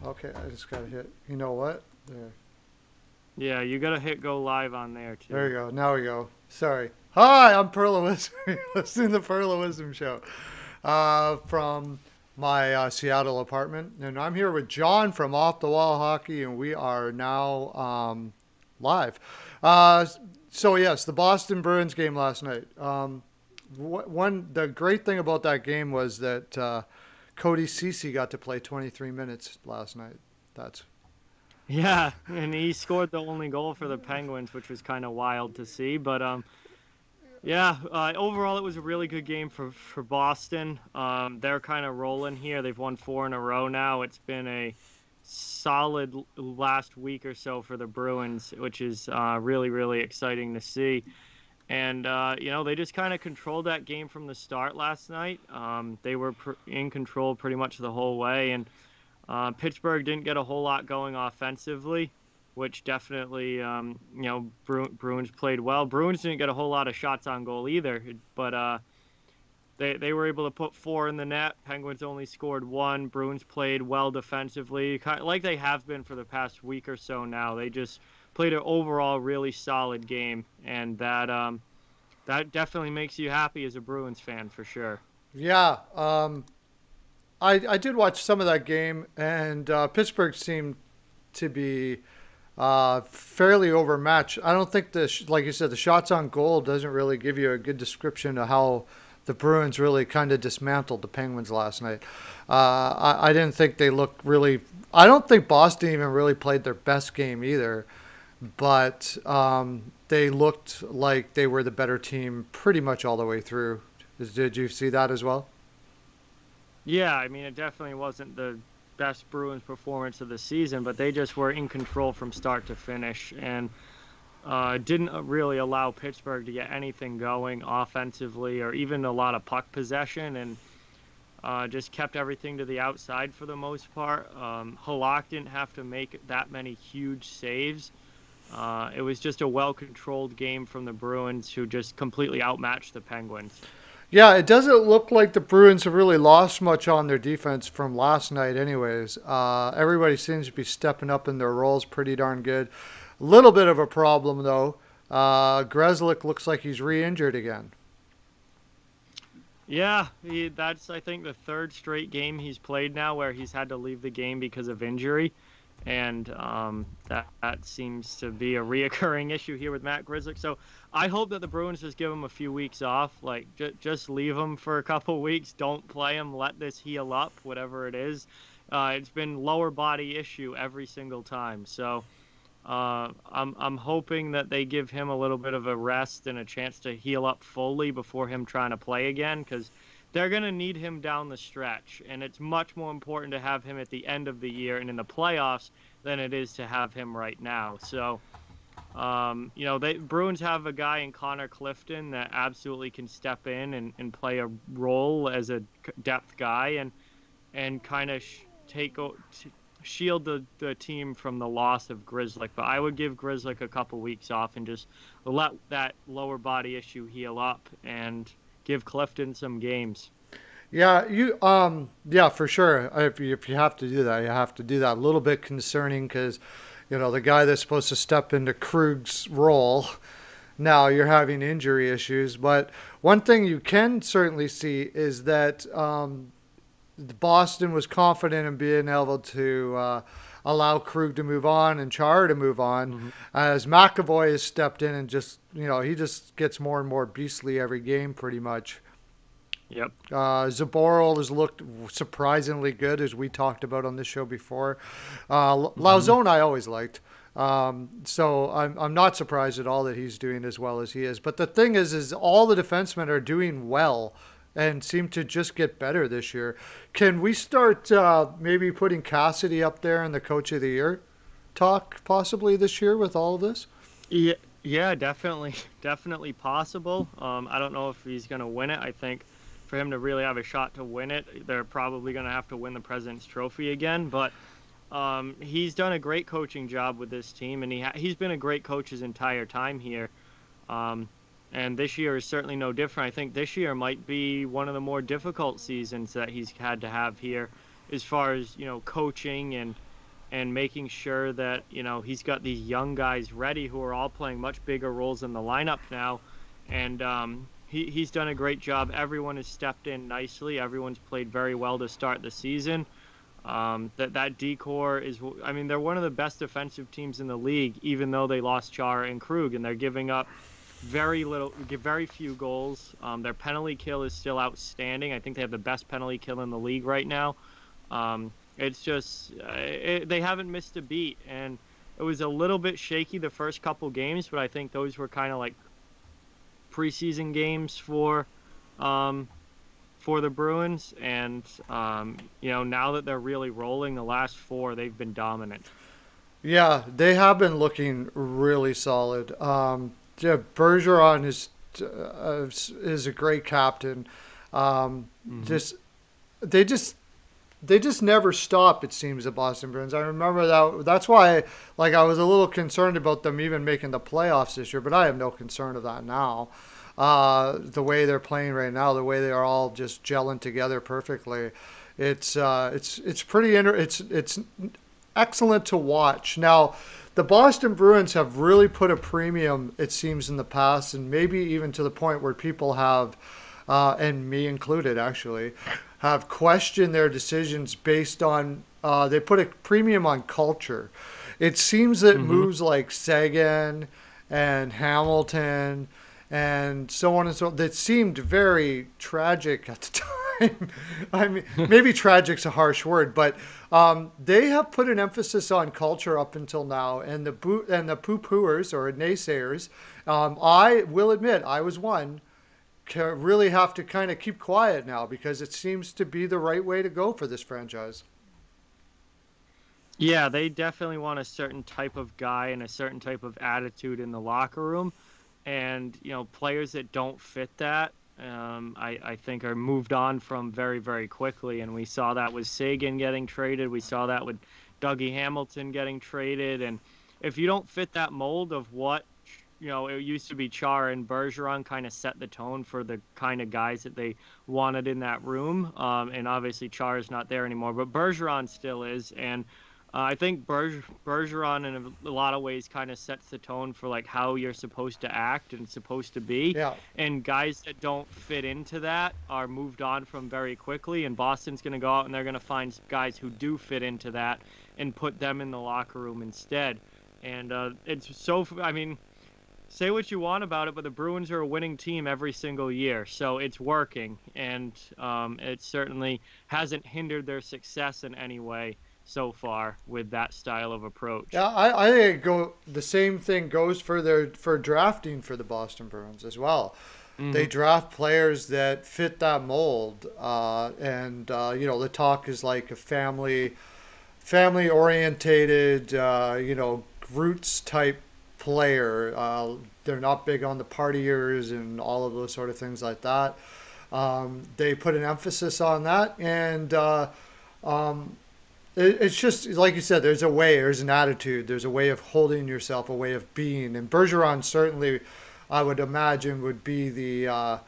Okay, I just got to hit. You know what? There. Yeah, you gotta hit go live on there There too. you go. Now we go. Sorry. Hi, I'm Pearlo Wisdom. You're listening to the Pearlo Wisdom Show from my Seattle apartment. And I'm here with John from Off the Wall Hockey, and we are now live. Uh, so, yes, the Boston Bruins game last night. The great thing about that game was that Cody Cece got to play 23 minutes last night. That's Yeah, and he scored the only goal for the Penguins, which was kind of wild to see. But yeah, overall it was a really good game for Boston. They're kind of rolling here. They've won four in a row now. It's been a solid last week or so for the Bruins, which is really exciting to see. And they just kind of controlled that game from the start last night. They were in control pretty much the whole way, and Pittsburgh didn't get a whole lot going offensively, which definitely, Bruins played well. Bruins didn't get a whole lot of shots on goal either, but they were able to put four in the net. Penguins only scored one. Bruins played well defensively, kind of like they have been for the past week or so now. They just played an overall really solid game, and that definitely makes you happy as a Bruins fan for sure. yeah. I did watch some of that game, and Pittsburgh seemed to be fairly overmatched. I don't think like you said, the shots on goal doesn't really give you a good description of how the Bruins really kind of dismantled the Penguins last night. I didn't think they looked really. I don't think Boston even really played their best game either, but they looked like they were the better team pretty much all the way through. Did you see that as well? Yeah, I mean, it definitely wasn't the best Bruins performance of the season, but they just were in control from start to finish and didn't really allow Pittsburgh to get anything going offensively or even a lot of puck possession and just kept everything to the outside for the most part. Halak didn't have to make that many huge saves. It was just a well controlled game from the Bruins who just completely outmatched the Penguins. Yeah, it doesn't look like the Bruins have really lost much on their defense from last night, anyways. Everybody seems to be stepping up in their roles pretty darn good. A little bit of a problem, though. Grzelcyk looks like he's re injured again. Yeah, that's I think the third straight game he's played now where he's had to leave the game because of injury, and that seems to be a reoccurring issue here with Matt Grzelcyk. So I hope that the Bruins just give him a few weeks off, like just leave him for a couple weeks, don't play him, let this heal up, whatever it is. It's been lower body issue every single time, so. I'm hoping that they give him a little bit of a rest and a chance to heal up fully before him trying to play again because they're going to need him down the stretch. And it's much more important to have him at the end of the year and in the playoffs than it is to have him right now. So, they Bruins have a guy in Connor Clifton that absolutely can step in and play a role as a depth guy and kind of shield the team from the loss of Grizzly. But I would give Grizzly a couple weeks off and just let that lower body issue heal up and give Clifton some games. Yeah, for sure. If you have to do that, you have to do that. A little bit concerning because, the guy that's supposed to step into Krug's role, now you're having injury issues. But one thing you can certainly see is that Boston was confident in being able to allow Krug to move on and Char to move on, Hmm. as McAvoy has stepped in and just he just gets more and more beastly every game pretty much. Yep. Zaboral has looked surprisingly good, as we talked about on this show before. Hmm. Lauzon I always liked. So I'm not surprised at all that he's doing as well as he is. But the thing is all the defensemen are doing well and seem to just get better this year. Can we start maybe putting Cassidy up there in the Coach of the Year talk possibly this year with all of this? Yeah, yeah, definitely, definitely possible. I don't know if he's going to win it. I think for him to really have a shot to win it, they're probably going to have to win the President's Trophy again. But he's done a great coaching job with this team, and he's been a great coach his entire time here. Um, and this year is certainly no different. I think this year might be one of the more difficult seasons that he's had to have here, as far as coaching and and making sure that he's got these young guys ready who are all playing much bigger roles in the lineup now, and he's done a great job. Everyone has stepped in nicely. Everyone's played very well to start the season. That decor is, I mean, they're one of the best defensive teams in the league, even though they lost Chara and Krug, and they're giving up very few goals. Their penalty kill is still outstanding. I think they have the best penalty kill in the league right now. It's just they haven't missed a beat, and it was a little bit shaky the first couple games, but I think those were kind of like preseason games um, for the Bruins, and now that they're really rolling, the last four they've been dominant. Yeah, they have been looking really solid. Yeah, Bergeron is a great captain. Um, Hmm. just they just they just never stop. It seems the Boston Bruins. I remember that. That's why, like, I was a little concerned about them even making the playoffs this year, but I have no concern of that now. The way they're playing right now, the way they are all just gelling together perfectly, it's pretty it's excellent to watch. Now, the Boston Bruins have really put a premium, it seems, in the past, and maybe even to the point where people have, and me included, actually, have questioned their decisions based on they put a premium on culture. It seems that Hmm. moves like Sagan and Hamilton and so on and so on, that seemed very tragic at the time. I mean, maybe tragic's a harsh word, but they have put an emphasis on culture up until now, and the poo-pooers or naysayers. I will admit, I was one. Really have to kind of keep quiet now because it seems to be the right way to go for this franchise. Yeah, they definitely want a certain type of guy and a certain type of attitude in the locker room. And, players that don't fit that, I think are moved on from very, very quickly. And we saw that with Sagan getting traded. We saw that with Dougie Hamilton getting traded. And if you don't fit that mold of what, it used to be Char and Bergeron kind of set the tone for the kind of guys that they wanted in that room. And obviously Char is not there anymore, but Bergeron still is. And I think Bergeron, in a lot of ways, kind of sets the tone for like how you're supposed to act and supposed to be. Yeah. And guys that don't fit into that are moved on from very quickly. And Boston's going to go out and they're going to find guys who do fit into that and put them in the locker room instead. And it's so, I mean, say what you want about it, but the Bruins are a winning team every single year, so it's working, and it certainly hasn't hindered their success in any way so far with that style of approach. Yeah, I think the same thing goes for for drafting for the Boston Bruins as well. They Hmm. draft players that fit that mold, and the talk is like a family orientated, roots type player. They're not big on the partiers and all of those sort of things like that. They put an emphasis on that, and um, it's just like you said. There's an attitude, there's a way of holding yourself, a way of being. And Bergeron certainly, I would imagine, would be the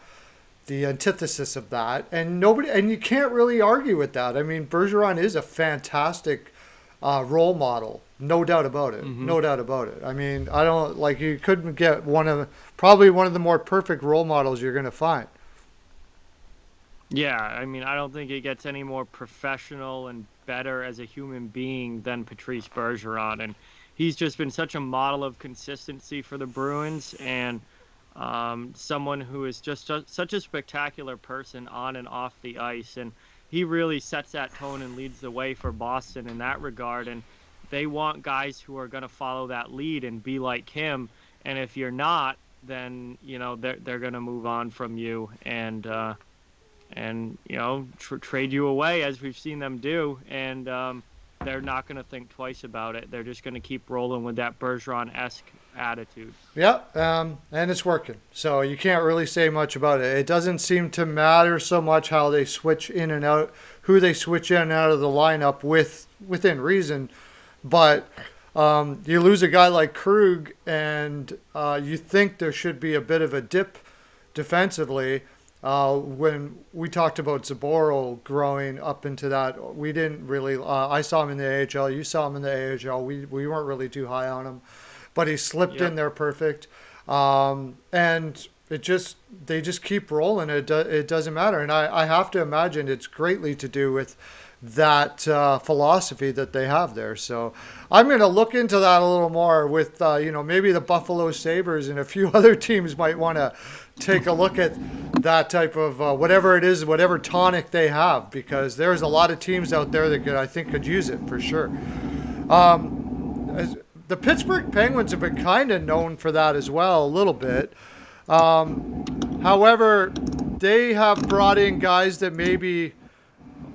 antithesis of that. And you can't really argue with that. I mean, Bergeron is a fantastic role model, no doubt about it, Hmm. no doubt about it. I mean, I don't like you couldn't get probably one of the more perfect role models you're going to find. Yeah, I mean, I don't think it gets any more professional and better as a human being than Patrice Bergeron, and he's just been such a model of consistency for the Bruins, and someone who is just such a spectacular person on and off the ice, and he really sets that tone and leads the way for Boston in that regard, and they want guys who are going to follow that lead and be like him, and if you're not, then they're going to move on from you, and trade you away as we've seen them do, and they're not going to think twice about it. They're just going to keep rolling with that Bergeron-esque attitude. Yeah, and it's working. So you can't really say much about it. It doesn't seem to matter so much how they switch in and out, who they switch in and out of the lineup within reason. But you lose a guy like Krug, and you think there should be a bit of a dip defensively. When we talked about Zaboro growing up into that, we didn't really. I saw him in the AHL. You saw him in the AHL. We weren't really too high on him, but he slipped in Yep. there perfect. And it just they just keep rolling. It doesn't matter. And I have to imagine it's greatly to do with that philosophy that they have there. So I'm going to look into that a little more with, maybe the Buffalo Sabres and a few other teams might want to take a look at that type of whatever it is, whatever tonic they have, because there's a lot of teams out there that I think could use it for sure. As, the Pittsburgh Penguins have been kind of known for that as well, a little bit. However, they have brought in guys that maybe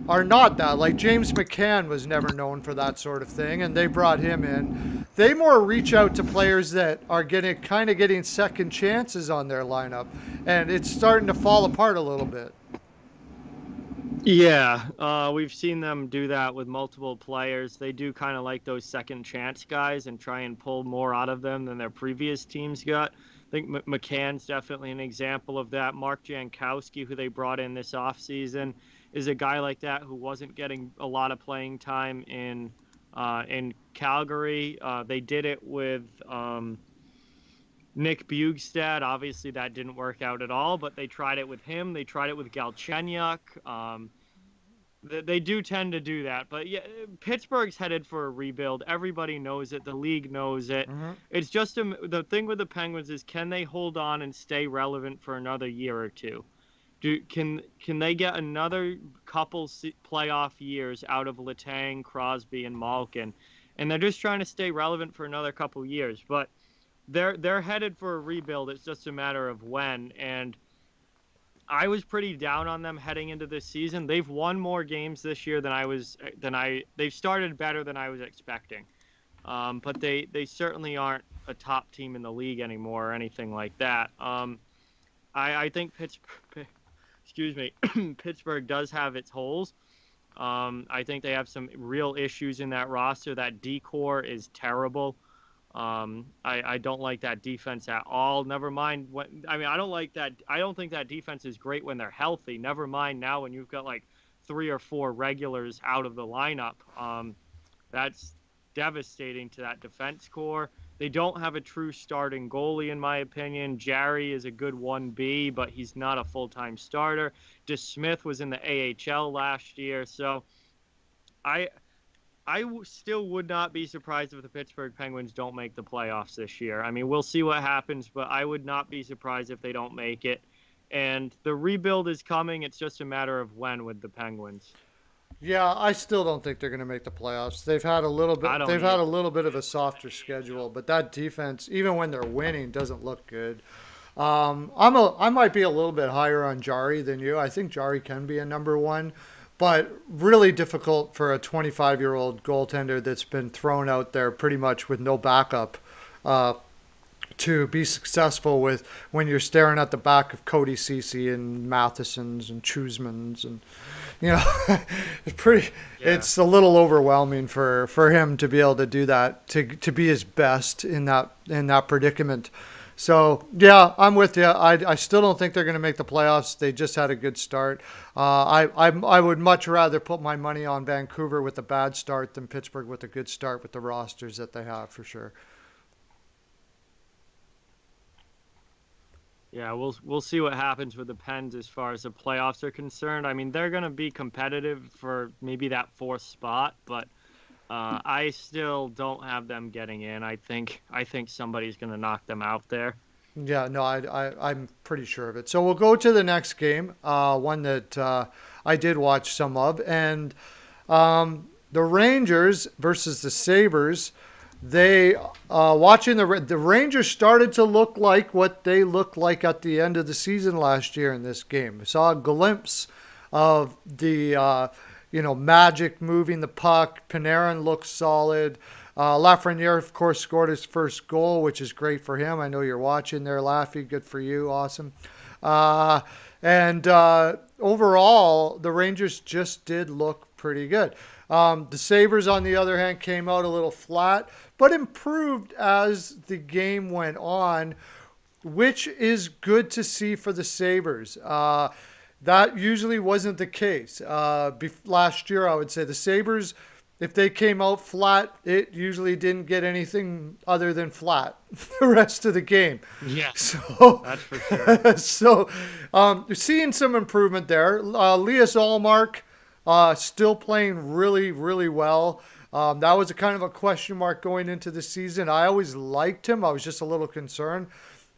are not that. Like James McCann was never known for that sort of thing, and they brought him in. They more reach out to players that are getting second chances on their lineup, and it's starting to fall apart a little bit. Yeah, we've seen them do that with multiple players. They do kind of like those second chance guys and try and pull more out of them than their previous teams got. I think McCann's definitely an example of that. Mark Jankowski, who they brought in this offseason, is a guy like that who wasn't getting a lot of playing time in Calgary. They did it with Nick Bugstad. Obviously, that didn't work out at all, but they tried it with him. They tried it with Galchenyuk. They do tend to do that. But yeah, Pittsburgh's headed for a rebuild. Everybody knows it. The league knows it. Mm-hmm. It's just the thing with the Penguins is, can they hold on and stay relevant for another year or two? Can they get another couple playoff years out of Letang, Crosby, and Malkin? And they're just trying to stay relevant for another couple years. But they're headed for a rebuild. It's just a matter of when. And I was pretty down on them heading into this season. They've won more games this year they've started better than I was expecting. But they certainly aren't a top team in the league anymore or anything like that. I think Pittsburgh, excuse me, Pittsburgh does have its holes. I think they have some real issues in that roster. That decor is terrible. I don't like that defense at all. Never mind I don't like that. I don't think that defense is great when they're healthy. Never mind now when you've got like three or four regulars out of the lineup. That's devastating to that defense core. They don't have a true starting goalie, in my opinion. Jarry is a good 1B, but he's not a full-time starter. DeSmith was in the AHL last year, so I still would not be surprised if the Pittsburgh Penguins don't make the playoffs this year. I mean, we'll see what happens, but I would not be surprised if they don't make it. And the rebuild is coming. It's just a matter of when with the Penguins. Yeah, I still don't think they're going to make the playoffs. They've had a little I bit. don't They've had a either. little bit of a softer schedule, but that defense, even when they're winning, doesn't look good. I might be a little bit higher on Jari than you. I think Jari can be a number one, but really difficult for a 25-year-old goaltender that's been thrown out there pretty much with no backup uh, to be successful with when you're staring at the back of Cody Ceci and Matheson's and Chusman's and you know it's pretty Yeah. it's a little overwhelming for him to be able to do that to be his best in that predicament. So yeah, I'm with you. I still don't think they're going to make the playoffs. They just had a good start. I would much rather put my money on Vancouver with a bad start than Pittsburgh with a good start with the rosters that they have for sure. Yeah, we'll see what happens with the Pens as far as the playoffs are concerned. I mean, they're going to be competitive for maybe that fourth spot, but I still don't have them getting in. I think somebody's going to knock them out there. Yeah, no, I'm pretty sure of it. So we'll go to the next game, one that I did watch some of, and the Rangers versus the Sabres. They watching the Rangers started to look like what they looked like at the end of the season last year in this game. We saw a glimpse of the magic moving the puck. Panarin looked solid. Lafreniere, of course, scored his first goal, which is great for him. I know you're watching there, Laffy. Good for you. Awesome. Uh, and overall, the Rangers just did look pretty good. The Sabres, on the other hand, came out a little flat, but improved as the game went on. which is good to see for the Sabres. That usually wasn't the case. Last year, I would say the Sabres, if they came out flat, it usually didn't get anything other than flat the rest of the game. Yeah, So, that's for sure. so seeing some improvement there. Elias Allmark still playing really, really well. That was a kind of a question mark going into the season. I always liked him. I was just a little concerned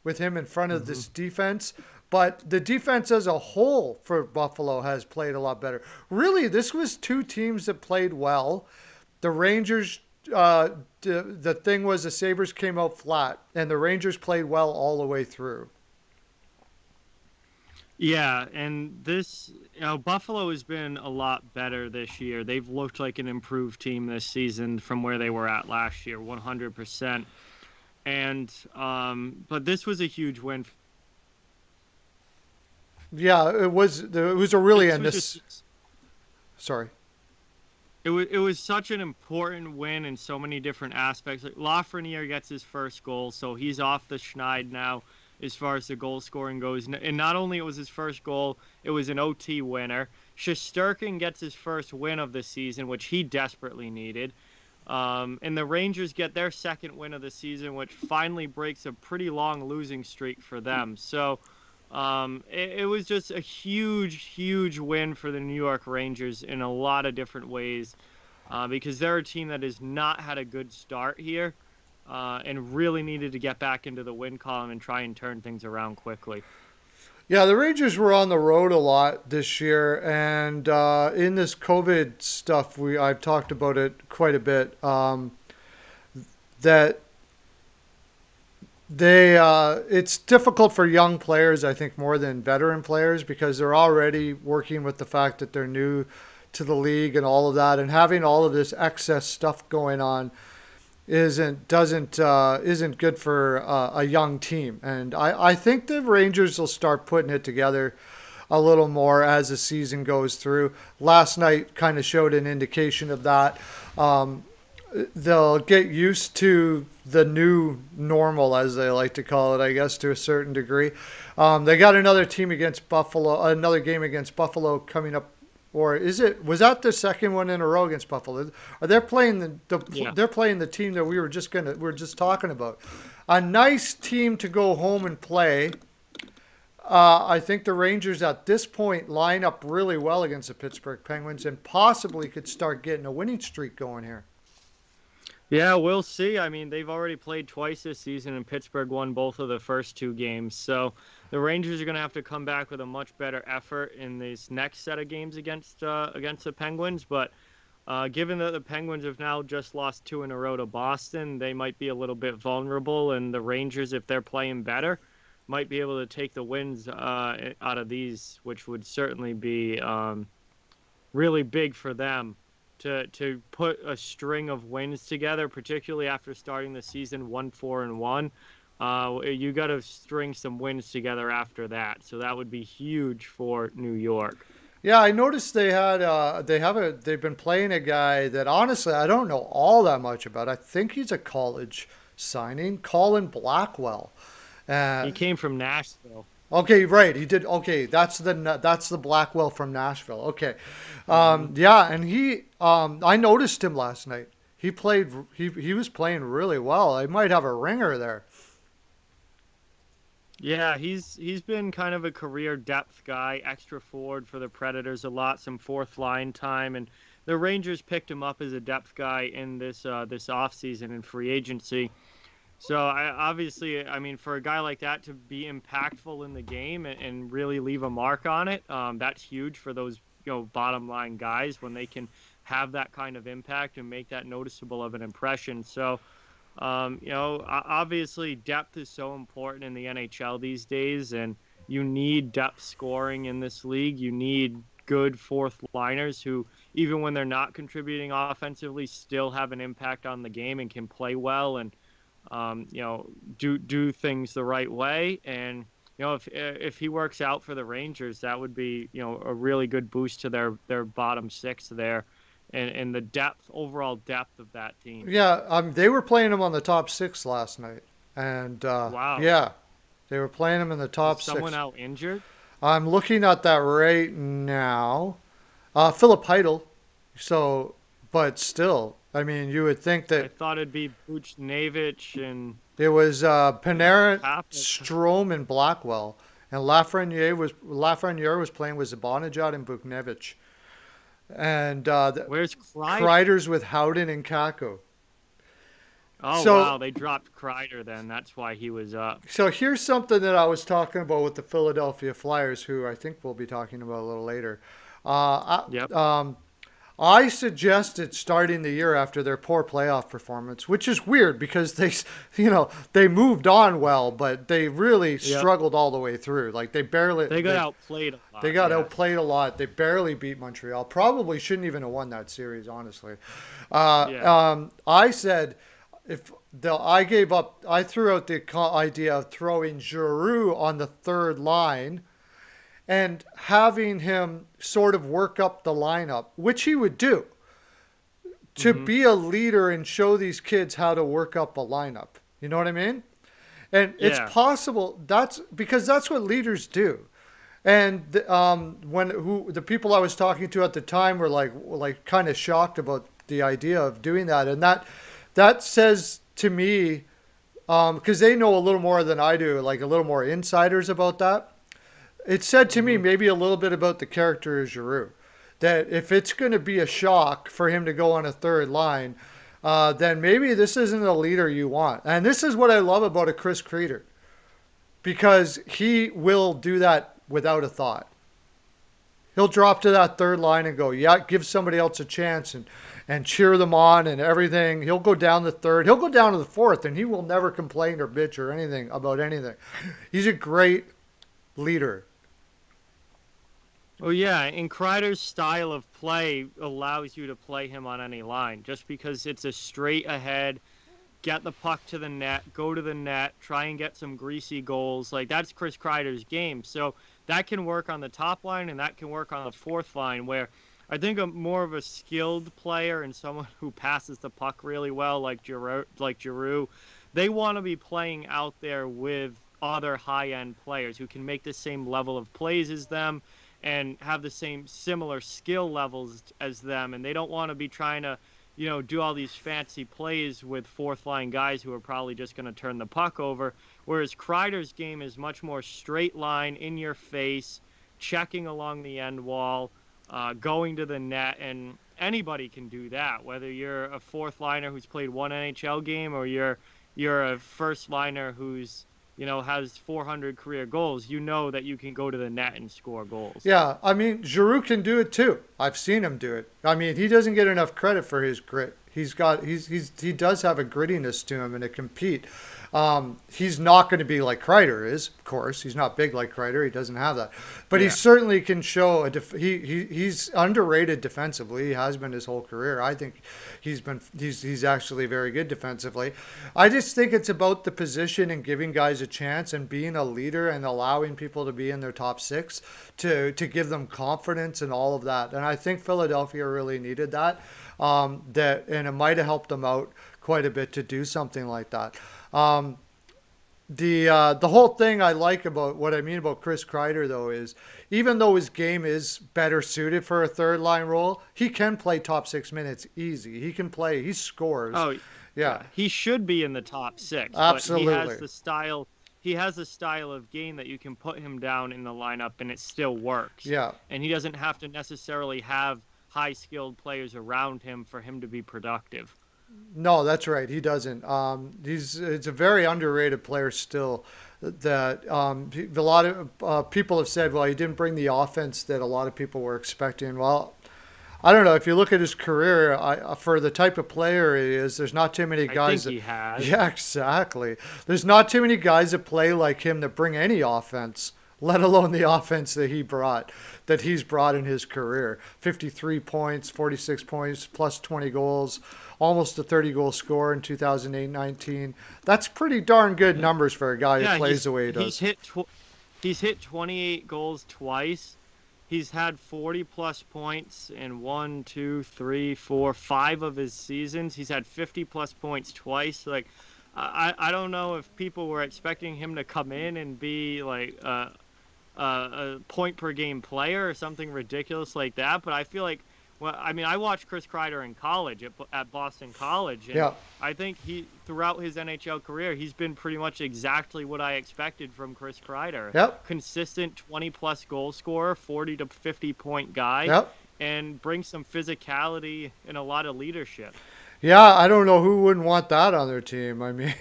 with him in front of Hmm. this defense. But the defense as a whole for Buffalo has played a lot better. Really, this was two teams that played well. The Rangers, the thing was the Sabres came out flat, and the Rangers played well all the way through. Yeah, and Buffalo has been a lot better this year. They've looked like an improved team this season from where they were at last year, 100%. And but this was a huge win. Yeah, it was. It was a really This a was just sorry. it was such an important win in so many different aspects. Like Lafreniere gets his first goal, so he's off the schneid now as far as the goal scoring goes. And not only it was his first goal, it was an OT winner. Shesterkin gets his first win of the season, which he desperately needed. And the Rangers get their second win of the season, which finally breaks a pretty long losing streak for them. So it was just a huge, huge win for the New York Rangers in a lot of different ways because they're a team that has not had a good start here and really needed to get back into the win column and try and turn things around quickly. Yeah, the Rangers were on the road a lot this year, and in this COVID stuff, we I've talked about it quite a bit. That it's difficult for young players, I think, more than veteran players because they're already working with the fact that they're new to the league and all of that, and having all of this excess stuff going on isn't good for a young team. And I think the Rangers will start putting it together a little more as the season goes through. Last night kind of showed an indication of that. Um, they'll get used to the new normal, as they like to call it, I guess, to a certain degree. They got another team against Buffalo, another game against Buffalo coming up. Or is it? Was that the second one in a row against Buffalo? Are they playing Yeah. they're playing the team that we were just talking about? A nice team to go home and play. I think the Rangers at this point line up really well against the Pittsburgh Penguins and possibly could start getting a winning streak going here. Yeah, we'll see. I mean, they've already played twice this season, and Pittsburgh won both of the first two games. So the Rangers are going to have to come back with a much better effort in this next set of games against the Penguins. But given that the Penguins have now just lost two in a row to Boston, they might be a little bit vulnerable, and the Rangers, if they're playing better, might be able to take the wins out of these, which would certainly be really big for them to put a string of wins together, particularly after starting the season 1-4-1. You got to string some wins together after that, so that would be huge for New York. Yeah, I noticed they've been playing a guy that honestly I don't know all that much about. I think he's a college signing, Colin Blackwell. Uh, He came from Nashville. okay, right, he did. Okay, that's the Blackwell from Nashville. Okay, Hmm. yeah, and I noticed him last night. He was playing really well. I might have a ringer there. Yeah, he's been kind of a career depth guy, extra forward for the Predators a lot, some fourth line time, and the Rangers picked him up as a depth guy in this offseason in free agency. So obviously, I mean, for a guy like that to be impactful in the game and really leave a mark on it, that's huge for those bottom line guys when they can have that kind of impact and make that noticeable of an impression. So obviously depth is so important in the NHL these days, and you need depth scoring in this league. You need good fourth liners who, even when they're not contributing offensively, still have an impact on the game and can play well and do things the right way. And if he works out for the Rangers, that would be a really good boost to their bottom six there, and the overall depth of that team. Yeah, they were playing him on the top six last night, and Wow. yeah, They were playing him in the Is top someone six. out injured? I'm looking at that right now. Philip Heidel. So, but still, I mean, you would think I that thought it'd be Buchnevich and it was Panarin, Kappa. Strome, and Blackwell, and Lafreniere was playing with Zibanejad and Buchnevich, and Where's Kreider? Kreider's with Howden and Kako. Oh So wow, they dropped Kreider then. That's why he was up. So here's something that I was talking about with the Philadelphia Flyers, who I think we'll be talking about a little later. Yep. I suggested starting the year after their poor playoff performance, which is weird because they moved on well, but they really Yep. struggled all the way through. Like they barely They got outplayed a they lot. got Yes. outplayed a lot. They barely beat Montreal. Probably shouldn't even have won that series, honestly. Yeah. I said if I gave up, I threw out the idea of throwing Giroux on the third line and having him sort of work up the lineup, which he would do, to Mhm. be a leader and show these kids how to work up a lineup. You know what I mean? And it's Yeah. possible that's because that's what leaders do. And when the people I was talking to at the time were like kind of shocked about the idea of doing that, and that says to me because they know a little more than I do, like a little more insiders about that. It said to me Mhm. maybe a little bit about the character of Giroux. That if it's going to be a shock for him to go on a third line, then maybe this isn't the leader you want. And this is what I love about a Chris Kreider because he will do that without a thought. He'll drop to that third line and go, yeah, give somebody else a chance and cheer them on and everything. He'll go down the third. He'll go down to the fourth, and he will never complain or bitch or anything about anything. He's a great leader. Oh yeah, and Kreider's style of play allows you to play him on any line just because it's a straight ahead, get the puck to the net, go to the net, try and get some greasy goals. Like that's Chris Kreider's game. So that can work on the top line and that can work on the fourth line where I think a more of a skilled player and someone who passes the puck really well like Giroux, they want to be playing out there with other high-end players who can make the same level of plays as them and have the same similar skill levels as them and they don't want to be trying to do all these fancy plays with fourth line guys who are probably just going to turn the puck over. Whereas Kreider's game is much more straight line, in your face, checking along the end wall, going to the net, and anybody can do that. Whether you're a fourth liner who's played one NHL game or you're a first liner who's has 400 career goals, you know that you can go to the net and score goals. Yeah, I mean, Giroux can do it too. I've seen him do it. I mean, he doesn't get enough credit for his grit. He does have a grittiness to him and a compete. He's not going to be like Kreider is, of course. He's not big like Kreider. He doesn't have that, but he Yeah. certainly can show he's underrated defensively. He has been his whole career. I think he's actually very good defensively. I just think it's about the position and giving guys a chance and being a leader and allowing people to be in their top six to give them confidence and all of that. And I think Philadelphia really needed that. And it might have helped them out quite a bit to do something like that. Um, the whole thing I like about what I mean about Chris Kreider though is even though his game is better suited for a third line role, he can play top 6 minutes easy. He can play. He scores. Oh, Yeah, yeah. He should be in the top six, but he has absolutely. the style. He has a style of game that you can put him down in the lineup and it still works. Yeah. And he doesn't have to necessarily have high skilled players around him for him to be productive. No, that's right. He doesn't. It's a very underrated player still. That a lot of people have said, well, he didn't bring the offense that a lot of people were expecting. Well, I don't know. If you look at his career, for the type of player he is, there's not too many I guys think that. he has. Yeah, exactly. There's not too many guys that play like him that bring any offense, let alone the offense that he's brought in his career. 53 points, 46 points, plus 20 goals, almost a 30 goal score in 2008-19. That's pretty darn good Yeah, numbers for a guy who yeah. plays He's the way he he's does. hit he's hit 28 goals twice. He's had 40 plus points in one, two, three, four, five of his seasons. He's had 50 plus points twice. Like I don't know if people were expecting him to come in and be like a point per game player or something ridiculous like that. But I feel like, well, I mean, I watched Chris Kreider in college at Boston College, and Yeah. I think throughout his NHL career, he's been pretty much exactly what I expected from Chris Kreider. Yep. Consistent 20 plus goal scorer, 40 to 50 point guy, Yep. and brings some physicality and a lot of leadership. Yeah, I don't know who wouldn't want that on their team. I mean,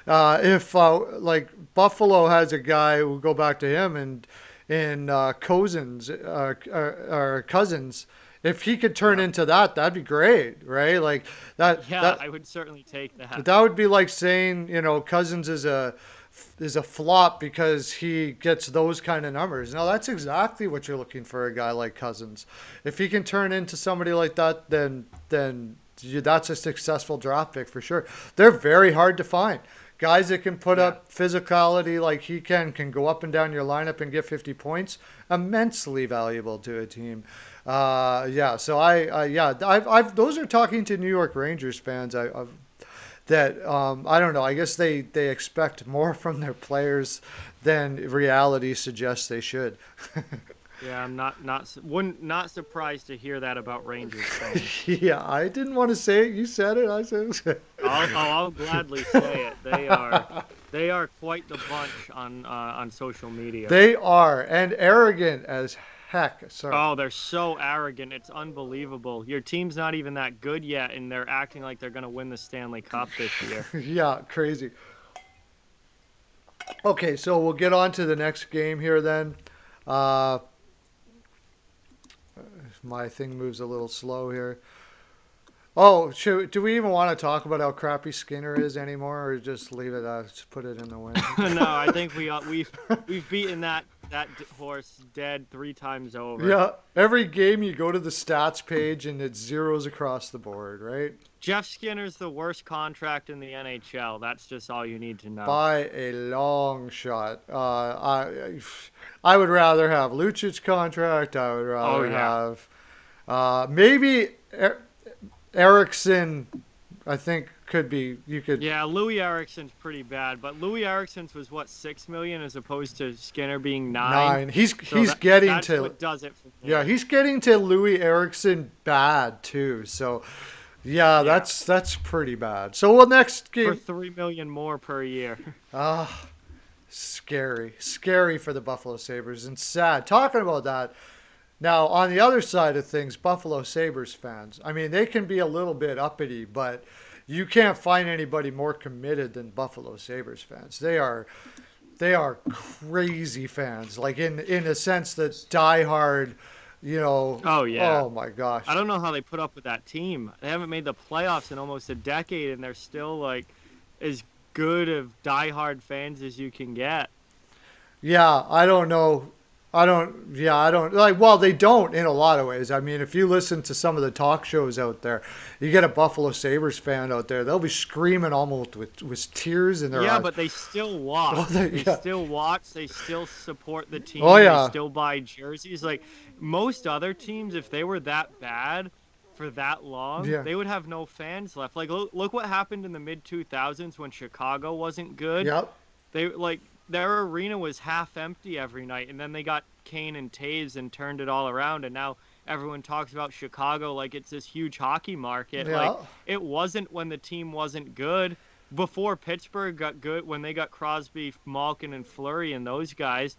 if like Buffalo has a guy who go back to him and Cousins or Cousins, if he could turn Yep. into that, that'd be great, right? Like that Yeah, that I would certainly take that. that would be like saying, Cousins is a flop because he gets those kind of numbers. No, that's exactly what you're looking for a guy like Cousins. If he can turn into somebody like that, then that's a successful draft pick for sure. They're very hard to find. Guys that can put Yeah. up physicality like he can go up and down your lineup and get 50 points. Immensely valuable to a team. Yeah, so yeah, those are talking to New York Rangers fans. That I don't know. I guess they expect more from their players than reality suggests they should. Yeah, I'm not surprised to hear that about Rangers fans. Yeah, I didn't want to say it. You said it. I said it. I'll gladly say it. They are quite the bunch on social media. They are and arrogant as heck. Sorry. Oh, they're so arrogant. It's unbelievable. Your team's not even that good yet, and they're acting like they're going to win the Stanley Cup this year. Yeah, crazy. Okay, so we'll get on to the next game here then. Uh, my thing moves a little slow here. Oh, do we even want to talk about how crappy Skinner is anymore, or just leave it? Just put it in the wind. No, I think we've beaten that horse dead 3 times over. Yeah, every game you go to the stats page and it's zeros across the board, right? Jeff Skinner's the worst contract in the NHL. That's just all you need to know. By a long shot. I would rather have Lucic's contract. I would Oh rather yeah. have maybe Erickson. I think could be. You could Yeah, Louis Ericsson's pretty bad, but Louis Ericsson's was what 6 million as opposed to Skinner being 9. nine. He's So he's getting that's to what does it for yeah. me. He's getting to Louis Erickson bad too. So yeah, Yeah, that's pretty bad. So well, next for game. 3 million more per year. Ah, scary for the Buffalo Sabres and sad. Talking about that. Now, on the other side of things, Buffalo Sabres fans, I mean, they can be a little bit uppity, but you can't find anybody more committed than Buffalo Sabres fans. They are crazy fans, like in a sense that diehard, Oh yeah. oh my gosh. I don't know how they put up with that team. They haven't made the playoffs in almost a decade, and they're still like as good of diehard fans as you can get. Yeah, I don't know. I don't like, well, they don't in a lot of ways. I mean, if you listen to some of the talk shows out there, you get a Buffalo Sabres fan out there, they'll be screaming almost with tears in their Yeah, eyes. but they still watch. Oh, They yeah. still watch. They still support the Oh, team. They yeah. still buy jerseys. Like most other teams, if they were that bad for that long, Yeah. they would have no fans left. Like look what happened in the mid 2000s when Chicago wasn't good. Yep. They like their arena was half empty every night, and then they got Kane and Taves and turned it all around, and now everyone talks about Chicago like it's this huge hockey market. Like Yeah. it wasn't when the team wasn't good. Before Pittsburgh got good, when they got Crosby, Malkin, and Fleury and those guys,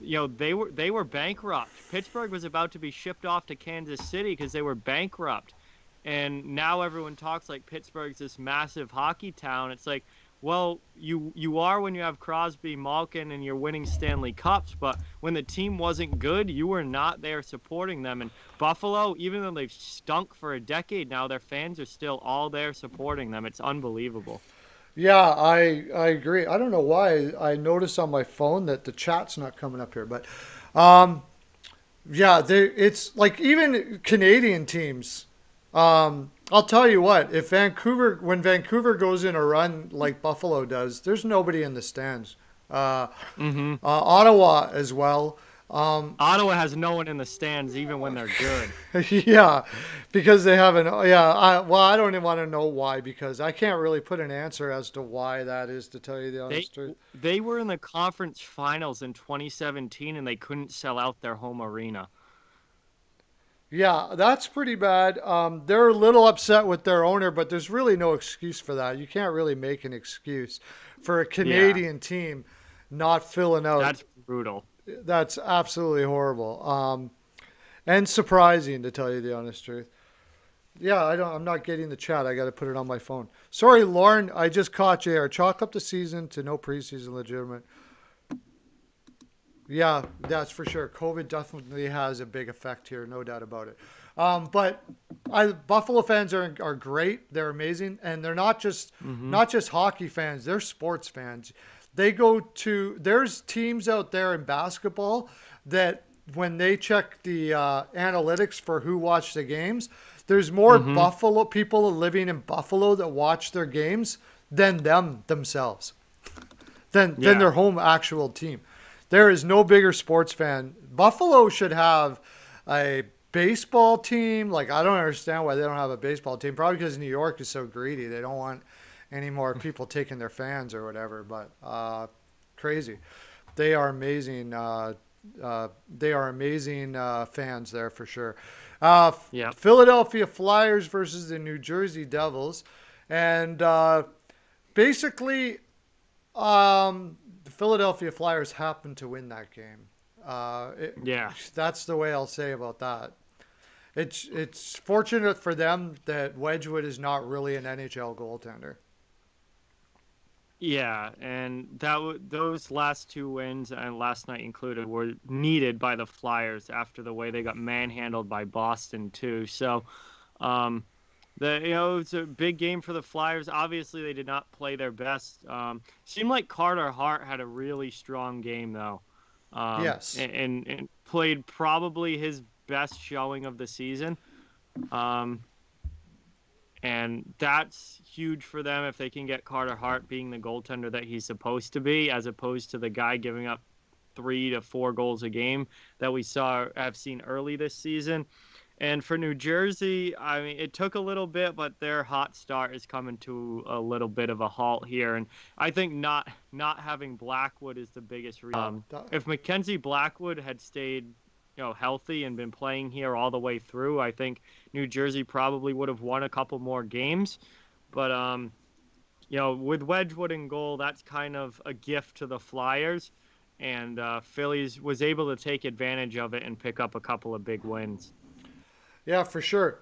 they were bankrupt. Pittsburgh was about to be shipped off to Kansas City because they were bankrupt, and now everyone talks like Pittsburgh's this massive hockey town. It's like, well, you are when you have Crosby, Malkin, and you're winning Stanley Cups, but when the team wasn't good, you were not there supporting them. And Buffalo, even though they've stunk for a decade now, their fans are still all there supporting them. It's unbelievable. Yeah, I agree. I don't know why I noticed on my phone that the chat's not coming up here, but um, yeah, it's like even Canadian teams. I'll tell you what, if when Vancouver goes in a run like Buffalo does, there's nobody in the stands. Uh, Mm-hmm. Ottawa as well. Ottawa has no one in the stands even when they're good. Yeah, because they haven't. Yeah, well, I don't even want to know why because I can't really put an answer as to why that is, to tell you the They honest truth. they were in the conference finals in 2017 and they couldn't sell out their home arena. Yeah, that's pretty bad. They're a little upset with their owner, but there's really no excuse for that. You can't really make an excuse for a Yeah, Canadian team not filling out. that's brutal. That's absolutely horrible. And surprising, to tell you the honest truth. Yeah, I don't. I'm not getting the chat. I got to put it on my phone. Sorry, Lauren. I just caught you there. Chalk up the season to no preseason legitimate. Yeah, that's for sure. COVID definitely has a big effect here, no doubt about it. But Buffalo fans are great. They're amazing, and they're Hmm. not just hockey fans. They're sports fans. They go to there's teams out there in basketball that when they check the analytics for who watched the games, there's more Hmm. Buffalo people living in Buffalo that watch their games than them themselves than Yeah. their home actual team. There is no bigger sports fan. Buffalo should have a baseball team. Like I don't understand why they don't have a baseball team. Probably because New York is so greedy. They don't want any more people taking their fans or whatever. But crazy. They are amazing. They are amazing fans there for sure. Yeah. Philadelphia Flyers versus the New Jersey Devils, and basically the Philadelphia Flyers happened to win that game. Yeah. That's the way I'll say about that. It's fortunate for them that Wedgwood is not really an NHL goaltender. Yeah, and those last two wins and last night included were needed by the Flyers after the way they got manhandled by Boston too. So, um, it's a big game for the Flyers. Obviously, they did not play their best. Seemed like Carter Hart had a really strong game though, Yes. and played probably his best showing of the season. Um, and that's huge for them if they can get Carter Hart being the goaltender that he's supposed to be, as opposed to the guy giving up 3 to 4 goals a game that we have seen early this season. And for New Jersey, I mean, it took a little bit, but their hot start is coming to a little bit of a halt here. And I think not having Blackwood is the biggest reason. That, If Mackenzie Blackwood had stayed, healthy and been playing here all the way through, I think New Jersey probably would have won a couple more games. But with Wedgwood in goal, that's kind of a gift to the Flyers. And Phillies was able to take advantage of it and pick up a couple of big wins. yeah, for sure.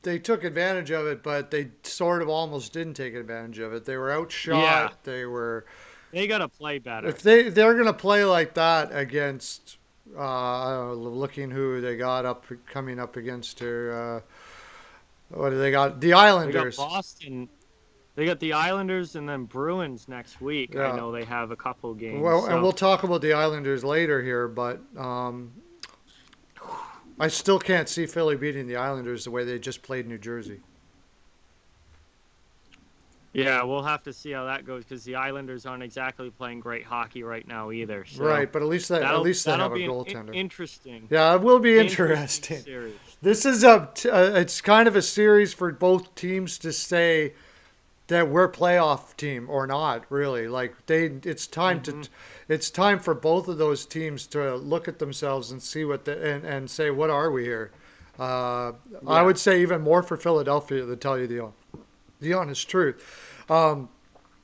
They took advantage of it, but they sort of almost didn't take advantage of it. They were Yeah, outshot. They were they got to play if better. they're gonna play like that against I don't know, looking who they got up coming up against her. What do they got? The They got Islanders. Boston. They got the Islanders and then Bruins next week. I Yeah. know they have a couple games. Well, and So we'll talk about the Islanders later here, but I still can't see Philly beating the Islanders the way they just played New Jersey. yeah, we'll have to see how that goes because the Islanders aren't exactly playing great hockey right now either. So Right, but at that'll least they that'll have a be an goaltender. interesting, Yeah, it will be interesting interesting. series. This is it's kind of a series for both teams to say that we're playoff team or not really. Like Hmm. it's time for both of those teams to look at themselves and see and say what are we here. I Yeah, would say even more for Philadelphia to tell you the honest truth.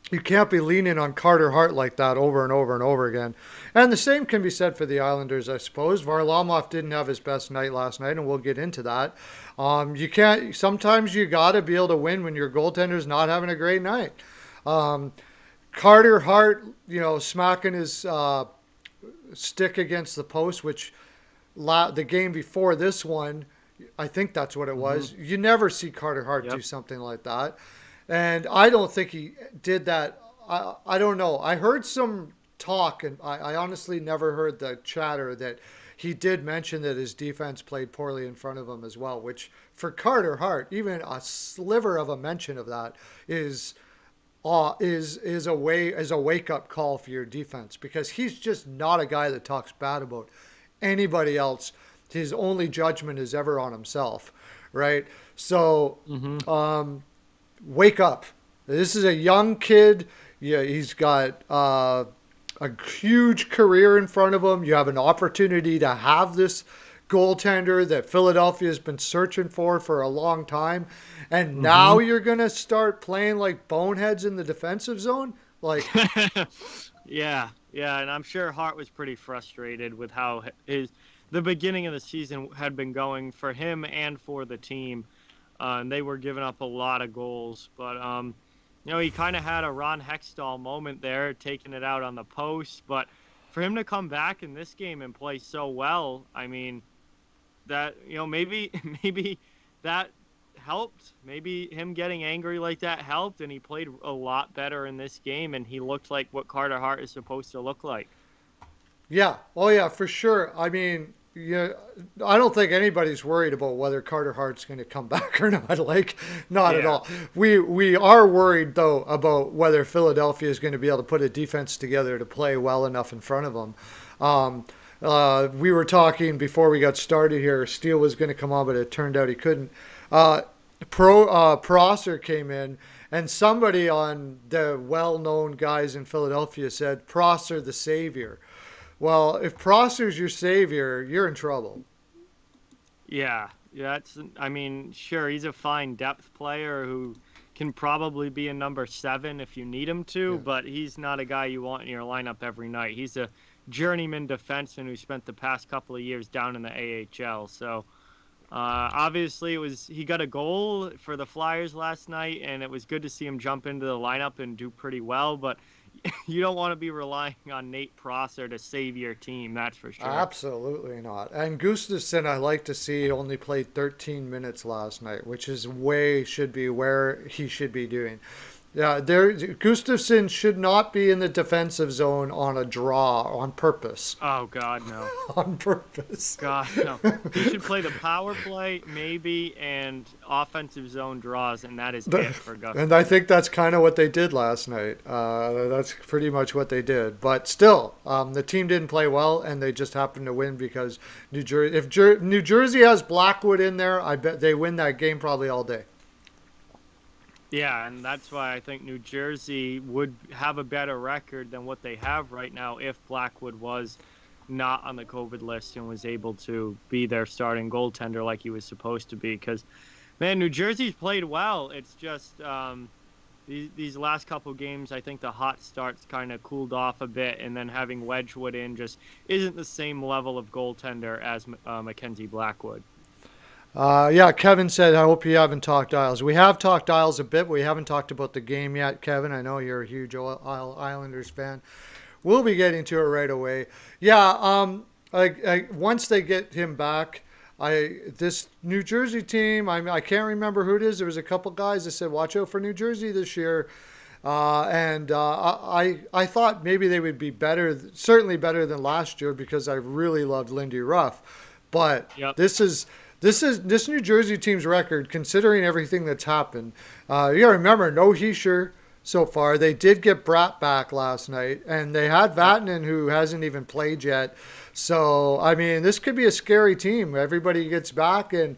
You can't be leaning on Carter Hart like that over and over and over again. And the same can be said for the Islanders, I suppose. Varlamov didn't have his best night last night, and we'll get into that. You can't. Sometimes you got to be able to win when your goaltender's not having a great night. Um, Carter Hart, smacking his stick against the post, which the game before this one, I think that's what it hmm, was. You never see Carter Hart do yep, something like that. And I don't think he did that. I don't know. I heard some talk, and I honestly never heard the chatter that he did mention that his defense played poorly in front of him as well, which for Carter Hart, even a sliver of a mention of that is is a wake up call for your defense because he's just not a guy that talks bad about anybody else. His only judgment is ever on himself, right? So Hmm. wake up. This is a young kid. Yeah, he's got a huge career in front of him. You have an opportunity to have this goaltender that Philadelphia has been searching for a long time. And now Hmm. you're going to start playing like boneheads in the defensive zone? Like, Yeah, yeah, and I'm sure Hart was pretty frustrated with how his the beginning of the season had been going for him and for the team, and they were giving up a lot of goals. But he kind of had a Ron Hextall moment there, taking it out on the post. But for him to come back in this game and play so well, I mean, that maybe maybe that helped. Maybe him getting angry like that helped, and he played a lot better in this game, and he looked like what Carter Hart is supposed to look like. yeah. Oh, yeah, for sure. I mean, yeah, I don't think anybody's worried about whether Carter Hart's going to come back or not. Like, not at Yeah. all. We are worried though about whether Philadelphia is going to be able to put a defense together to play well enough in front of them. Um, we were talking before we got started here. Steele was going to come on, but it turned out he couldn't. Uh, Prosser came in, and somebody on the well-known guys in Philadelphia said Prosser the savior. Well, if Prosser's your savior, you're in trouble. Yeah, that's. I mean, sure, he's a fine depth player who can probably be a number 7 if you need him to, Yeah. but he's not a guy you want in your lineup every night. He's a journeyman defenseman who spent the past couple of years down in the AHL. So obviously, he got a goal for the Flyers last night, and it was good to see him jump into the lineup and do pretty well. But you don't want to be relying on Nate Prosser to save your team, that's for sure. Absolutely not. And Gustafson, I like to see, only played 13 minutes last night, which is way should be where he should be doing. Yeah, there Gustafson should not be in the defensive zone on a draw on purpose. Oh God, no. On purpose. God, no. He should play the power play, maybe, and offensive zone draws, and that is it for And I Gustafson. think that's kind of what they did last night. That's pretty much what they did. But still, the team didn't play well, and they just happened to win because New Jersey. If New Jersey has Blackwood in there, I bet they win that game probably all day. Yeah, and that's why I think New Jersey would have a better record than what they have right now if Blackwood was not on the COVID list and was able to be their starting goaltender like he was supposed to be. Because, man, New Jersey's played well. It's just these last couple games, I think the hot starts kind of cooled off a bit, and then having Wedgwood in just isn't the same level of goaltender as Mackenzie Blackwood. Yeah, Kevin said, I hope you haven't talked Isles. We have talked Isles a bit, but we haven't talked about the game yet, Kevin. I know you're a huge Islanders fan. We'll be getting to it right away. Yeah, once they get him back, this New Jersey team, I can't remember who it is. There was a couple guys that said, watch out for New Jersey this year. And I thought maybe they would be better, certainly better than last year because I really loved Lindy Ruff. But Yep. this New Jersey team's record, considering everything that's happened. You got to remember, no Heischer so far. They did get Bratt back last night, and they had Yep. Vatanen who hasn't even played yet. So I mean, this could be a scary team. Everybody gets back, and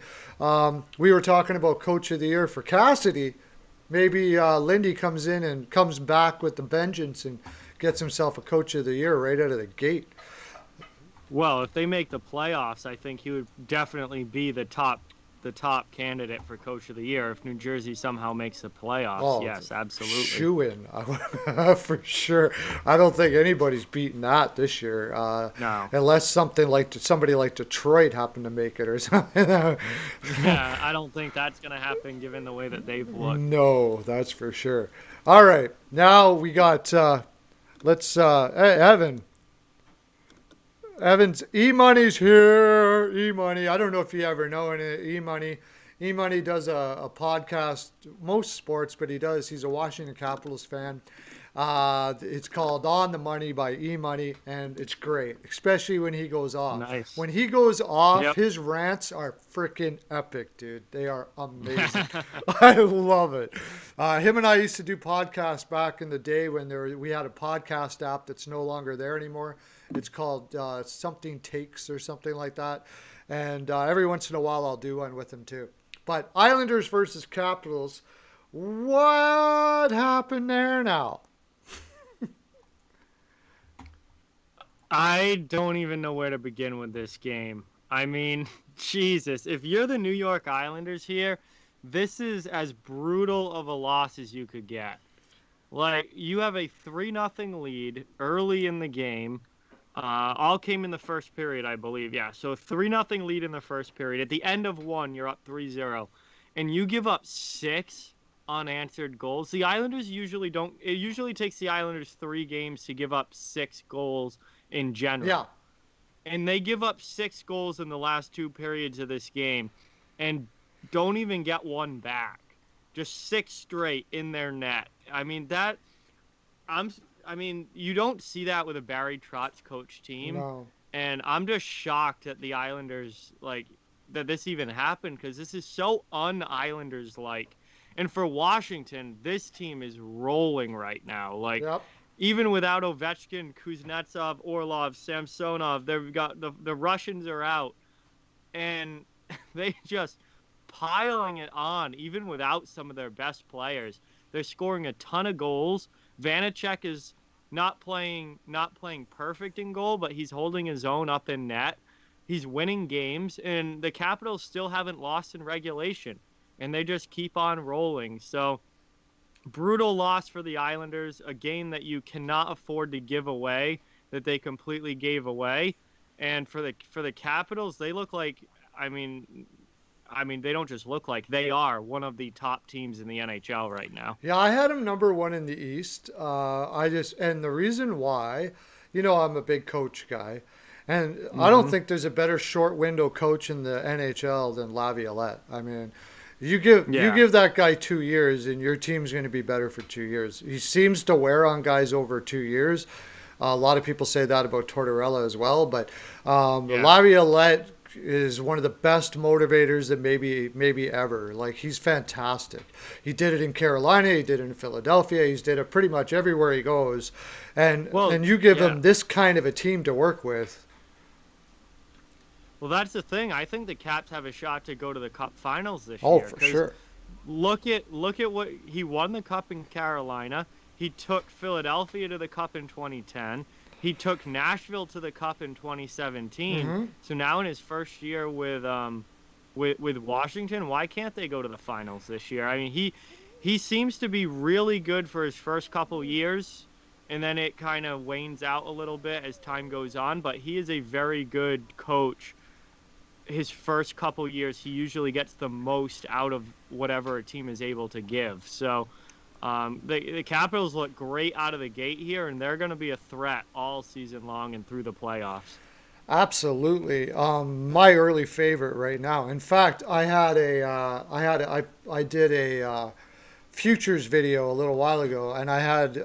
we were talking about Coach of the Year for Cassidy. Maybe Lindy comes in and comes back with the vengeance and gets himself a Coach of the Year right out of the gate. Well, if they make the playoffs, I think he would definitely be the top candidate for coach of the year if New Jersey somehow makes the playoffs. Oh, Yes, absolutely. shoe in for sure. I don't think anybody's beaten that this year, No. unless somebody like Detroit happened to make it or something. Yeah, I don't think that's going to happen given the way that they've looked. No, that's for sure. All right, now we got let's hey, Evan. Evans, E Money's here. E Money. I don't know if you ever know any E Money. E Money does a podcast, most sports, but he does. He's a Washington Capitals fan. It's called On the Money by E Money, and it's great, especially when he goes off. Nice. When he goes off, Yep. his rants are freaking epic, dude. They are amazing. I love it. Him and I used to do podcasts back in the day when we had a podcast app that's no longer there anymore. It's called Something Takes or something like that. And every once in a while, I'll do one with him too. But Islanders versus Capitals. What happened there now? I don't even know where to begin with this game. I mean, Jesus, if you're the New York Islanders here, this is as brutal of a loss as you could get. Like, you have a 3-0 lead early in the game. All came in the first period, I believe. Yeah, so 3-0 lead in the first period. At the end of one, you're up 3-0, and you give up 6 unanswered goals. The Islanders usually don't. It usually takes the Islanders 3 games to give up 6 goals in Yeah, general, and they give up 6 goals in the last 2 periods of this game, and don't even get one back. Just 6 straight in their net. I mean that. I'm. I mean, you don't see that with a Barry Trotz coach team, no. and I'm just shocked that the Islanders that this even happened because this is so un-Islanders like. And for Washington, this team is rolling right now. Like Yep. even without Ovechkin, Kuznetsov, Orlov, Samsonov, they've got the Russians are out, and they just piling it on even without some of their best players. They're scoring a ton of goals. Vanacek is not playing perfect in goal, but he's holding his own up in net. He's winning games, and the Capitals still haven't lost in regulation, and they just keep on rolling. So brutal loss for the Islanders, a game that you cannot afford to give away, that they completely gave away. And for the Capitals, they look like I mean they don't just look like, they are one of the top teams in the NHL right now. Yeah, I had him number one in the East. And the reason why, I'm a big coach guy, and I don't Mhm. think there's a better short window coach in the NHL than Laviolette. I mean, you give Yeah. that guy 2 years, and your team's going to be better for 2 years. He seems to wear on guys over 2 years. A lot of people say that about Tortorella as well, but Yeah. Laviolette is one of the best motivators that maybe ever. Like he's fantastic. He did it in Carolina, he did it in Philadelphia, he's did it pretty much everywhere he goes. Well, And you give yeah. him this kind of a team to work with. Well, that's the thing. I think the Caps have a shot to go to the Cup Finals this Oh, year for because sure. look at what he won the Cup in Carolina. He took Philadelphia to the Cup in 2010. He took Nashville to the Cup in 2017. Hmm. So now in his first year with Washington, why can't they go to the finals this year? I mean, he seems to be really good for his first couple years, and then it kind of wanes out a little bit as time goes on, but he is a very good coach. His first couple years, he usually gets the most out of whatever a team is able to give. So the Capitals look great out of the gate here, and they're going to be a threat all season long and through the playoffs. Absolutely. My early favorite right now. In fact, I did a futures video a little while ago, and I had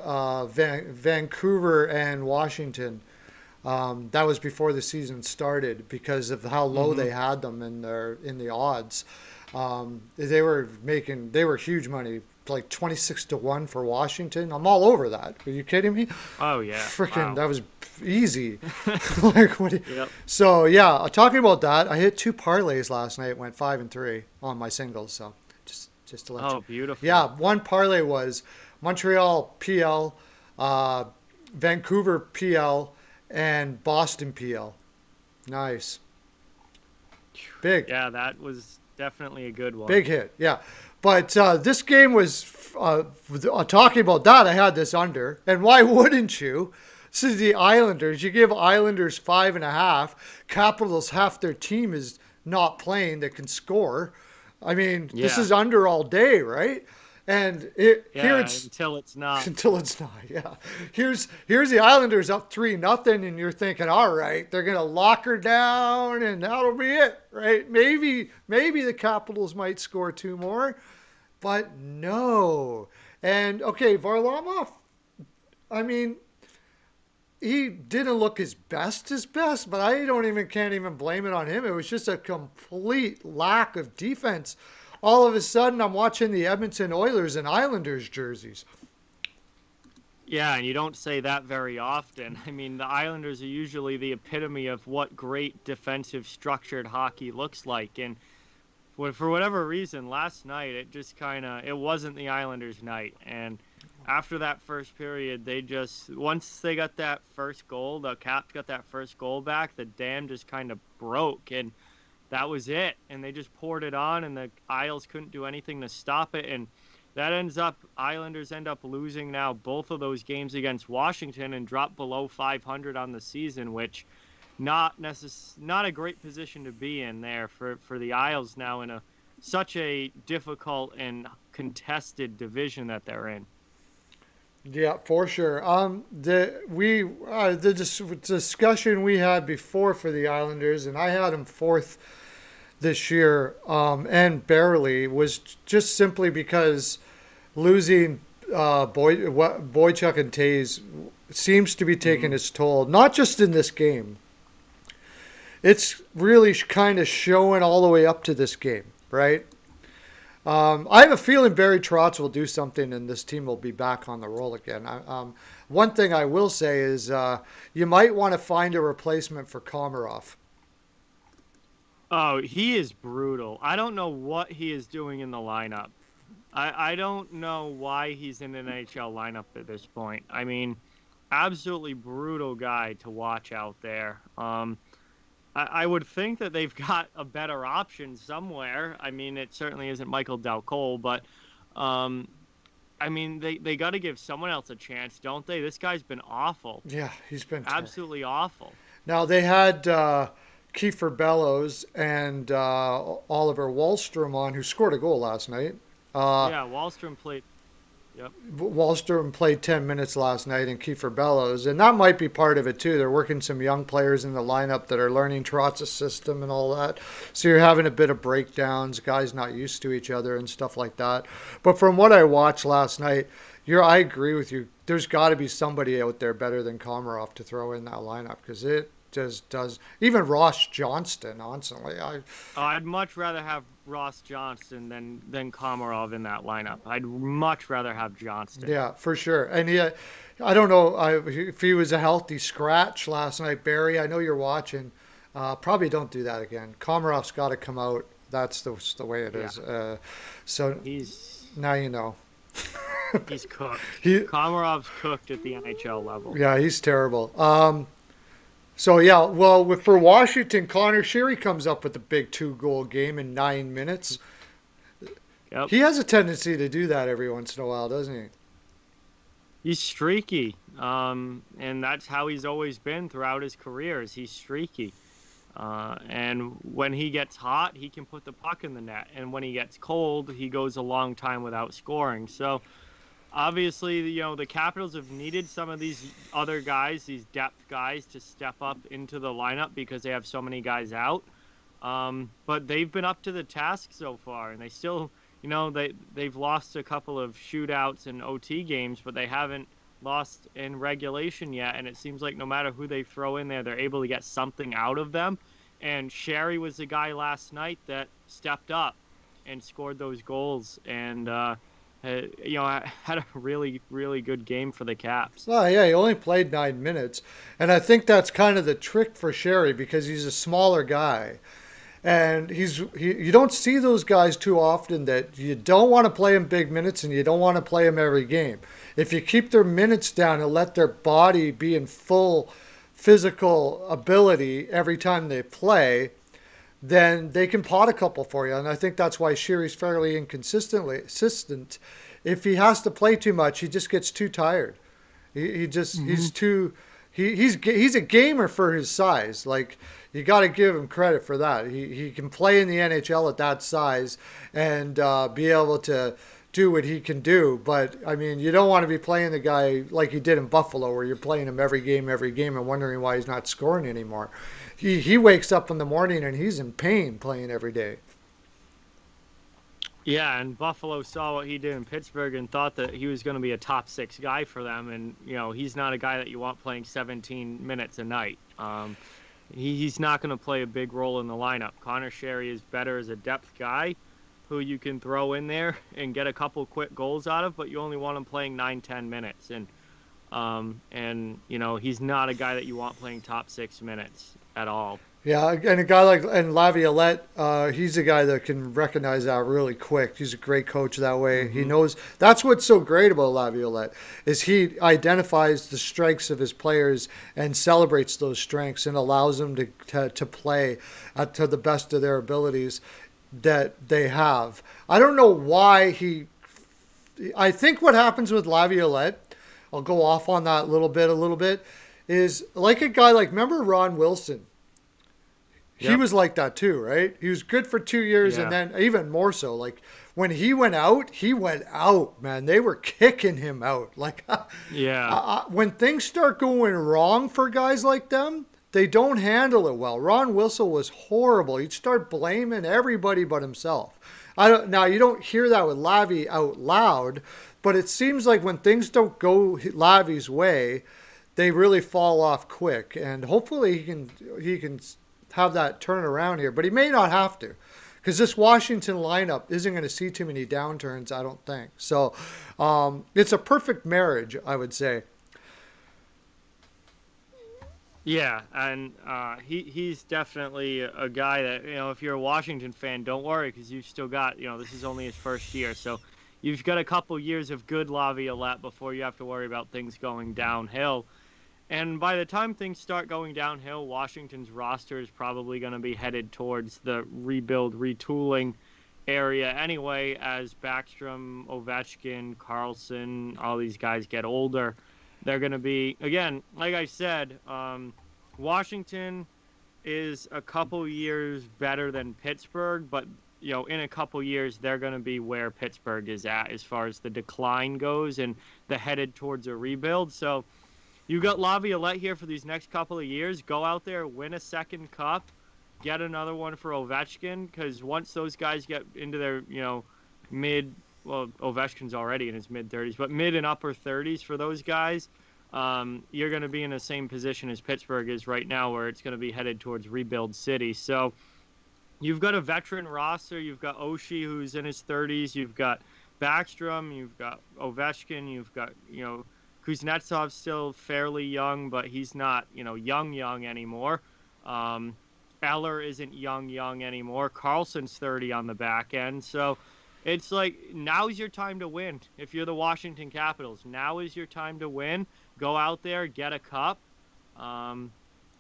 Vancouver and Washington. That was before the season started because of how low Hmm. they had them in the odds. They were huge money, like 26-1 for Washington. I'm all over that. Are you kidding me? Oh yeah! Freaking, Wow. that was easy. like what? Yep. So yeah, talking about that, I hit two parlays last night. Went 5-3 on my singles. So just to let you. Oh, beautiful. Yeah, one parlay was Montreal PL, uh, Vancouver PL, and Boston PL. Nice, big, Yeah, that was definitely a good one. big hit. Yeah, but this game was talking about that. I had this under, and why wouldn't you? This is the Islanders. You give Islanders 5.5. Capitals, half their team is not playing that can score. I mean, this Yeah. is under all day, right? And here Yeah, it's until it's not. until it's not. Yeah, here's the Islanders up 3-0, and you're thinking, all right, they're gonna lock her down, and that'll be it, right? Maybe the Capitals might score two more, but no. And okay, Varlamov. I mean, he didn't look his best, but I don't even can't even blame it on him. It was just a complete lack of defense. All of a sudden, I'm watching the Edmonton Oilers and Islanders jerseys. Yeah, and you don't say that very often. I mean, the Islanders are usually the epitome of what great defensive structured hockey looks like. And for whatever reason, last night it just kind of it wasn't the Islanders' night. And after that first period, they just once they got that first goal, the Caps got that first goal back, the dam just kind of broke, and that was it. And they just poured it on, and the Isles couldn't do anything to stop it. And that ends up Islanders end up losing now both of those games against Washington and drop below 500 on the season, which not a great position to be in there for the Isles now in a such a difficult and contested division that they're in. Yeah, for sure. Discussion we had before for the Islanders, and I had them fourth this year, and barely, was just simply because losing Boychuk and Tays seems to be taking Mm-hmm. its toll, not just in this game. It's really kind of showing all the way up to this game, right? I have a feeling Barry Trotz will do something, and this team will be back on the roll again. One thing I will say is you might want to find a replacement for Komarov. Oh, he is brutal. I don't know what he is doing in the lineup. I don't know why he's in an NHL lineup at this point. I mean, absolutely brutal guy to watch out there. I would think that they've got a better option somewhere. I mean, it certainly isn't Michael Del Cole, but um, I mean, they got to give someone else a chance, don't they? This guy's been awful, Yeah, he's been terrible. absolutely awful. Now they had Kiefer Bellows and Oliver Wallstrom on, who scored a goal last night. Uh, Yeah, Wallstrom played. Yep. Wallstrom played 10 minutes last night, and Kiefer Bellows, and that might be part of it too. They're working some young players in the lineup that are learning Trotz's system and all that. So you're having a bit of breakdowns, guys not used to each other and stuff like that. But from what I watched last night, I agree with you. There's got to be somebody out there better than Komarov to throw in that lineup because it just does. Even Ross Johnston, honestly, I'd much rather have Ross Johnston than Komarov in that lineup. I'd much rather have Johnston. yeah, for sure. And I don't know if he was a healthy scratch last night, Barry. I know you're watching. Probably don't do that again. Komarov's got to come out. That's the way it Yeah, is. So he's now you know. he's cooked. He, Komarov's cooked at the NHL level. yeah, he's terrible. So yeah, well, for Washington, Connor Sheary comes up with a big 2-goal game in 9 minutes. Yep. He has a tendency to do that every once in a while, doesn't he? He's streaky, and that's how he's always been throughout his career. Is he's streaky, and when he gets hot, he can put the puck in the net, and when he gets cold, he goes a long time without scoring. So obviously, the Capitals have needed some of these other guys, these depth guys, to step up into the lineup because they have so many guys out. But they've been up to the task so far, and they still, they've lost a couple of shootouts and OT games, but they haven't lost in regulation yet. And it seems like no matter who they throw in there, they're able to get something out of them. And Sherry was the guy last night that stepped up and scored those goals, and had a really, really good game for the Caps. Oh yeah, he only played 9 minutes, and I think that's kind of the trick for Sherry because he's a smaller guy. And you don't see those guys too often that you don't want to play them big minutes and you don't want to play them every game. If you keep their minutes down and let their body be in full physical ability every time they play, then they can pot a couple for you. And I think that's why Sheary's fairly inconsistently consistent. If he has to play too much, he just gets too tired. He just Mm-hmm. he's too he's a gamer for his size. Like you got to give him credit for that. He can play in the NHL at that size and be able to do what he can do. But I mean, you don't want to be playing the guy like you did in Buffalo, where you're playing him every game, and wondering why he's not scoring anymore. He wakes up in the morning and he's in pain playing every day. Yeah, and Buffalo saw what he did in Pittsburgh and thought that he was going to be a top six guy for them. And, he's not a guy that you want playing 17 minutes a night. He's not going to play a big role in the lineup. Connor Sherry is better as a depth guy who you can throw in there and get a couple quick goals out of, but you only want him playing 9, 10 minutes. And he's not a guy that you want playing top 6 minutes at all. Yeah, and a guy like and Laviolette, he's a guy that can recognize that really quick. He's a great coach that way. He Hmm. knows that's what's so great about Laviolette is he identifies the strengths of his players and celebrates those strengths and allows them to play to the best of their abilities that they have. I don't know why he. I think what happens with Laviolette, I'll go off on that a little bit, is like a guy like remember Ron Wilson. He Yep. was like that too, right? He was good for 2 years, and Yeah. then even more so. Like when he went out, man. They were kicking him out. Like Yeah. when things start going wrong for guys like them, they don't handle it well. Ron Whistle was horrible. He'd start blaming everybody but himself. I don't now you don't hear that with Lavi out loud, but it seems like when things don't go Lavi's way, they really fall off quick. And hopefully he can have that turn around here, but he may not have to because this Washington lineup isn't going to see too many downturns, I don't think. So it's a perfect marriage, I would say. Yeah, and he's definitely a guy that if you're a Washington fan, don't worry because you've still got this is only his first year, so you've got a couple years of good Laviolette before you have to worry about things going downhill. And by the time things start going downhill, Washington's roster is probably going to be headed towards the rebuild, retooling area anyway, as Backstrom, Ovechkin, Carlson, all these guys get older. They're going to be, again, like I said, Washington is a couple years better than Pittsburgh, but in a couple years they're going to be where Pittsburgh is at as far as the decline goes and the headed towards a rebuild. So you got Laviolette here for these next couple of years. Go out there, win a second cup, get another one for Ovechkin, because once those guys get into their, mid, well, Ovechkin's already in his mid 30s, but mid and upper 30s for those guys, you're going to be in the same position as Pittsburgh is right now, where it's going to be headed towards rebuild city. So you've got a veteran roster. You've got Oshie, who's in his 30s. You've got Backstrom. You've got Ovechkin. You've got, Kuznetsov's still fairly young, but he's not, young anymore. Um, Eller isn't young anymore. Carlson's 30 on the back end. So it's like now's your time to win. If you're the Washington Capitals, now is your time to win. Go out there, get a cup. Um,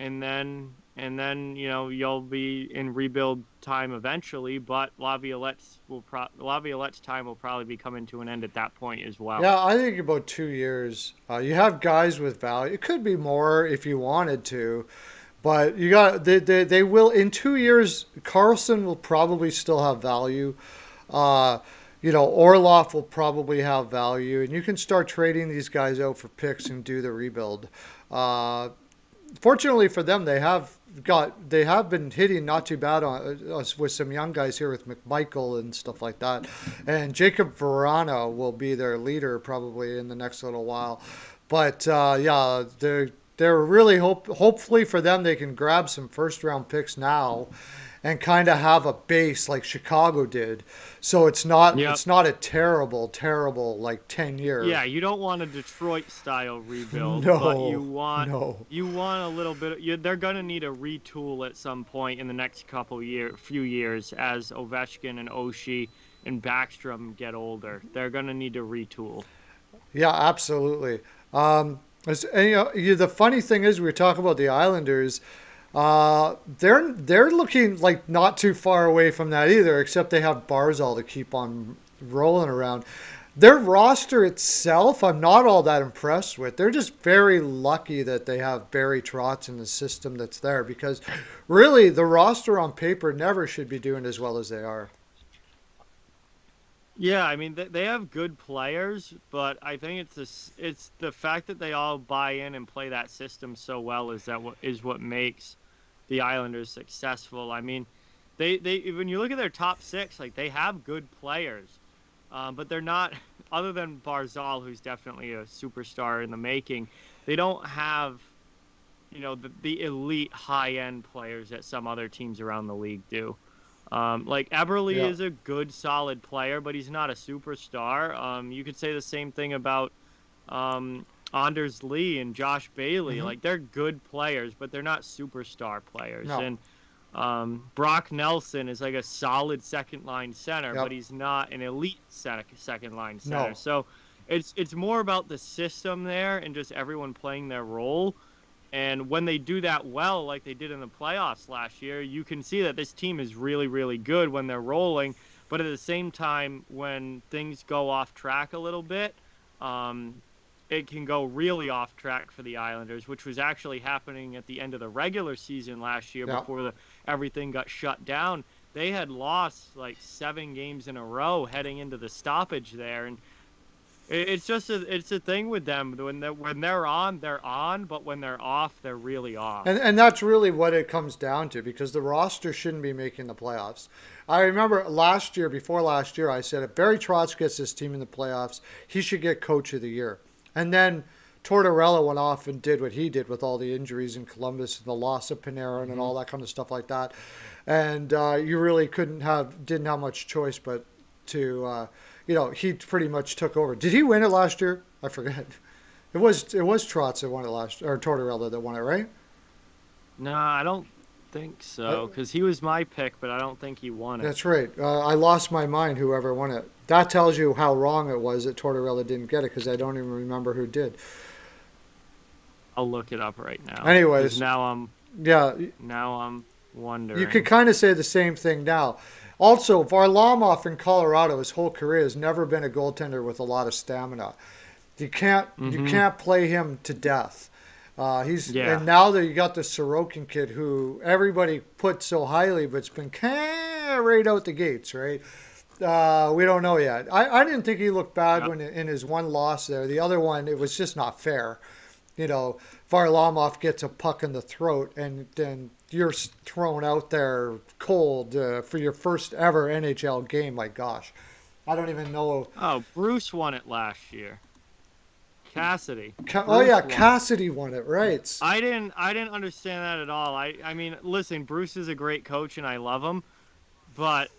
and then you'll be in rebuild time eventually, but Laviolette's time will probably be coming to an end at that point as well. Yeah, I think about 2 years. You have guys with value. It could be more if you wanted to, but they will in 2 years. Carlson will probably still have value. Uh, Orloff will probably have value, and you can start trading these guys out for picks and do the rebuild. Uh, Fortunately for them, they have been hitting not too bad on us with some young guys here with McMichael and stuff like that, and Jacob Verana will be their leader probably in the next little while. But yeah, they're really hopefully for them they can grab some first round picks now and kind of have a base like Chicago did. So Yep. it's not a terrible like 10 year. Yeah, you don't want a Detroit style rebuild, but you No, want no. you want a little bit. They're gonna need a retool at some point in the next few years, as Ovechkin and Oshie and Backstrom get older. They're gonna need to retool. Yeah, absolutely. And, the funny thing is, we were talking about the Islanders. They're looking like not too far away from that either, except they have Barzal to keep on rolling around. Their roster itself, I'm not all that impressed with. They're just very lucky that they have Barry Trotz in the system that's there because really the roster on paper never should be doing as well as they are. Yeah, I mean they have good players, but I think it's the fact that they all buy in and play that system so well is what makes the Islanders successful. I mean, they when you look at their top six, like they have good players, but they're not. Other than Barzal, who's definitely a superstar in the making, they don't have the elite high end players that some other teams around the league do. Like Eberle Yeah. is a good, solid player, but he's not a superstar. You could say the same thing about Anders Lee and Josh Bailey. Hmm. Like they're good players, but they're not superstar players. No. And Brock Nelson is like a solid second line center, but Yep. he's not an elite second line center. No. So it's more about the system there and just everyone playing their role. And when they do that well, like they did in the playoffs last year, you can see that this team is really, really good when they're rolling. But at the same time, when things go off track a little bit, um, it can go really off track for the Islanders, which was actually happening at the end of the regular season last year Yep. before everything got shut down. They had lost like 7 games in a row heading into the stoppage there, and it's a thing with them when they're on, they're on, but when they're off, they're really off. And that's really what it comes down to because the roster shouldn't be making the playoffs. I remember last year, before last year, I said if Barry Trotz gets this team in the playoffs, he should get Coach of the Year. And then Tortorella went off and did what he did with all the injuries in Columbus and the loss of Panarin and Hmm. all that kind of stuff like that. And you really didn't have much choice but to, he pretty much took over. Did he win it last year? I forget. It was Trotz that won it last, or Tortorella that won it, right? No, I don't think I, so, because he was my pick, but I don't think he won it. that's right. I lost my mind. Whoever won it. That tells you how wrong it was that Tortorella didn't get it because I don't even remember who did. I'll look it up right now, because Anyways, yeah, now I'm you could wondering. kind of say the same thing now. Also, Varlamov in Colorado, his whole career has never been a goaltender with a lot of stamina. You Hmm. can't play him to death. Yeah. And now that you got the Sorokin kid who everybody put so highly, but it's been kind of right out the gates, right? We don't know yet. I didn't think he looked bad Yeah. when in his one loss there. The other one, it was just not fair. You know, Varlamov gets a puck in the throat, and then you're thrown out there cold for your first ever NHL game. My gosh, I don't even know. Oh, Bruce won it last year. Cassidy. Oh yeah, Bruce won it. Cassidy won it, right? I didn't understand that at all. I mean, listen, Bruce is a great coach and I love him, but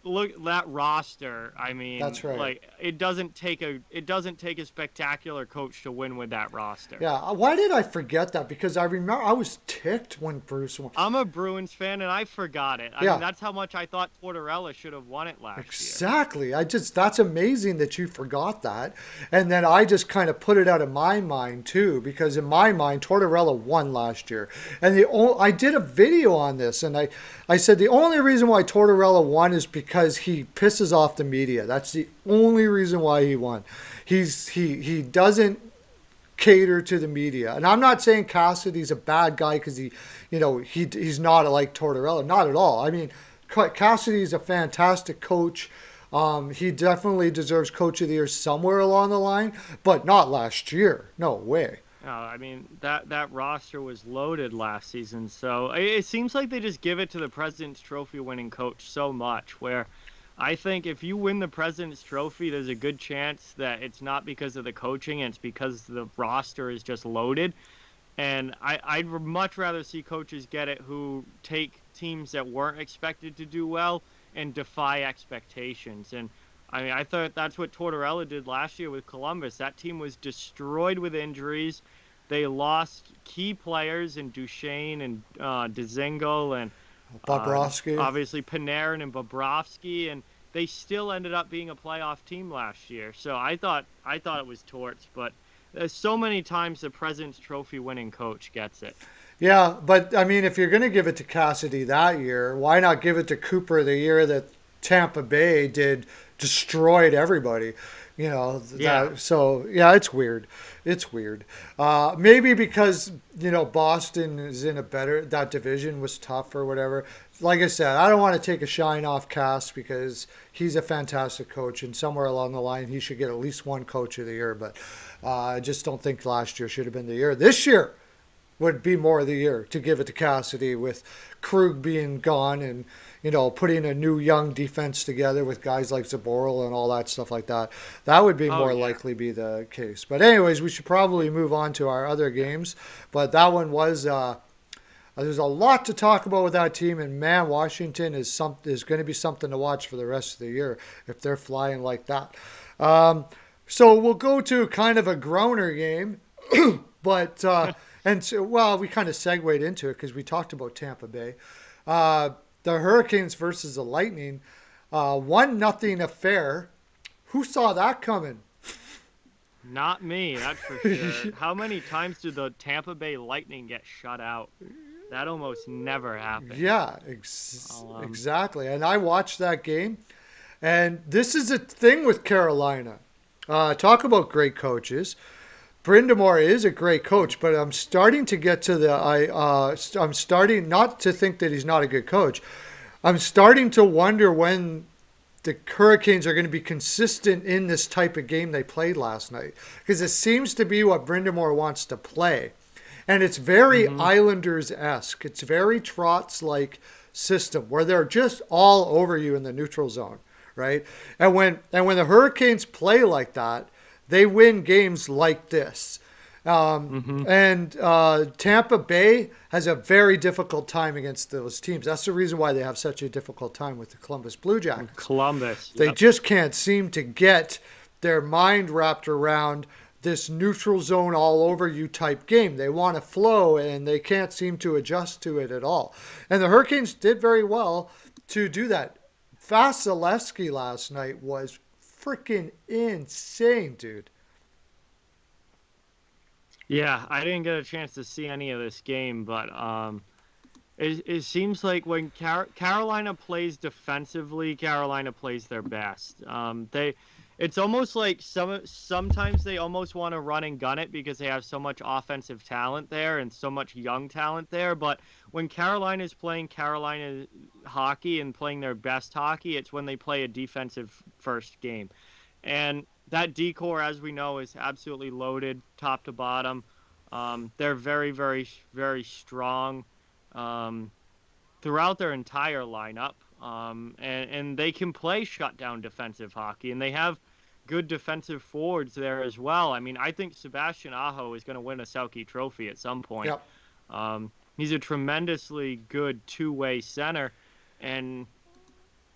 look that roster. I mean, That's right. like it doesn't take a spectacular coach to win with that roster. Yeah, why did I forget that? Because I remember I was ticked when Bruce won. I'm a Bruins fan and I forgot it. I mean, Yeah, that's how much I thought Tortorella should have won it last year. exactly. That's amazing that you forgot that. And then I just kind of put it out of my mind too, because in my mind, Tortorella won last year. And I did a video on this, and I said the only reason why Tortorella won is because he pisses off the media. That's the only reason why he won. He doesn't cater to the media. And I'm not saying Cassidy's a bad guy because he's not like Tortorella. Not at all. I mean, Cassidy's a fantastic coach. He definitely deserves Coach of the Year somewhere along the line, but not last year. No way. I mean that roster was loaded last season, so it seems like they just give it to the President's Trophy winning coach so much. Where I think if you win the President's Trophy, there's a good chance that it's not because of the coaching, it's because the roster is just loaded. And I'd much rather see coaches get it who take teams that weren't expected to do well and defy expectations. And I mean, I thought that's what Tortorella did last year with Columbus. That team was destroyed with injuries. They lost key players in Duchesne and Dzingel and Bobrovsky. obviously Panarin and Bobrovsky, and they still ended up being a playoff team last year. So I thought it was Torts, but so many times the President's Trophy winning coach gets it. Yeah, but I mean, if you're going to give it to Cassidy that year, why not give it to Cooper the year that Tampa Bay destroyed everybody? Yeah. So yeah, it's weird. It's weird. Maybe because Boston is in a better that division was tough or whatever. Like I said, I don't want to take a shine off Cass because he's a fantastic coach, and somewhere along the line he should get at least one Coach of the Year. But I just don't think last year should have been the year. This year would be more of the year to give it to Cassidy with Krug being gone and putting a new young defense together with guys like Zaboral and all that stuff like that. That would be Oh more yeah. likely be the case. But anyways, we should probably move on to our other games. But that one was there's a lot to talk about with that team, and man, Washington is going to be something to watch for the rest of the year if they're flying like that. Um, so we'll go to kind of a groaner game, but and so, well, we kind of segued into it because we talked about Tampa Bay, uh, the Hurricanes versus the Lightning, 1-0 affair. Who saw that coming? Not me, that's for sure. How many times did the Tampa Bay Lightning get shut out? That almost never happens. Yeah, Um, exactly. And I watched that game. And this is a thing with Carolina. Talk about great coaches. Brindamore is a great coach, but I'm starting to get to I'm starting not to think that he's not a good coach. I'm starting to wonder when the Hurricanes are going to be consistent in this type of game they played last night, because it seems to be what Brindamore wants to play. And it's very mhm. Islanders esque. It's very Trotz like system where they're just all over you in the neutral zone, right? And when the Hurricanes play like that, they win games like this. Mhm. And Tampa Bay has a very difficult time against those teams. That's the reason why they have such a difficult time with the Columbus Blue With Jackets. Columbus. They Yep. just can't seem to get their mind wrapped around this neutral zone all over you type game. They want to flow and they can't seem to adjust to it at all. And the Hurricanes did very well to do that. Vasilevsky last night was freaking insane, dude. Yeah, I didn't get a chance to see any of this game, but it seems like when Carolina plays defensively, Carolina plays their best. It's almost like sometimes they almost want to run and gun it because they have so much offensive talent there and so much young talent there. But when Carolina is playing Carolina hockey and playing their best hockey, it's when they play a defensive first game. And that decor, as we know, is absolutely loaded top to bottom. They're very, very, very strong um, throughout their entire lineup, and they can play shutdown defensive hockey, and they have good defensive forwards there as well. I mean, I think Sebastian Aho is going to win a Selke Trophy at some point. Yep. He's a tremendously good two-way center, and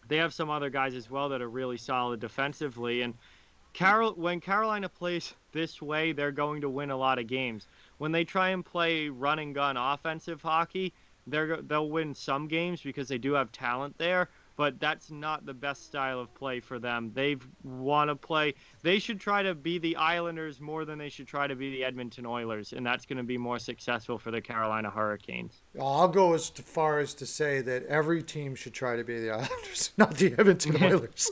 they have some other guys as well that are really solid defensively. And when Carolina plays this way, they're going to win a lot of games. When they try and play run and gun offensive hockey, they'll win some games because they do have talent there, but that's not the best style of play for them. They want to play. They should try to be the Islanders more than they should try to be the Edmonton Oilers, and that's going to be more successful for the Carolina Hurricanes. I'll go as far as to say that every team should try to be the Islanders, not the Edmonton Oilers.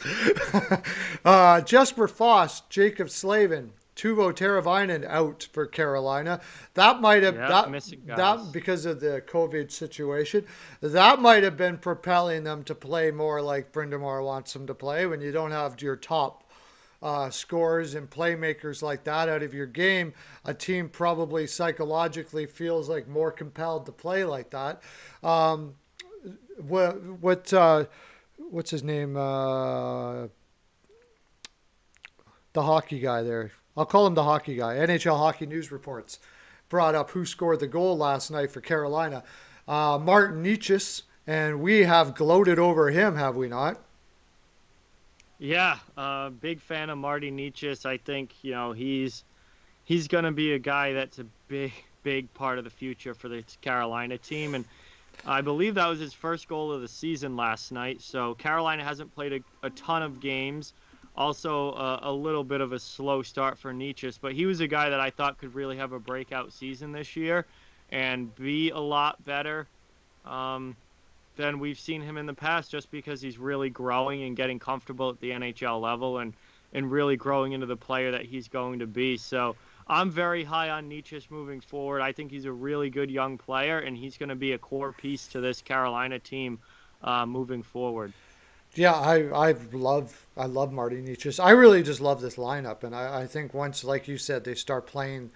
Jesper Foss, Jacob Slavin, Tuvo Teravainen out for Carolina. That might have Yep, missing that guys. because of the COVID situation. That might have been propelling them to play more like Brindamore wants them to play when you don't have your top scorers and playmakers like that out of your game, a team probably psychologically feels like more compelled to play like that. Um, what what's his name? The hockey guy there. I'll call him the hockey guy. NHL Hockey News Reports brought up who scored the goal last night for Carolina. Martin Nietzsche, and we have gloated over him, have we not? Yeah, big fan of Marty Nietzsche. I think he's going to be a guy that's a big part of the future for the Carolina team. And I believe that was his first goal of the season last night. So Carolina hasn't played a ton of games. Also, a little bit of a slow start for Nietzsche, but he was a guy that I thought could really have a breakout season this year and be a lot better um, than we've seen him in the past just because he's really growing and getting comfortable at the NHL level and really growing into the player that he's going to be. So I'm very high on Nietzsche moving forward. I think he's a really good young player, and he's going to be a core piece to this Carolina team moving forward. Yeah, I love Marty Nietzsche. I really just love this lineup, and I think once, like you said, they start playing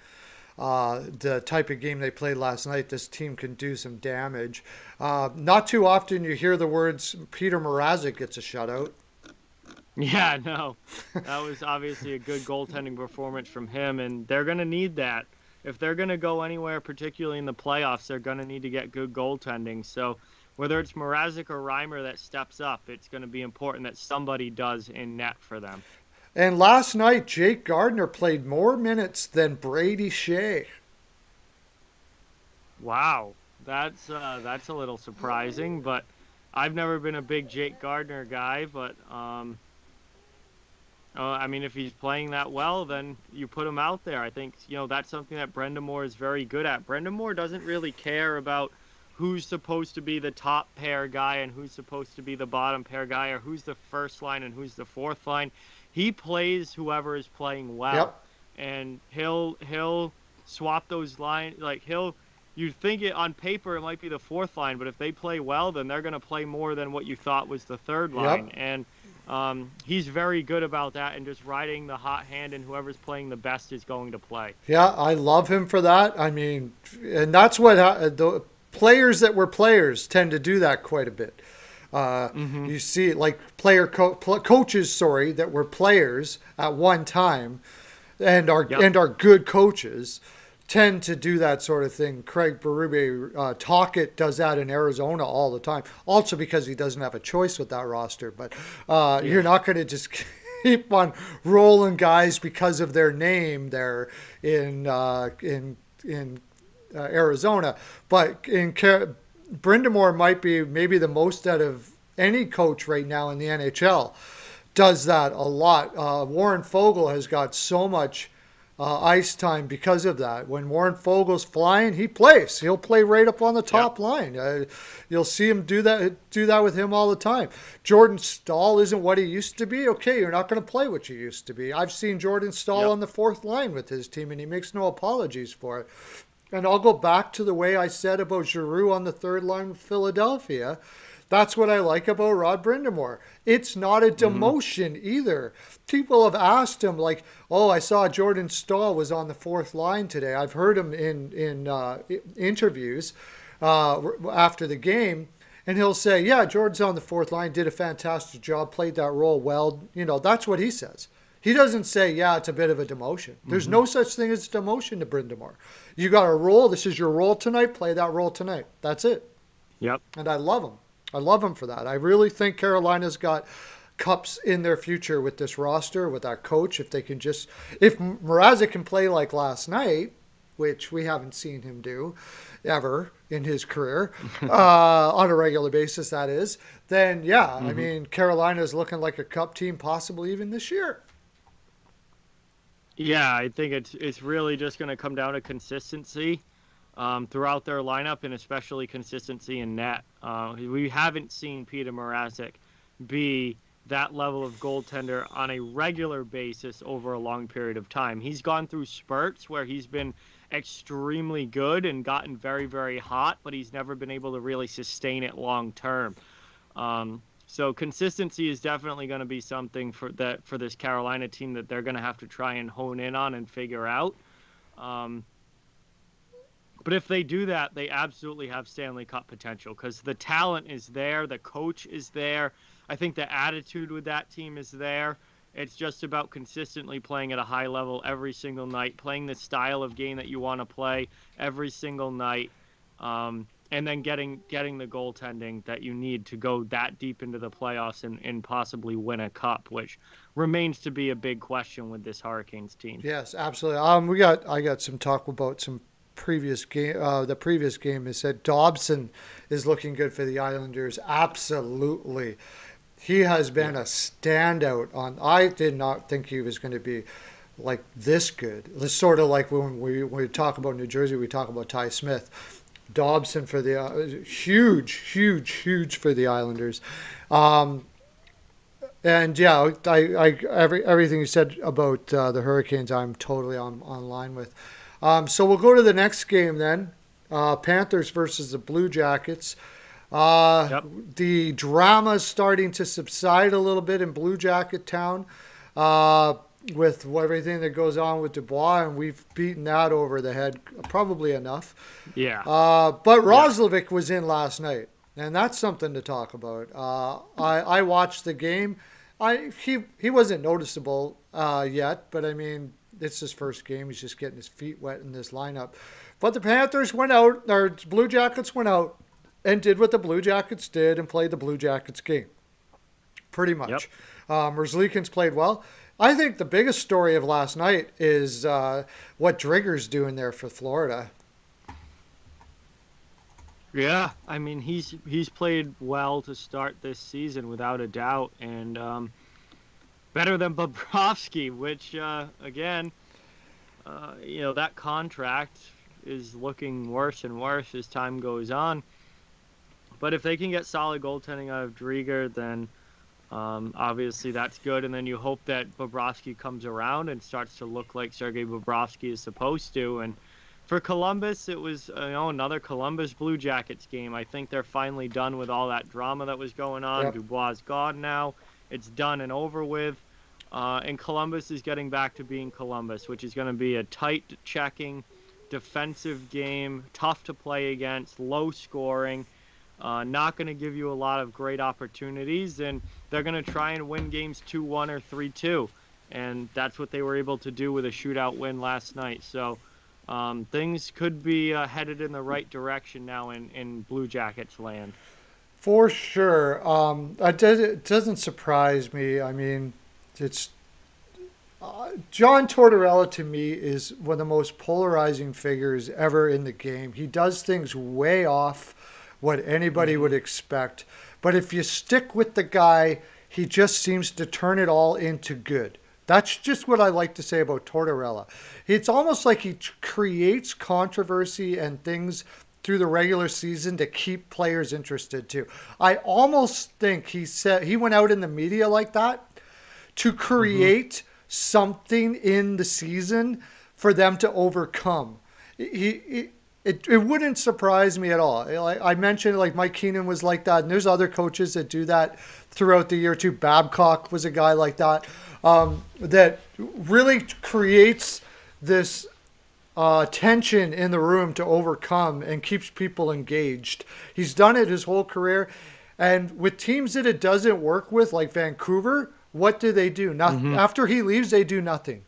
the type of game they played last night, this team can do some damage. Not too often you hear the words Peter Mrazek gets a shutout. Yeah, no, that was obviously a good goaltending performance from him, and they're going to need that. If they're going to go anywhere, particularly in the playoffs, they're going to need to get good goaltending. So whether it's Mrazek or Reimer that steps up, it's going to be important that somebody does in net for them. And last night, Jake Gardner played more minutes than Brady Shea. Wow, that's a little surprising, but I've never been a big Jake Gardner guy, but I mean, if he's playing that well, then you put him out there. I think, that's something that Brendan Moore is very good at. Brendan Moore doesn't really care about who's supposed to be the top pair guy and who's supposed to be the bottom pair guy or who's the first line and who's the fourth line. He plays whoever is playing well. Yep. And he'll swap those lines like you'd think it on paper it might be the fourth line, but if they play well, then they're going to play more than what you thought was the third line. Yep. And he's very good about that and just riding the hot hand, and whoever's playing the best is going to play. Yeah, I love him for that. I mean, and that's what the players that were players tend to do that quite a bit. Mm-hmm. You see, like coaches, sorry, that were players at one time, Yep. and are good coaches, tend to do that sort of thing. Craig Berube, Talkett does that in Arizona all the time. Also because he doesn't have a choice with that roster. But you're Yeah. not going to just keep on rolling guys because of their name there in Arizona. But Brindamore might be maybe the most out of any coach right now in the NHL. Does that a lot. Warren Fogle has got so much ice time because of that. When Warren Fogel's flying, he plays. He'll play right up on the Yep. top line. You'll see him do that with him all the time. Jordan Stahl isn't what he used to be. Okay, you're not going to play what you used to be. I've seen Jordan Stahl Yep. on the fourth line with his team, and he makes no apologies for it. And I'll go back to the way I said about Giroux on the third line with Philadelphia. That's what I like about Rod Brindamore. It's not a Mm-hmm. demotion either. People have asked him, like, "Oh, I saw Jordan Stahl was on the fourth line today." I've heard him in interviews after the game, and he'll say, "Yeah, Jordan's on the fourth line, did a fantastic job, played that role well." That's what he says. He doesn't say, "Yeah, it's a bit of a demotion." There's Mm-hmm. no such thing as a demotion to Brindamore. You got a role. This is your role tonight. Play that role tonight. That's it. Yep. And I love him. I love him for that. I really think Carolina's got cups in their future with this roster, with that coach. If Mrazek can play like last night, which we haven't seen him do ever in his career, on a regular basis, that is, then yeah, I Mm-hmm. mean, Carolina's looking like a cup team, possibly even this year. Yeah, I think it's really just going to come down to consistency throughout their lineup, and especially consistency in net. We haven't seen Peter Mrazek be that level of goaltender on a regular basis over a long period of time. He's gone through spurts where he's been extremely good and gotten very, very hot, but he's never been able to really sustain it long term. So consistency is definitely going to be something for this Carolina team that they're going to have to try and hone in on and figure out. Um, but if they do that, they absolutely have Stanley Cup potential because the talent is there, the coach is there. I think the attitude with that team is there. It's just about consistently playing at a high level every single night, playing the style of game that you want to play every single night, and then getting the goaltending that you need to go that deep into the playoffs and possibly win a cup, which remains to be a big question with this Hurricanes team. Yes, absolutely. I got some talk about some previous game. The previous game is said Dobson is looking good for the Islanders. Absolutely, he has been Yeah. a standout. I did not think he was going to be like this good. It's sort of like when we talk about New Jersey, we talk about Ty Smith. Dobson for the huge for the Islanders. Um, and yeah, everything you said about the Hurricanes, I'm totally on line with. So we'll go to the next game then. Panthers versus the Blue Jackets. Uh, Yep. the drama is starting to subside a little bit in Blue Jacket Town. with everything that goes on with Dubois, and we've beaten that over the head probably enough. Yeah. But Yeah. Roslovic was in last night, and that's something to talk about. I watched the game. He wasn't noticeable yet, but I mean it's his first game. He's just getting his feet wet in this lineup. But the Panthers went out, or Blue Jackets went out, and did what the Blue Jackets did and played the Blue Jackets game pretty Yep. much. Merzlikins played well. I think the biggest story of last night is what Drigger's doing there for Florida. Yeah. I mean, he's played well to start this season without a doubt, and better than Bobrovsky, which again, that contract is looking worse and worse as time goes on. But if they can get solid goaltending out of Drieger, then obviously that's good. And then you hope that Bobrovsky comes around and starts to look like Sergei Bobrovsky is supposed to. And for Columbus, it was another Columbus Blue Jackets game. I think they're finally done with all that drama that was going on. Yep. Dubois is gone now. It's done and over with. And Columbus is getting back to being Columbus, which is going to be a tight checking defensive game, tough to play against, low scoring, not going to give you a lot of great opportunities, and they're going to try and win games 2-1 or 3-2. And that's what they were able to do with a shootout win last night. So things could be headed in the right direction now in Blue Jackets land. For sure. It doesn't surprise me. I mean, it's John Tortorella to me is one of the most polarizing figures ever in the game. He does things way off what anybody Hmm. would expect. But if you stick with the guy, he just seems to turn it all into good. That's just what I like to say about Tortorella. It's almost like he creates controversy and things through the regular season to keep players interested too. I almost think he went out in the media like that to Hmm. create something in the season for them to overcome. It wouldn't surprise me at all. Like I mentioned, like Mike Keenan was like that, and there's other coaches that do that throughout the year too. Babcock was a guy like that, that really creates this tension in the room to overcome and keeps people engaged. He's done it his whole career. And with teams that it doesn't work with, like Vancouver, what do they do? Not, Hmm. after he leaves, they do nothing.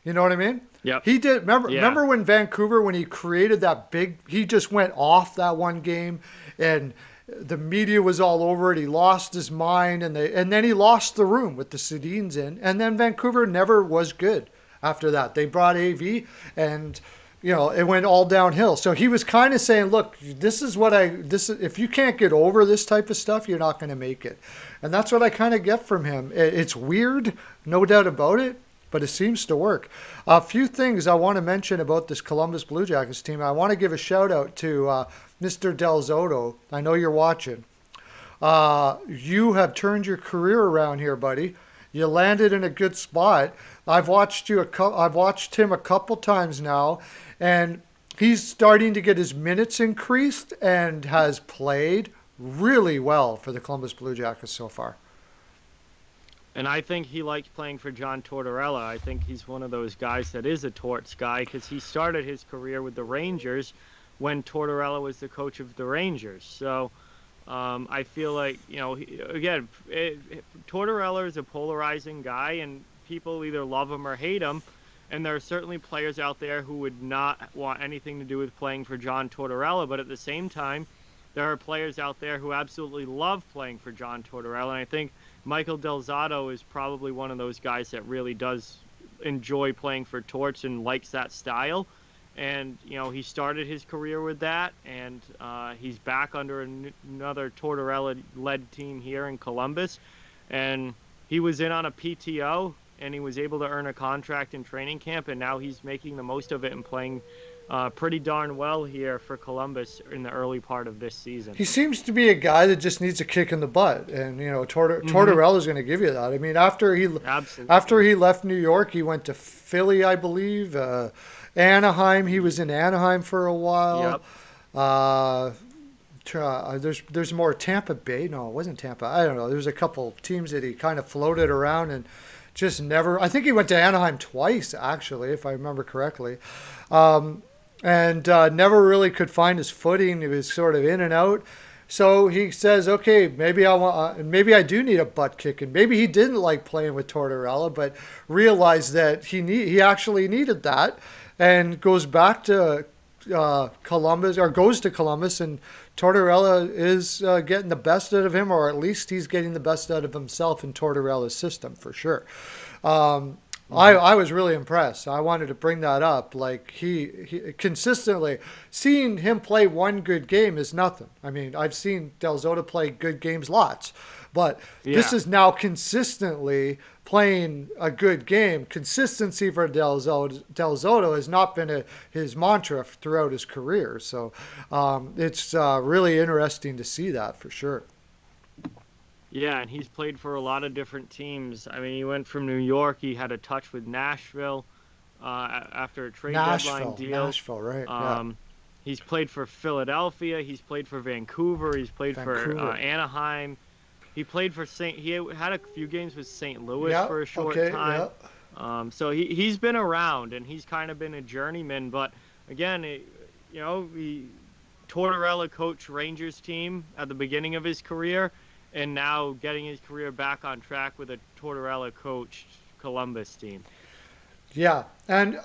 You know what I mean? Yep. He did. Remember, Yeah. remember when Vancouver, when he created that big, he just went off that one game, and the media was all over it. He lost his mind, and then he lost the room with the Sedins in, and then Vancouver never was good after that. They brought AV, and it went all downhill. So he was kind of saying, "Look, if you can't get over this type of stuff, you're not going to make it." And that's what I kind of get from him. It's weird, no doubt about it, but it seems to work. A few things I want to mention about this Columbus Blue Jackets team. I want to give a shout out to Mr. Del Zotto. I know you're watching. You have turned your career around here, buddy. You landed in a good spot. I've watched him a couple times now, and he's starting to get his minutes increased and has played really well for the Columbus Blue Jackets so far. And I think he likes playing for John Tortorella. I think he's one of those guys that is a Torts guy because he started his career with the Rangers when Tortorella was the coach of the Rangers. So I feel like, again, Tortorella is a polarizing guy, and people either love him or hate him. And there are certainly players out there who would not want anything to do with playing for John Tortorella. But at the same time, there are players out there who absolutely love playing for John Tortorella. And I think Michael Del Zotto is probably one of those guys that really does enjoy playing for Torts and likes that style. And, he started his career with that, and he's back under another Tortorella-led team here in Columbus. And he was in on a PTO, and he was able to earn a contract in training camp, and now he's making the most of it and playing pretty darn well here for Columbus in the early part of this season. He seems to be a guy that just needs a kick in the butt, and Hmm. Tortorella is going to give you that. I mean, after Absolutely. he left New York, he went to Philly, I believe, Anaheim. He was in Anaheim for a while. Yep. Uh, there's more Tampa Bay. No, it wasn't Tampa. I don't know. There's a couple teams that he kind of floated around and just never. I think he went to Anaheim twice, actually, if I remember correctly, um, and never really could find his footing. He was sort of in and out. So he says, "Okay, maybe I do need a butt kicking. Maybe he didn't like playing with Tortorella, but realized that he actually needed that, and goes back to Columbus or goes to Columbus, and Tortorella is getting the best out of him, or at least he's getting the best out of himself in Tortorella's system for sure. Um, Hmm. I was really impressed. I wanted to bring that up. Like he consistently seeing him play one good game is nothing. I mean, I've seen Del Zotto play good games lots, but this Yeah. is now consistently playing a good game. Consistency for Del Zotto has not been his mantra throughout his career. So it's really interesting to see that for sure. Yeah, and he's played for a lot of different teams. I mean, he went from New York. He had a touch with Nashville after a trade deadline deal. Nashville, right? Yeah, Um, he's played for Philadelphia. He's played for Vancouver. He's played for Vancouver. Anaheim. He played for St. He had a few games with St. Louis Yeah. for a short Okay. time. Yeah. So he's been around and he's kind of been a journeyman. But again, he Tortorella coached Rangers team at the beginning of his career, and now getting his career back on track with a Tortorella coached Columbus team. Yeah, and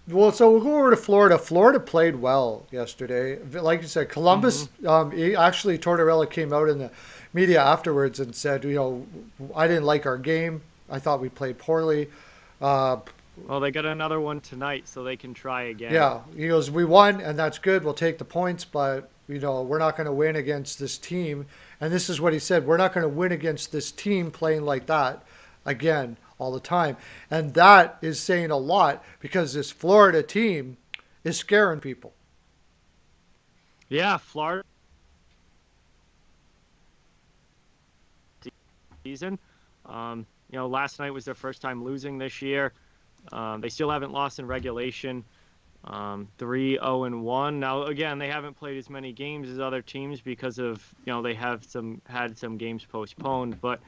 well, so we'll go over to Florida. Florida played well yesterday. Like you said, Hmm. Columbus. Actually, Tortorella came out in the media afterwards and said, I didn't like our game. I thought we played poorly. Uh, Well, they got another one tonight, so they can try again. yeah, he goes, we won, and that's good. We'll take the points, but we're not going to win against this team. And this is what he said: we're not going to win against this team playing like that again all the time. And that is saying a lot because this Florida team is scaring people. Yeah, Florida season. Last night was their first time losing this year. They still haven't lost in regulation. 3-0-1. Now, again, they haven't played as many games as other teams because of they have had some games postponed. But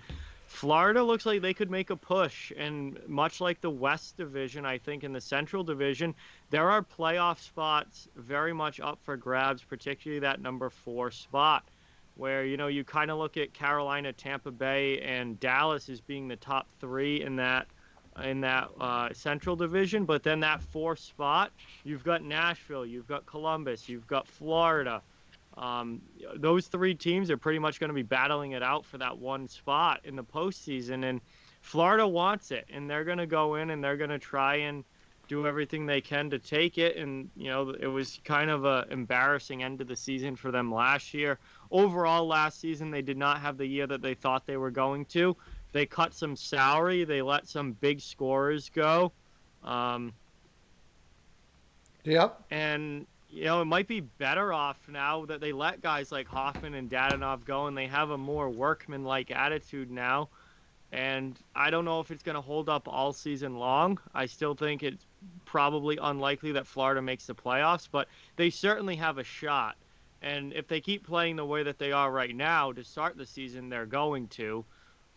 Florida looks like they could make a push, and much like the West Division, I think in the Central Division, there are playoff spots very much up for grabs, particularly that number 4 spot. Where you kind of look at Carolina, Tampa Bay, and Dallas as being the top 3 in that Central Division. But then that 4th spot, you've got Nashville, you've got Columbus, you've got Florida. Um, those 3 teams are pretty much going to be battling it out for that one spot in the postseason, and Florida wants it, and they're going to go in and they're going to try and do everything they can to take it. And it was kind of a embarrassing end of the season for them last year. Overall, last season they did not have the year that they thought they were going to. They cut some salary. They let some big scorers go. Um, Yep. and it might be better off now that they let guys like Hoffman and Dadonov go, and they have a more workman-like attitude now. And I don't know if it's going to hold up all season long. I still think it's probably unlikely that Florida makes the playoffs, but they certainly have a shot. And if they keep playing the way that they are right now to start the season, they're going to.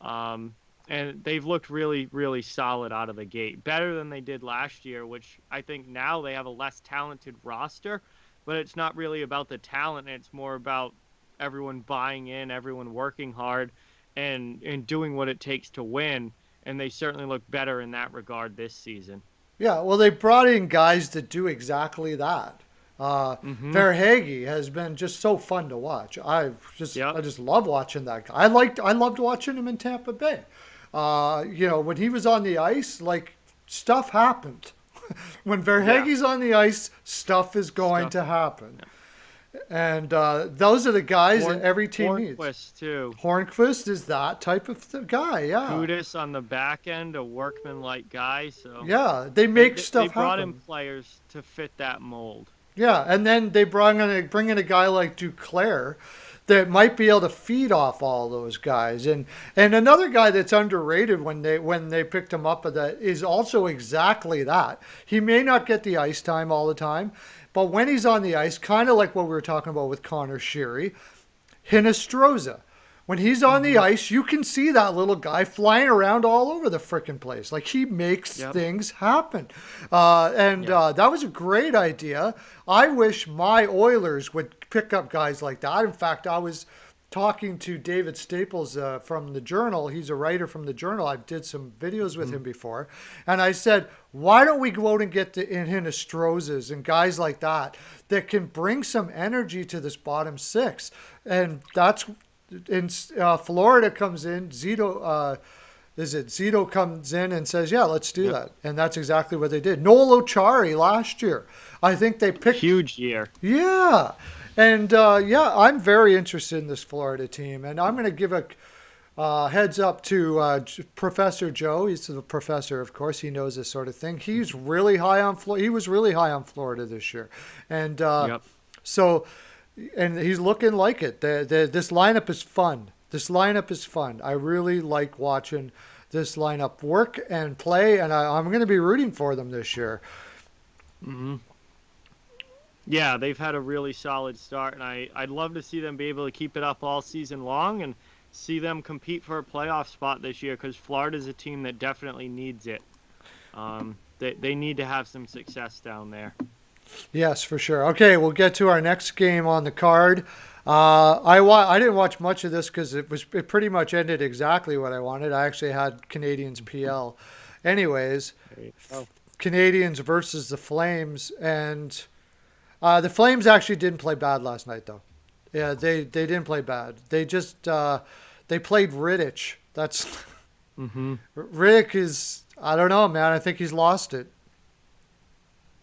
Um, and they've looked really, really solid out of the gate, better than they did last year, which I think now they have a less talented roster, but it's not really about the talent. It's more about everyone buying in, everyone working hard, and doing what it takes to win. And they certainly look better in that regard this season. Yeah. Well, they brought in guys that do exactly that. Uh, Mm-hmm. Verhage has been just so fun to watch. I Yep. just love watching that guy. I loved watching him in Tampa Bay. When he was on the ice, like stuff happened. When Yeah. Verhage's on the ice, stuff is going Stuff. to happen. Yeah. And those are the guys that every team needs. Hornquist too. Hornquist is that type of guy. Yeah, Kudus on the back end, a workman-like guy. So yeah. They they, make they they stuff brought in happen. players to fit that mold. Yeah, and then they bring in a guy like Duclair that might be able to feed off all those guys. And another guy that's underrated when they picked him up that is also exactly that. He may not get the ice time all the time, but when he's on the ice, kind of like what we were talking about with Connor Sheary, Hinestroza. When he's on the Mm-hmm. ice, you can see that little guy flying around all over the frickin' place. Like he makes Yep. things happen. And Yeah. that was a great idea. I wish my Oilers would pick up guys like that. In fact, I was talking to David Staples from the Journal. He's a writer from the Journal. I did some videos with Mm-hmm. him before, and I said, why don't we go out and get the Hinestrozas and guys like that that can bring some energy to this bottom six? And that's in Florida comes in. Zito comes in and says, "Yeah, let's do Yep. that," and that's exactly what they did. Noel Ochari last year, I think they picked. Huge year. Yeah, and yeah, I'm very interested in this Florida team, and I'm going to give a heads up to Professor Joe. He's the professor, of course. He knows this sort of thing. He's really high on Florida. He was really high on Florida this year, and Yep. so and he's looking like it. This lineup is fun. This lineup is fun. I really like watching this lineup work and play, and I'm going to be rooting for them this year. Mm-hmm. Yeah, they've had a really solid start, and I'd love to see them be able to keep it up all season long and see them compete for a playoff spot this year because Florida's a team that definitely needs it. They need to have some success down there. Yes, for sure. Okay, we'll get to our next game on the card. I didn't watch much of this because it pretty much ended exactly what I wanted. I actually had Canadians PL. Anyways, There you go. Canadians versus the Flames, and the Flames actually didn't play bad last night, though. Yeah, they didn't play bad. They just they played Rittich. That's Mm-hmm. Riddick is I don't know, man. I think he's lost it.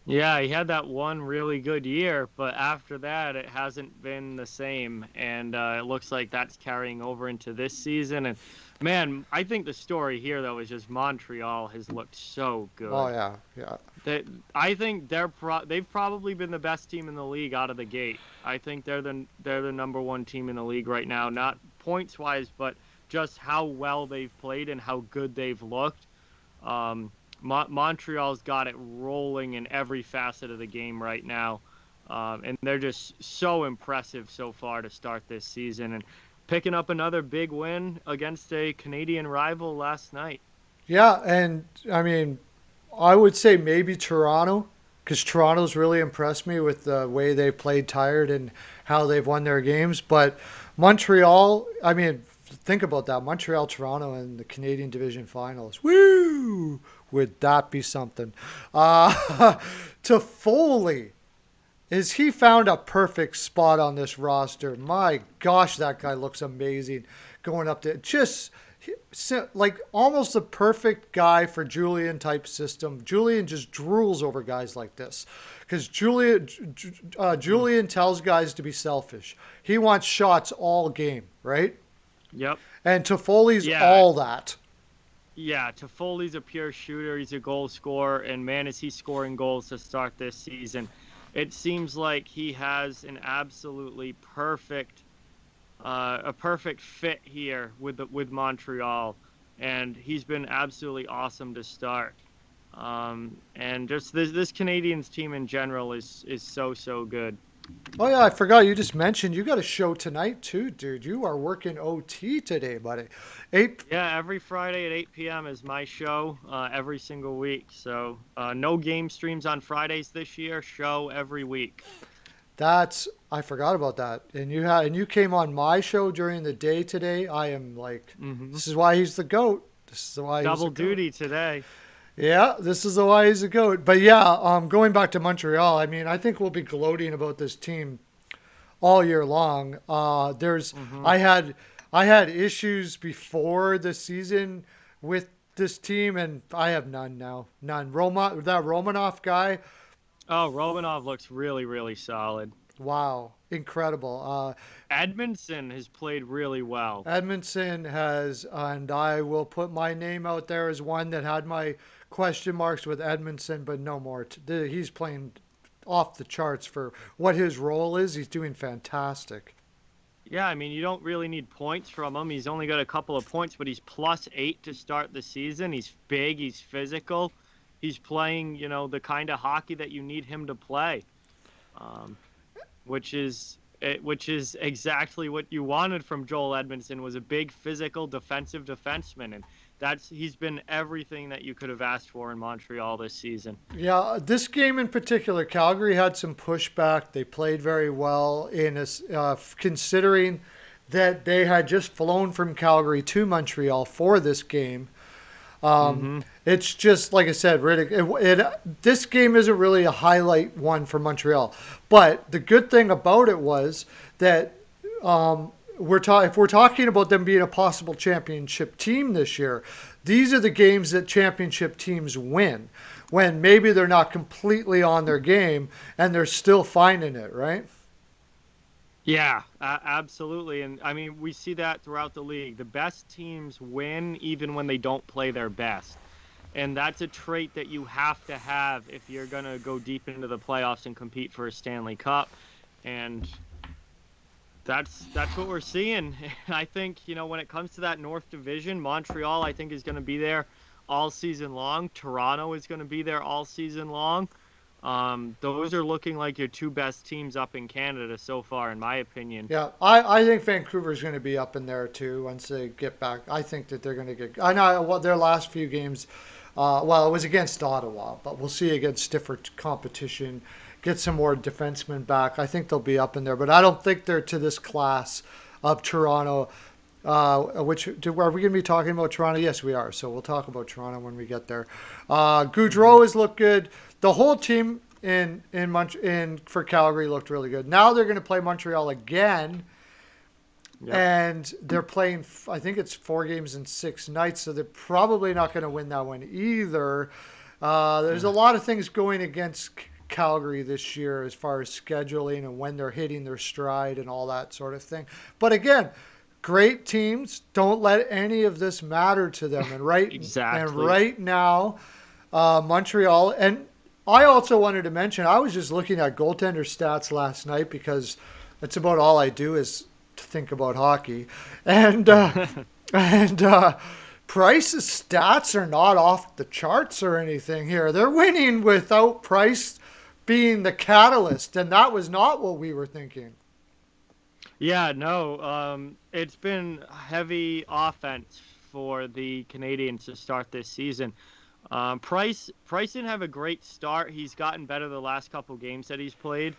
Yeah, he had that one really good year, but after that, it hasn't been the same, and it looks like that's carrying over into this season. And man, I think the story here though is just Montreal has looked so Oh good. yeah, yeah. They, I think they've probably been the best team in the league out of the gate. I think they're the number one team in the league right now, not points wise, but just how well they've played and how good they've looked. Montreal's got it rolling in every facet of the game right now, and they're just so impressive so far to start this season and picking up another big win against a Canadian rival last night. Yeah, and I mean, I would say maybe Toronto, because Toronto's really impressed me with the way they played tired and how they've won their games. But Montreal, I mean, think about that. Montreal, Toronto, in the Canadian Division Finals. Woo! Would that be something? To Foley, is he found a perfect spot on this roster? My gosh, that guy looks amazing going up there. Just like almost the perfect guy for Julian type system. Julian just drools over guys like this because Mm. Julian tells guys to be selfish. He wants shots all game, right? Yep. And Toffoli's Yeah, all that. yeah. Toffoli's a pure shooter. He's a goal scorer, and man, is he scoring goals to start this season. It seems like he has an absolutely perfect a perfect fit here with Montreal, and he's been absolutely awesome to start. And just this Canadians team in general is so good. Oh yeah, I forgot you just mentioned you got a show tonight too, dude. You are working OT today, buddy. Eight. Yeah, every Friday at 8 p.m. is my show every single week. So no game streams on Fridays this year. Show every week. That's I forgot about that. And you came on my show during the day today. I am like, Hmm. this is why he's the goat. This is why he's a Double goat. duty today. Yeah, this is the why he's a goat. But yeah, going back to Montreal, I mean, I think we'll be gloating about this team all year long. Hmm. I had I had issues before the season with this team, and I have none now. None. That Romanov guy, Oh, Romanov looks really solid. wow, incredible. Edmondson has played really well. Edmondson has, and I will put my name out there as one that had my question marks with Edmondson, but no more. He's playing off the charts for what his role is. He's doing fantastic. Yeah, I mean, you don't really need points from him. He's only got a couple of points, but he's +8 to start the season. He's big, he's physical. He's playing, the kind of hockey that you need him to play, um, which is which is exactly what you wanted from Joel Edmondson, was a big physical defensive defenseman, and he's been everything that you could have asked for in Montreal this season. Yeah, this game in particular, Calgary had some pushback. They played very well in a, considering that they had just flown from Calgary to Montreal for this game. Um, Mm-hmm. it's just like I said, Riddick. This game isn't really a highlight one for Montreal, but the good thing about it was that if we're talking about them being a possible championship team this year, these are the games that championship teams win when maybe they're not completely on their game and they're still finding it, right? Yeah, absolutely. And I mean, we see that throughout the league. The best teams win even when they don't play their best. And that's a trait that you have to have if you're going to go deep into the playoffs and compete for a Stanley Cup. And that's what we're seeing. I think, when it comes to that North Division, Montreal I think is going to be there all season long. Toronto is going to be there all season long. Those are looking like your two best teams up in Canada so far, in my opinion. Yeah, I think Vancouver's going to be up in there too once they get back. I think that they're going to get. I know what their last few games. Well, it was against Ottawa, but we'll see against stiffer competition. Get some more defensemen back. I think they'll be up in there, but I don't think they're to this class of Toronto. Are we going to be talking about Toronto? Yes, we are. So we'll talk about Toronto when we get there. Hmm. Goudreau has looked good. The whole team in for Calgary looked really good. Now they're going to play Montreal again, Yep. and they're playing. I think it's 4 games in 6 nights, so they're probably not going to win that one either. There's a lot of things going against Calgary this year as far as scheduling and when they're hitting their stride and all that sort of thing. But again, great teams don't let any of this matter to them. And Exactly. right now, Montreal. And I also wanted to mention, I was just looking at goaltender stats last night because that's about all I do is to think about hockey. And and Price's stats are not off the charts or anything here. They're winning without Price being the catalyst, and that was not what we were thinking. Yeah, no, it's been heavy offense for the Canadians to start this season. Price didn't have a great start. He's gotten better the last couple games that he's played.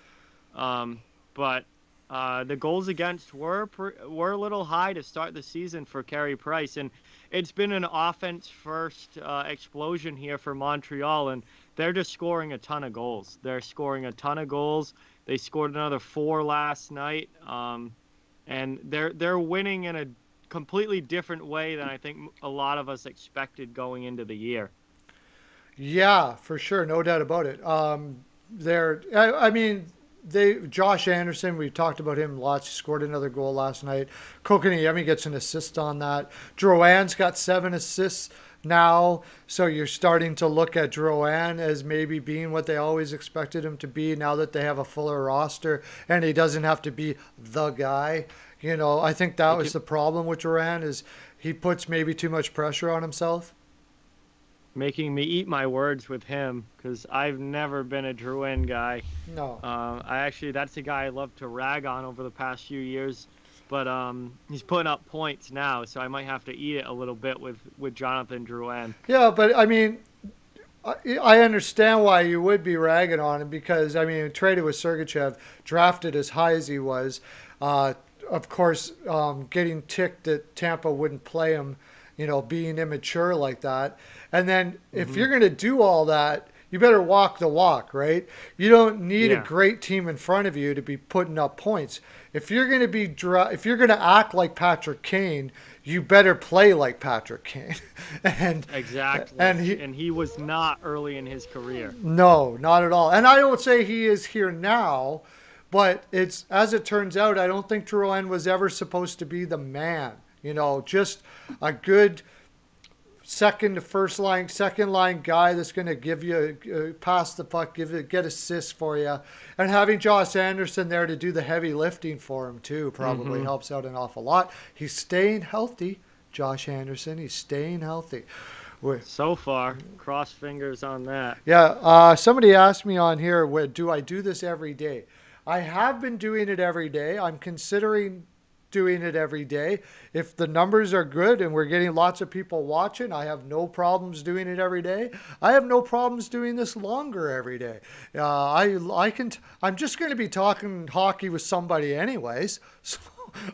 But the goals against were a little high to start the season for Carey Price, and it's been an offense first explosion here for Montreal, and they're just scoring a ton of goals. They're scoring a ton of goals. They scored another four last night, and they're winning in a completely different way than I think a lot of us expected going into the year. Yeah, for sure, no doubt about it. I mean, Josh Anderson. We talked about him lots. He scored another goal last night. Kotkaniemi gets an assist on that. Drouin's got 7 assists now, so you're starting to look at Drouin as maybe being what they always expected him to be. Now that they have a fuller roster and he doesn't have to be the guy. I think that was Making the problem with Drouin is he puts maybe too much pressure on himself. making me eat my words with him because I've never been a Drouin guy. No. That's a guy I love to rag on over the past few years, but he's putting up points now, so I might have to eat it a little bit with Jonathan Drouin. Yeah, but I mean, I understand why you would be ragging on him because I mean, traded with Sergachev, drafted as high as he was. Uh, of course, getting ticked that Tampa wouldn't play him, being immature like that. And then if Hmm. you're going to do all that, you better walk the walk, right? You don't need a Yeah, great team in front of you to be putting up points. If you're going to act like Patrick Kane, you better play like Patrick Kane. and and exactly. he And he was not early in his career. No, not at all. And I don't say he is here now, but it's as it turns out, I don't think Drouin was ever supposed to be the man. Just a good second to first line, second line guy that's going to give you pass the puck, get assists for you, and having Josh Anderson there to do the heavy lifting for him too probably Hmm. helps out an awful lot. He's staying healthy, Josh Anderson. He's staying healthy. So far, cross fingers on that. Yeah, somebody asked me on here, do I do this every day? I have been doing it every day. I'm considering doing it every day. If the numbers are good and we're getting lots of people watching, I have no problems doing it every day. I have no problems doing this longer every day. I'm just going to be talking hockey with somebody anyways. So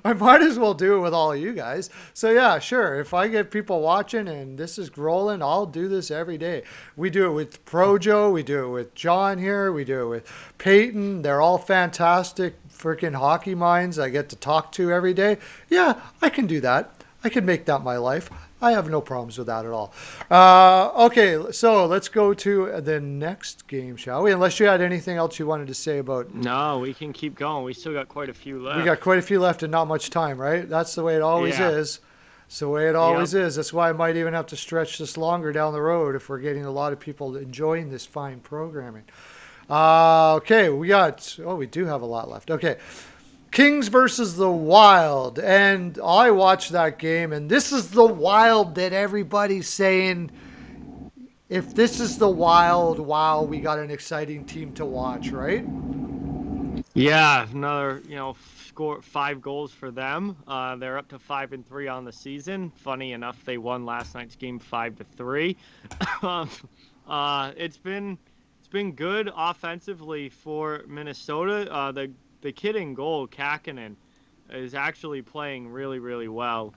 I might as well do it with all of you guys. So yeah, sure. If I get people watching and this is rolling, I'll do this every day. We do it with Projo. We do it with John here. We do it with Peyton. They're all fantastic freaking hockey minds I get to talk to every day. Yeah, I can do that. I can make that my life. I have no problems with that at all. Okay, so let's go to the next game, shall we? Unless you had anything else you wanted to say about. No, we can keep going. We still got quite a few We got left. quite a few left and not much time, right? That's the way it always Yeah. is. It's the way it Yep. always is. That's why I might even have to stretch this longer down the road if we're getting a lot of people enjoying this fine programming. Okay, we do have a lot left. Okay, Kings versus the Wild. And I watched that game, and this is the Wild that everybody's saying, if this is the Wild, wow, we got an exciting team to watch, right? Yeah, another, score 5 goals for them. They're up to 5-3 on the season. Funny enough, they won last night's game 5-3. um, it's been good offensively for Minnesota. The kid in goal, Kakinen, is actually playing really, really well.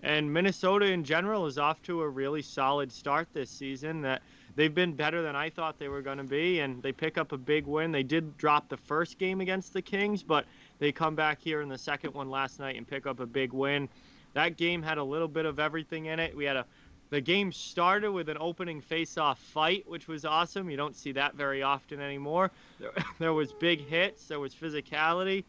And Minnesota in general is off to a really solid start this season. That they've been better than I thought they were going to be, and they pick up a big win. They did drop the first game against the Kings, but they come back here in the second one last night and pick up a big win. That game had a little bit of everything in it. The game started with an opening face-off fight, which was awesome. You don't see that very often anymore. There was big hits. There was physicality.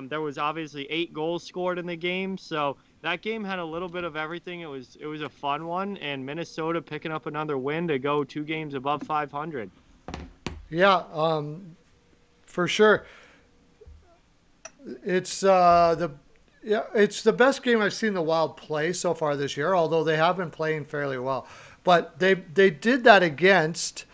There was obviously 8 goals scored in the game, so that game had a little bit of everything. It was a fun one, and Minnesota picking up another win to go 2 games above 500. Yeah, for sure. It's the Yeah, it's the best game I've seen the Wild play so far this year. Although they have been playing fairly well, but they did that against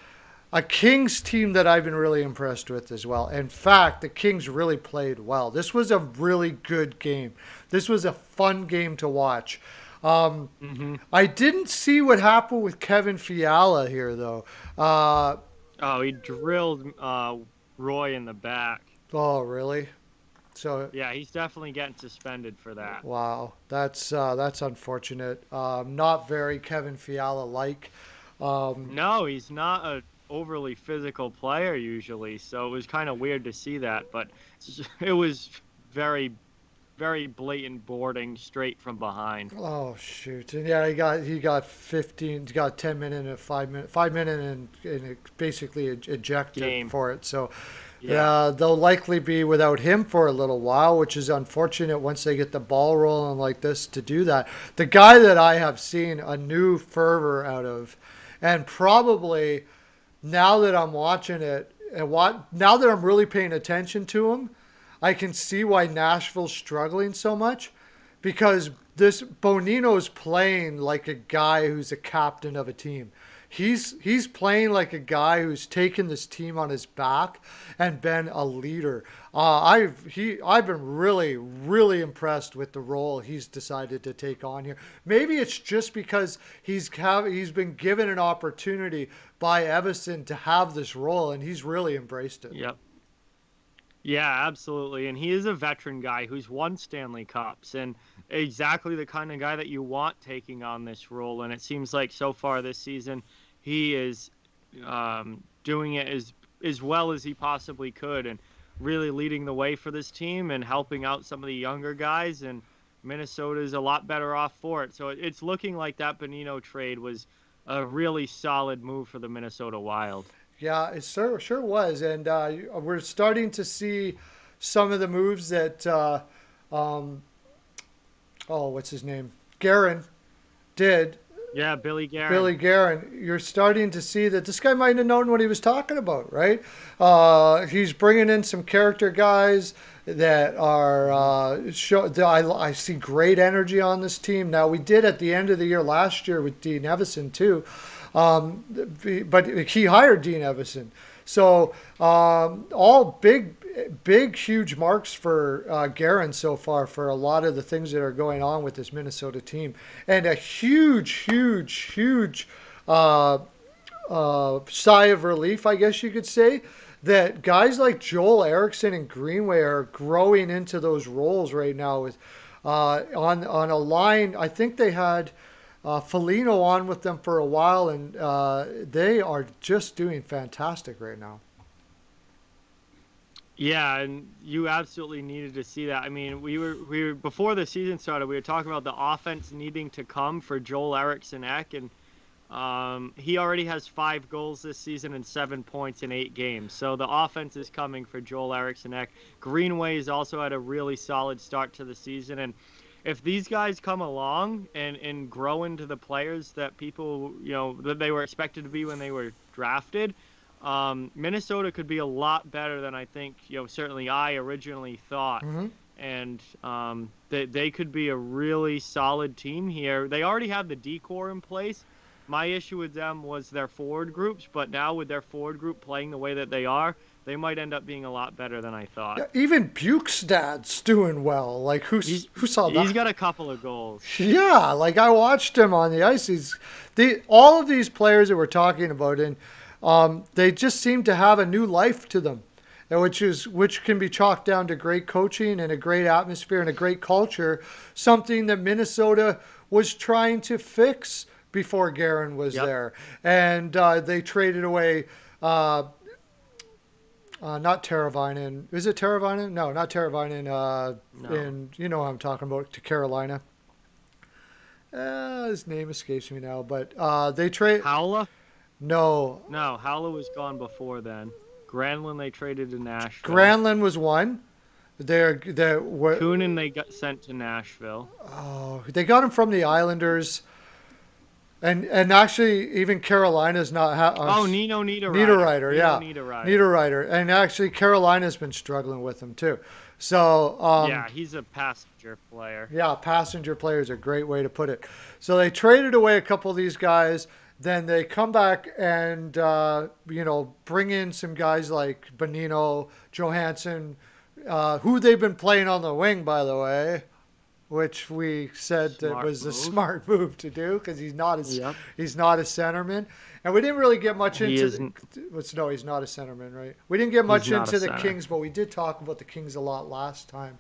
a Kings team that I've been really impressed with as well. In fact, the Kings really played well. This was a really good game. This was a fun game to watch. Um, Hmm. I didn't see what happened with Kevin Fiala here though. Uh, Oh, he drilled Roy in the back. oh, really? So Yeah, he's definitely getting suspended for that. wow, that's unfortunate. Not very Kevin Fiala like. Um, No, he's not a overly physical player usually, so it was kind of weird to see that, but it was very, very blatant boarding straight from behind oh shoot! And yeah, he got 15. He got 10 minute and 5 minute, 5 minute and it basically ejected game. for it. So Yeah. yeah, they'll likely be without him for a little while, which is unfortunate once they get the ball rolling like this to do that. The guy that I have seen a new fervor out of, and probably now that I'm watching it and now that I'm really paying attention to him, I can see why Nashville's struggling so much because this Bonino's playing like a guy who's a captain of a team. He's playing like a guy who's taken this team on his back and been a leader. I've been really impressed with the role he's decided to take on here. Maybe it's just because he's been given an opportunity by Everson to have this role and he's really embraced it. Yep. Yeah, absolutely. And he is a veteran guy who's won Stanley Cups and exactly the kind of guy that you want taking on this role. And it seems like so far this season, he is doing it as well as he possibly could and really leading the way for this team and helping out some of the younger guys. And Minnesota is a lot better off for it. So it's looking like that Bonino trade was a really solid move for the Minnesota Wild. Yeah, it sure was, and we're starting to see some of the moves that um, oh, what's his name, Guerin did. Yeah, Billy Guerin. Billy Guerin, you're starting to see that this guy might have known what he was talking about, right? He's bringing in some character guys that are I see great energy on this team. Now we did at the end of the year last year with Dean Evison too. Um, but he hired Dean Evison. So all big, huge marks for Guerin so far for a lot of the things that are going on with this Minnesota team, and a huge uh, sigh of relief, I guess you could say, that guys like Joel Eriksson and Greenway are growing into those roles right now. With on a line, I think they had Foligno on with them for a while, and they are just doing fantastic right now. Yeah, and you absolutely needed to see that. I mean, we were before the season started, we were talking about the offense needing to come for Joel Eriksson Ek, and he already has 5 goals this season and 7 points in 8 games. So the offense is coming for Joel Eriksson Ek. Greenway has also had a really solid start to the season, and if these guys come along and grow into the players that people, that they were expected to be when they were drafted, Minnesota could be a lot better than I think, certainly I originally thought. Hmm. And they could be a really solid team here. They already have the decor in place. My issue with them was their forward groups, but now with their forward group playing the way that they are, they might end up being a lot better than I thought. Yeah, even Bukestad's doing well. Like He's who saw he's that? got a couple of goals. Yeah, like I watched him on the ice. All of these players that we're talking about, and they just seem to have a new life to them, and which can be chalked down to great coaching and a great atmosphere and a great culture, something that Minnesota was trying to fix before Guerin was Yep. there, and they traded away. Not Teravainen. Is it Teravainen? No, not Teravainen. No. And you know what I'm talking about, to Carolina. His name escapes me now, but they trade. Howla? No, No, Howla was gone before then. Granlund they traded to Nashville. Granlund was one. They're Kunin they got sent to Nashville. oh, they got him from the Islanders, and actually even Carolina's not Oh, Nino Niederreiter. Niederreiter, Nino yeah, Niederreiter. Niederreiter, and actually Carolina's been struggling with him too. So Yeah, he's a passenger player. yeah, passenger player is a great way to put it. So they traded away a couple of these guys. Then they come back and bring in some guys like Bonino, Johansson, who they've been playing on the wing, by the way, which we said that Smart was a move. smart move to do because Yep. he's not a centerman, and we didn't really get much He into isn't. no, he's not a centerman, right? We didn't get He's much not a into the center. Kings, but we did talk about the Kings a lot last time.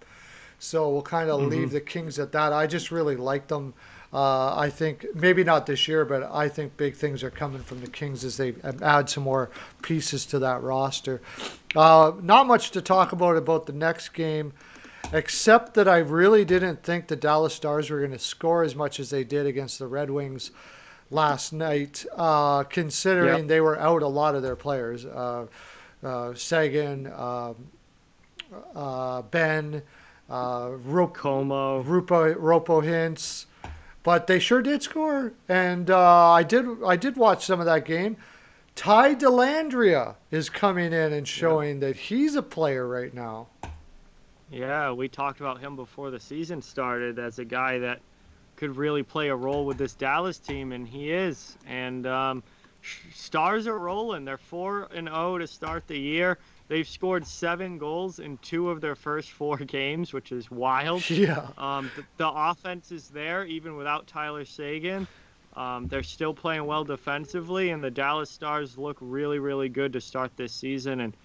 So we'll kind of Hmm. leave the Kings at that. I just really like them. I think maybe not this year, but I think big things are coming from the Kings as they add some more pieces to that roster. Not much to talk about the next game, except that I really didn't think the Dallas Stars were going to score as much as they did against the Red Wings last night, Yep. considering they were out a lot of their players. Sagan, Ben, Como. Ropo Hints, but they sure did score, and I did watch some of that game. Ty Delandria is coming in and Yep. showing that he's a player right now. Yeah, we talked about him before the season started as a guy that could really play a role with this Dallas team, and he is. And Stars are rolling. They're 4-0 to start the year. They've scored 7 goals in 2 of their first 4 games, which is wild. Yeah, The offense is there even without Tyler Sagan. They're still playing well defensively, and the Dallas Stars look really, really good to start this season. And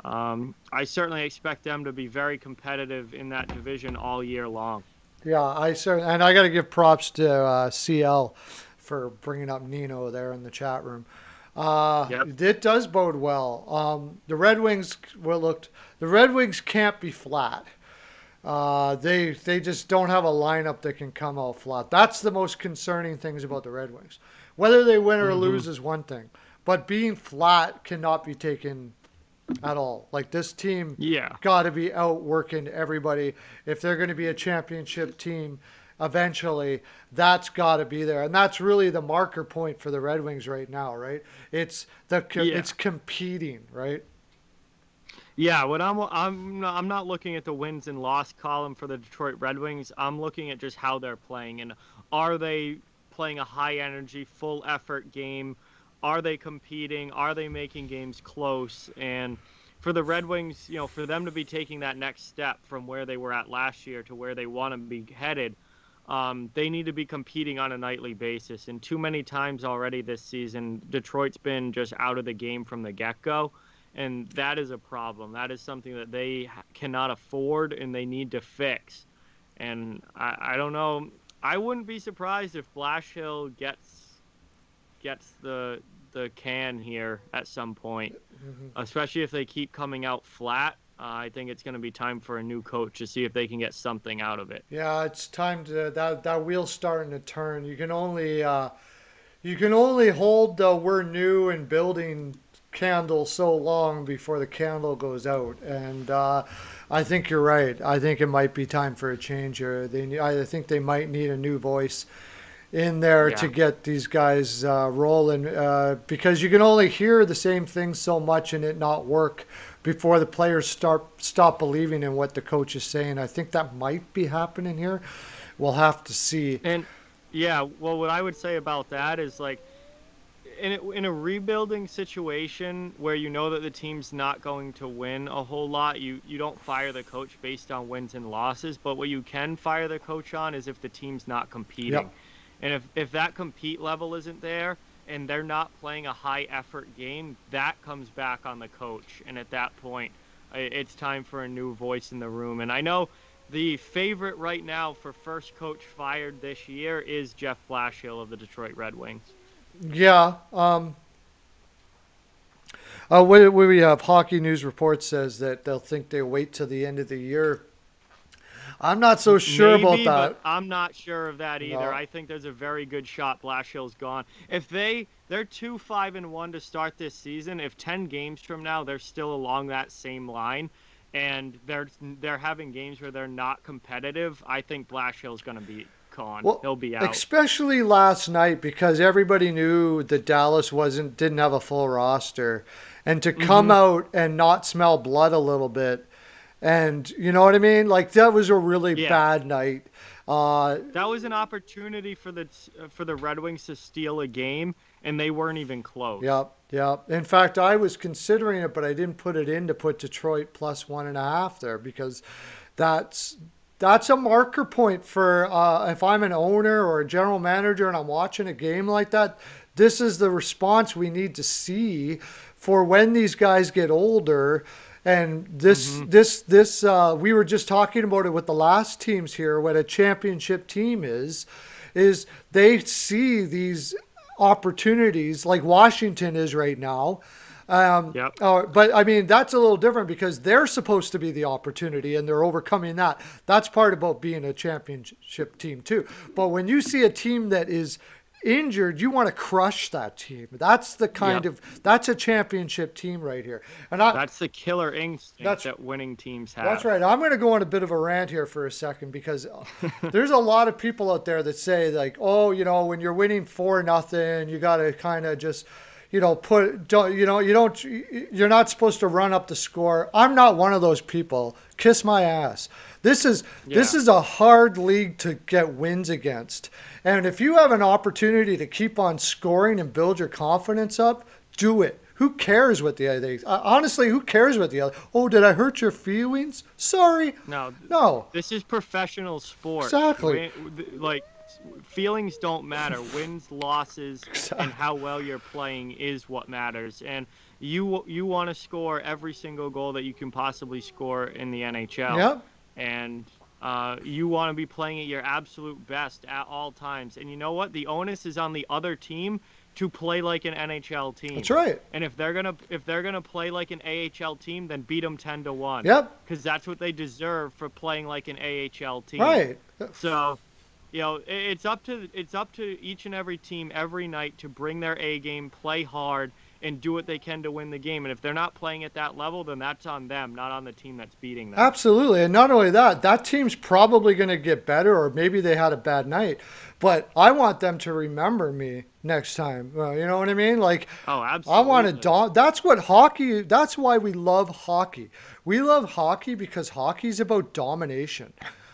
I certainly expect them to be very competitive in that division all year long. yeah, I certainly, and I got to give props to CL for bringing up Nino there in the chat room. Yep. It does bode well. The Red Wings can't be flat. They just don't have a lineup that can come out flat. That's the most concerning things about the Red Wings. Whether they win or Hmm. lose is one thing, but being flat cannot be taken at all. Like this team Yeah. got to be outworking everybody if they're going to be a championship team eventually. That's got to be there, and that's really the marker point for the Red Wings right now, right? Yeah. It's competing, right? Yeah, what I'm not looking at the wins and loss column for the Detroit Red Wings. I'm looking at just how they're playing and are they playing a high energy, full effort game are they competing? Are they making games close? And for the Red Wings, for them to be taking that next step from where they were at last year to where they want to be headed, they need to be competing on a nightly basis. And too many times already this season, Detroit's been just out of the game from the get-go. And that is a problem. That is something that they cannot afford and they need to fix. And I don't know. I wouldn't be surprised if Blashill gets the can here at some point, Mm-hmm. especially if they keep coming out flat. I think it's going to be time for a new coach to see if they can get something out of it. Yeah, it's time to that wheel's starting to turn. You can only hold the "we're new and building" candle so long before the candle goes out. And I think you're right. I think it might be time for a change here. I think they might need a new voice in there to Yeah. get these guys rolling, because you can only hear the same thing so much and it not work before the players stop believing in what the coach is saying. I think that might be happening here. We'll have to see. And yeah, well, what I would say about that is like in a rebuilding situation where you know that the team's not going to win a whole lot, you don't fire the coach based on wins and losses. But what you can fire the coach on is if the team's not Yep. competing, and if that compete level isn't there and they're not playing a high effort game, that comes back on the coach. And at that point, it's time for a new voice in the room. And I know the favorite right now for first coach fired this year is Jeff Blashill of the Detroit Red Wings. Yeah. What we have Hockey News Report says that they'll think they wait till the end of the year. I'm not so sure about Maybe, but that. I'm not sure of that either. No. I think there's a very good shot Blashill's gone. If they're 2-5-1 to start this season, if 10 games from now they're still along that same line and they're having games where they're not competitive, I think Blashill's going to be gone. Well, He'll be out. especially last night because everybody knew that Dallas didn't have a full roster, and to come Mhm. out and not smell blood a little bit, and you know what I mean? Like that was a really Yeah. bad night. Uh, That was an opportunity for the Red Wings to steal a game and they weren't even close. yep, yep. In fact, I was considering it, but I didn't put it in to put Detroit plus 1.5 there because that's that's a marker point for if I'm an owner or a general manager and I'm watching a game like that. This is the response we need to see for when these guys get older. And Mhm. we were just talking about it with the last teams here. What a championship team is they see these opportunities like Washington is right now. Yep. But I mean, that's a little different because they're supposed to be the opportunity and they're overcoming that. That's part about being a championship team too. But when you see a team that is injured, you want to crush that team. Yep. That's a championship team right here. And I That's the killer instinct that's that winning teams that's have. right. I'm going to go on a bit of a rant here for a second because there's a lot of people out there that say like, oh, when you're winning 4-0, you got to kind of just, you're not supposed to run up the score. I'm not one of those people. Kiss my ass. This is this Yeah. is a hard league to get wins against. And if you have an opportunity to keep on scoring and build your confidence up, do it. Who cares what the other? Honestly, who cares what the other? Oh, did I hurt your feelings? Sorry. No, No. this is professional sports. Exactly. Like feelings don't matter. Wins, losses, and Exactly. how well you're playing is what matters. And you want to score every single goal that you can possibly score in the NHL, Yep. and you want to be playing at your absolute best at all times. And you know what? The onus is on the other team to play like an NHL That's team. right. And if they're gonna play like an AHL team, then beat them 10-1, Yep. because that's what they deserve for playing like an AHL team. Right. So, it's up to each and every team every night to bring their A game, play hard, and do what they can to win the game. And if they're not playing at that level, then that's on them, not on the team that's beating them. Absolutely. And not only that, that team's probably going to get better, or maybe they had a bad night. But I want them to remember me next time. You know what I mean? Like, Oh, I want to. absolutely. That's what hockey. That's why we love hockey. We love hockey because hockey's about domination.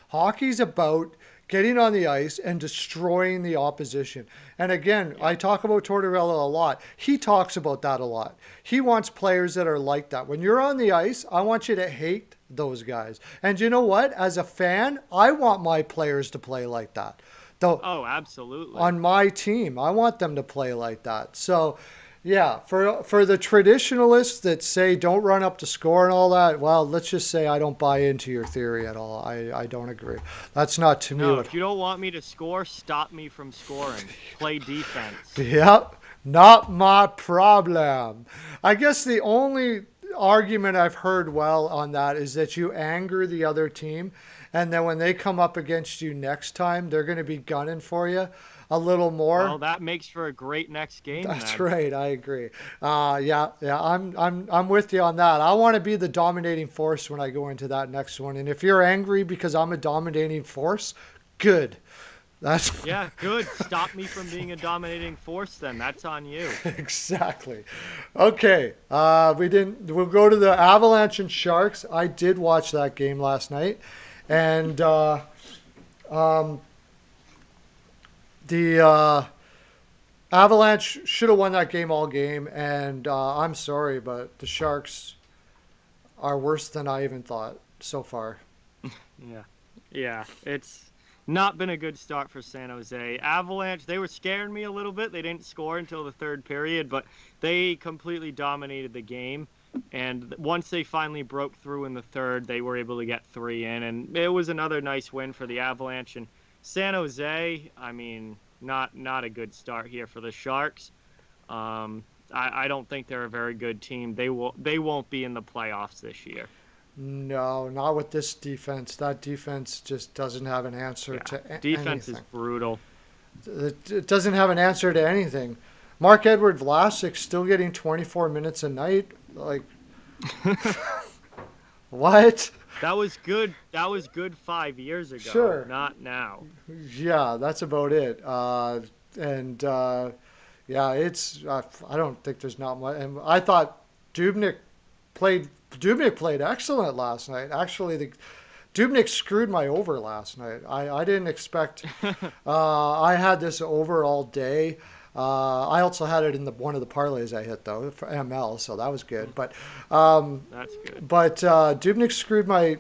Hockey's about getting on the ice and destroying the opposition. And again, I Yep. talk about Tortorella a lot. He talks about that a lot. He wants players that are like that. When you're on the ice, I want you to hate those guys. And you know what? As a fan, I want my players to play like that. Though Oh, absolutely. on my team, I want them to play like that. So, yeah, for the traditionalists that say don't run up to score and all that, well, let's just say I don't buy into your theory at all. I don't agree. That's not to me No, what. if you don't want me to score, stop me from scoring. Play defense. Yep, not my problem. I guess the only argument I've heard well on that is that you anger the other team, and then when they come up against you next time, they're going to be gunning for you a little more. Well, that makes for a great next game That's then. right. I agree. Yeah. I'm with you on that. I want to be the dominating force when I go into that next one. And if you're angry because I'm a dominating force, good. That's Yeah, good. Stop me from being a dominating force then. That's on you. exactly. Okay. We didn't. We'll go to the Avalanche and Sharks. I did watch that game last night, and um, the Avalanche should have won that game all game. And I'm sorry, but the Sharks are worse than I even thought so far. Yeah. Yeah, it's not been a good start for San Jose. Avalanche, they were scaring me a little bit. They didn't score until the third period, but they completely dominated the game. And once they finally broke through in the third, they were able to get three in. And it was another nice win for the Avalanche. And San Jose, I mean, not a good start here for the Sharks. I don't think they're a very good team. They won't be in the playoffs this year. No, not with this defense. That defense just doesn't have an answer Yeah, to defense is anything. brutal. It doesn't have an answer to anything. Mark Edward Vlasic still getting 24 minutes a night. Like, what? That was good. That was good 5 years ago, Sure. not now. Yeah, that's about it. And yeah, I don't think there's not much. And I thought Dubnik Dubnik played excellent last night. Actually, the Dubnik screwed my over last night. I didn't expect. I had this over all day. I also had it in one of the parlays I hit though for ML, so that was good. Um, That's good. but Dubnik screwed my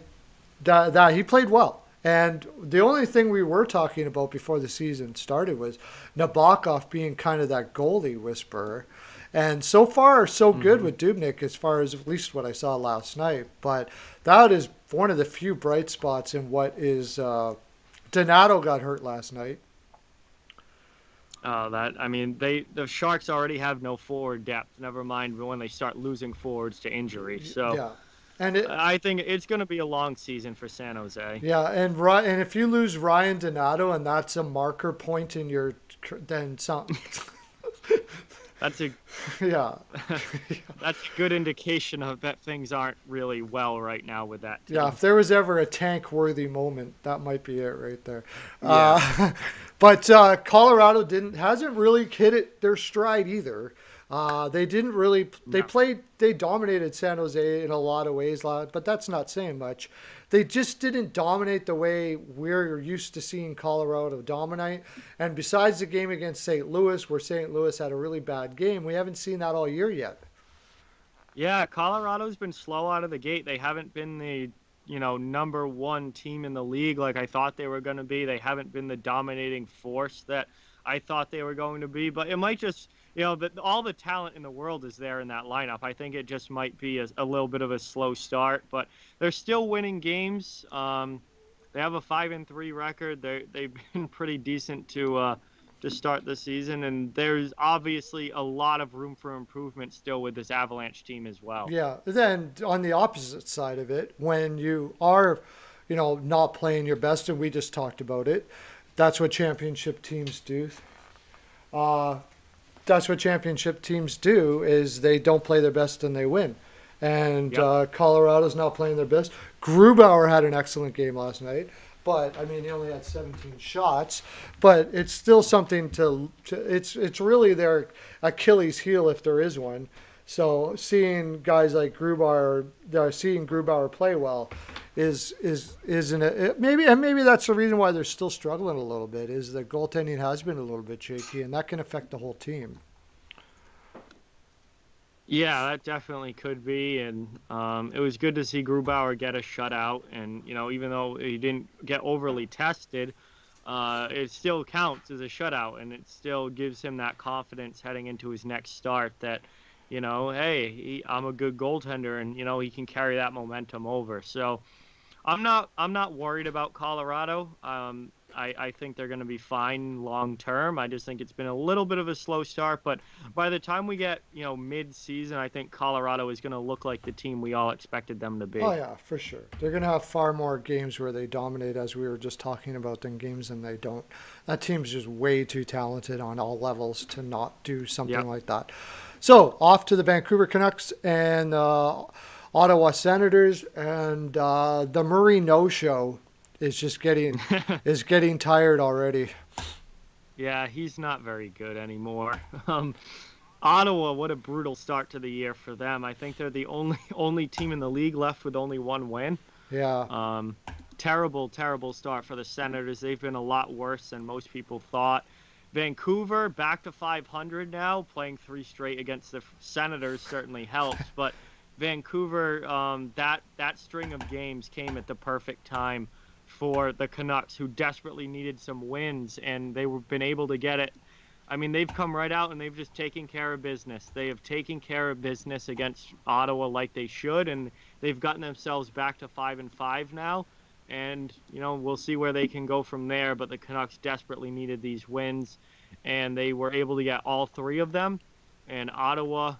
that he played well. And the only thing we were talking about before the season started was Nabokov being kind of that goalie whisperer. And so far, so good Hmm. with Dubnik as far as at least what I saw last night. But that is one of the few bright spots in what is. Donato got hurt last night. That I mean, the Sharks already have no forward depth. Never mind when they start losing forwards to injury. So Yeah. And it, I think it's going to be a long season for San Jose. yeah, and if you lose Ryan Donato and that's a marker point in your, then some, That's a yeah, that's a good indication of that things aren't really well right now with that yeah. team. If there was ever a tank-worthy moment, that might be it right there. Yeah. But Colorado didn't hasn't really hit it their stride either. They didn't really. They No. played. They dominated San Jose in a lot of ways, but that's not saying much. They just didn't dominate the way we're used to seeing Colorado dominate. And besides the game against St. Louis, where St. Louis had a really bad game, we haven't seen that all year yet. Yeah, Colorado's been slow out of the gate. They haven't been the, number one team in the league like I thought they were going to be. They haven't been the dominating force that I thought they were going to be. But it might just, all the talent in the world is there in that lineup. I think it just might be a little bit of a slow start, but they're still winning games. They have a 5-3 record. They've been pretty decent to start the season, and there's obviously a lot of room for improvement still with this Avalanche team as well. Yeah. Then on the opposite side of it, when you are, not playing your best, and we just talked about it, that's what championship teams do. Uh, that's what championship teams do is they don't play their best and they win. And Yep. Colorado's not playing their best. Grubauer had an excellent game last night, but I mean he only had 17 shots. But it's still something to it's really their Achilles heel if there is one. So seeing guys like Grubauer, seeing Grubauer play well, isn't it? Maybe that's the reason why they're still struggling a little bit. Is the goaltending has been a little bit shaky, and that can affect the whole team. Yeah, that definitely could be, and it was good to see Grubauer get a shutout. And even though he didn't get overly tested, it still counts as a shutout, and it still gives him that confidence heading into his next start that, hey, I'm a good goaltender, and he can carry that momentum over. So I'm not worried about Colorado. I think they're going to be fine long term. I just think it's been a little bit of a slow start, but by the time we get mid season, I think Colorado is going to look like the team we all expected them to Oh be. yeah, for sure. They're going to have far more games where they dominate, as we were just talking about, than games when they don't. That team's just way too talented on all levels to not do something Yep. like that. So off to the Vancouver Canucks and Ottawa Senators, and the Murray No Show is just getting tired already. Yeah, he's not very good anymore. Ottawa, what a brutal start to the year for them. I think they're the only team in the league left with only one win. Yeah, Um, terrible start for the Senators. They've been a lot worse than most people thought. Vancouver back to 500 now, playing three straight against the Senators certainly helps. But Vancouver, that string of games came at the perfect time for the Canucks, who desperately needed some wins, and they've been able to get it. I mean, they've come right out and they've just taken care of business. They have taken care of business against Ottawa like they should, and they've gotten themselves back to 5-5 now. And we'll see where they can go from there. But the Canucks desperately needed these wins, and they were able to get all three of them. And Ottawa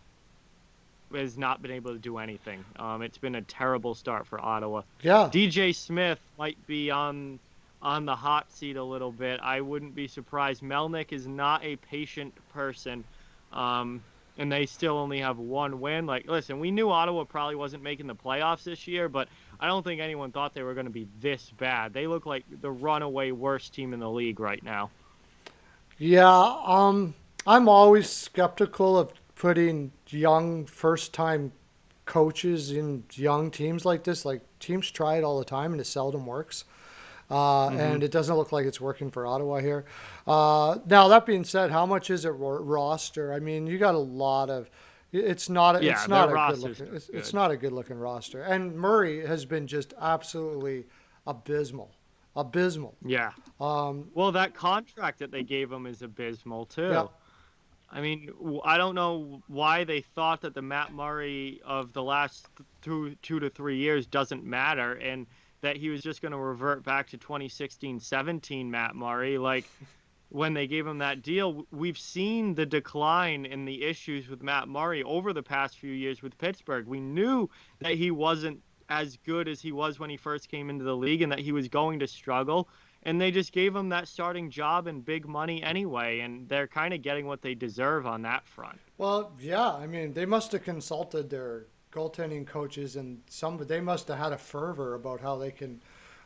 has not been able to do anything. It's been a terrible start for Ottawa. yeah. DJ Smith might be on the hot seat a little bit. I wouldn't be surprised. Melnick is not a patient person. And they still only have one win. Like, listen, we knew Ottawa probably wasn't making the playoffs this year, but I don't think anyone thought they were going to be this bad. They look like the runaway worst team in the league right now. Yeah, I'm always skeptical of putting young first time coaches in young teams like this. Like teams try it all the time and it seldom works. Hmm. And it doesn't look like it's working for Ottawa here. Now that being said, how much is it roster? I mean, you got a lot of. It's Yeah, their not a good rosters looking. are It's good. not a good looking roster. And Murray has been just absolutely abysmal, abysmal. Yeah. Um, Well, that contract that they gave him is abysmal yeah, too. I mean, I don't know why they thought that the Matt Murray of the last 2 to 3 years doesn't matter, and that he was just going to revert back to 2016-17 Matt Murray. Like, when they gave him that deal, we've seen the decline in the issues with Matt Murray over the past few years with Pittsburgh. We knew that he wasn't as good as he was when he first came into the league and that he was going to struggle. And they just gave him that starting job and big money anyway. And they're kind of getting what they deserve on that front. well, yeah. I mean, they must have consulted their goaltending coaches, and they must have had a fervor about how they can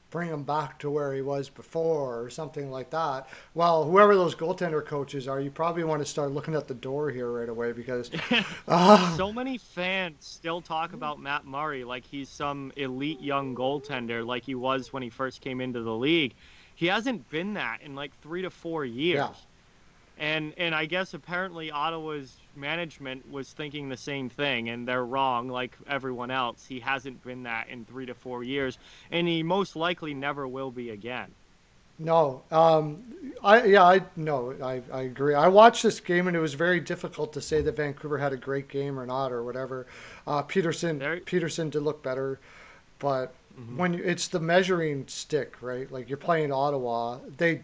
bring him back to where he was before or something like that. Well, whoever those goaltender coaches are, you probably want to start looking at the door here right away because, uh, So many fans still talk about Matt Murray like he's some elite young goaltender, like he was when he first came into the league. He hasn't been that in like 3 to 4 years. yeah. And I guess apparently Ottawa's management was thinking the same thing, and they're wrong, like everyone else. He hasn't been that in 3 to 4 years, and he most likely never will be again. No, I no, I agree. I watched this game and it was very difficult to say that Vancouver had a great game or not or whatever. There, Peterson did look better, but mhm. when it's the measuring stick, right? Like you're playing Ottawa, they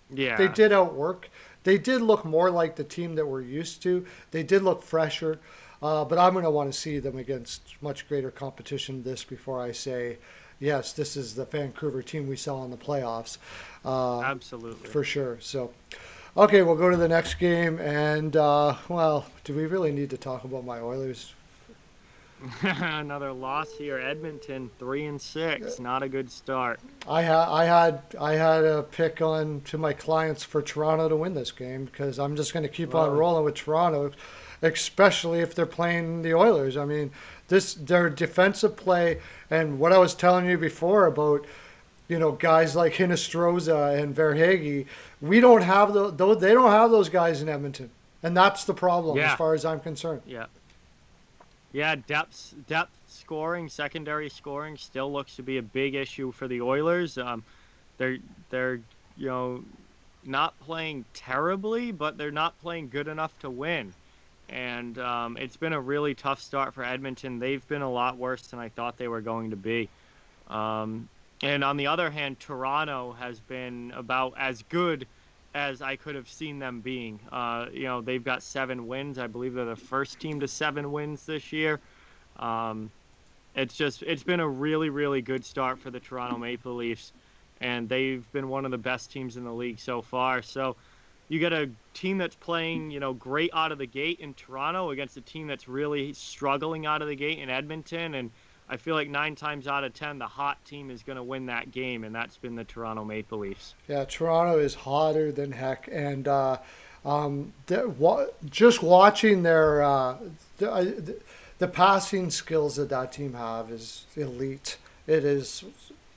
Yeah, did outwork. They did look more like the team that we're used to. They did look fresher, but I'm going to want to see them against much greater competition this before I say, yes, this is the Vancouver team we saw in the playoffs, uh, absolutely. for sure. So, okay, we'll go to the next game. And, well, do we really need to talk about my Oilers? Another loss here. Edmonton 3-6. Not a good start. I had a pick on to my clients for Toronto to win this game because I'm just going to keep on Well, rolling with Toronto. especially if they're playing the Oilers. I mean, this their defensive play and what I was telling you before about guys like Hinostroza and Verhage. We don't have those. They don't have those guys in Edmonton, and that's the problem as Yeah, far as I'm concerned. yeah, yeah. Depth scoring, secondary scoring, still looks to be a big issue for the Oilers. They're they're you know not playing terribly, but they're not playing good enough to win. And it's been a really tough start for Edmonton. They've been a lot worse than I thought they were going to be. Um, and on the other hand, Toronto has been about as good as I could have seen them being. They've got 7 wins. I believe they're the first team to 7 wins this year. Um, it's been a really, really good start for the Toronto Maple Leafs, and they've been one of the best teams in the league so far. So you get a team that's playing, great out of the gate in Toronto against a team that's really struggling out of the gate in Edmonton, and I feel like 9 times out of 10, the hot team is going to win that game, and that's been the Toronto Maple Leafs. Yeah, Toronto is hotter than heck, and just watching the passing skills that team have is elite. It is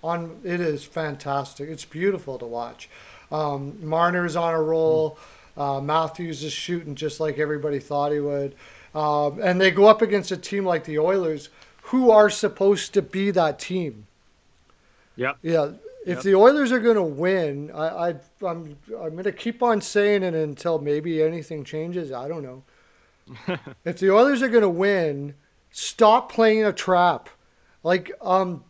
It is fantastic. It's beautiful to watch. Marner's on a roll. Matthews is shooting just like everybody thought he would, and they go up against a team like the Oilers, who are supposed to be that team. Yep. Yeah, if Yep. the Oilers are going to win, I'm going to keep on saying it until maybe anything changes. I don't know. If the Oilers are going to win, stop playing a trap. Like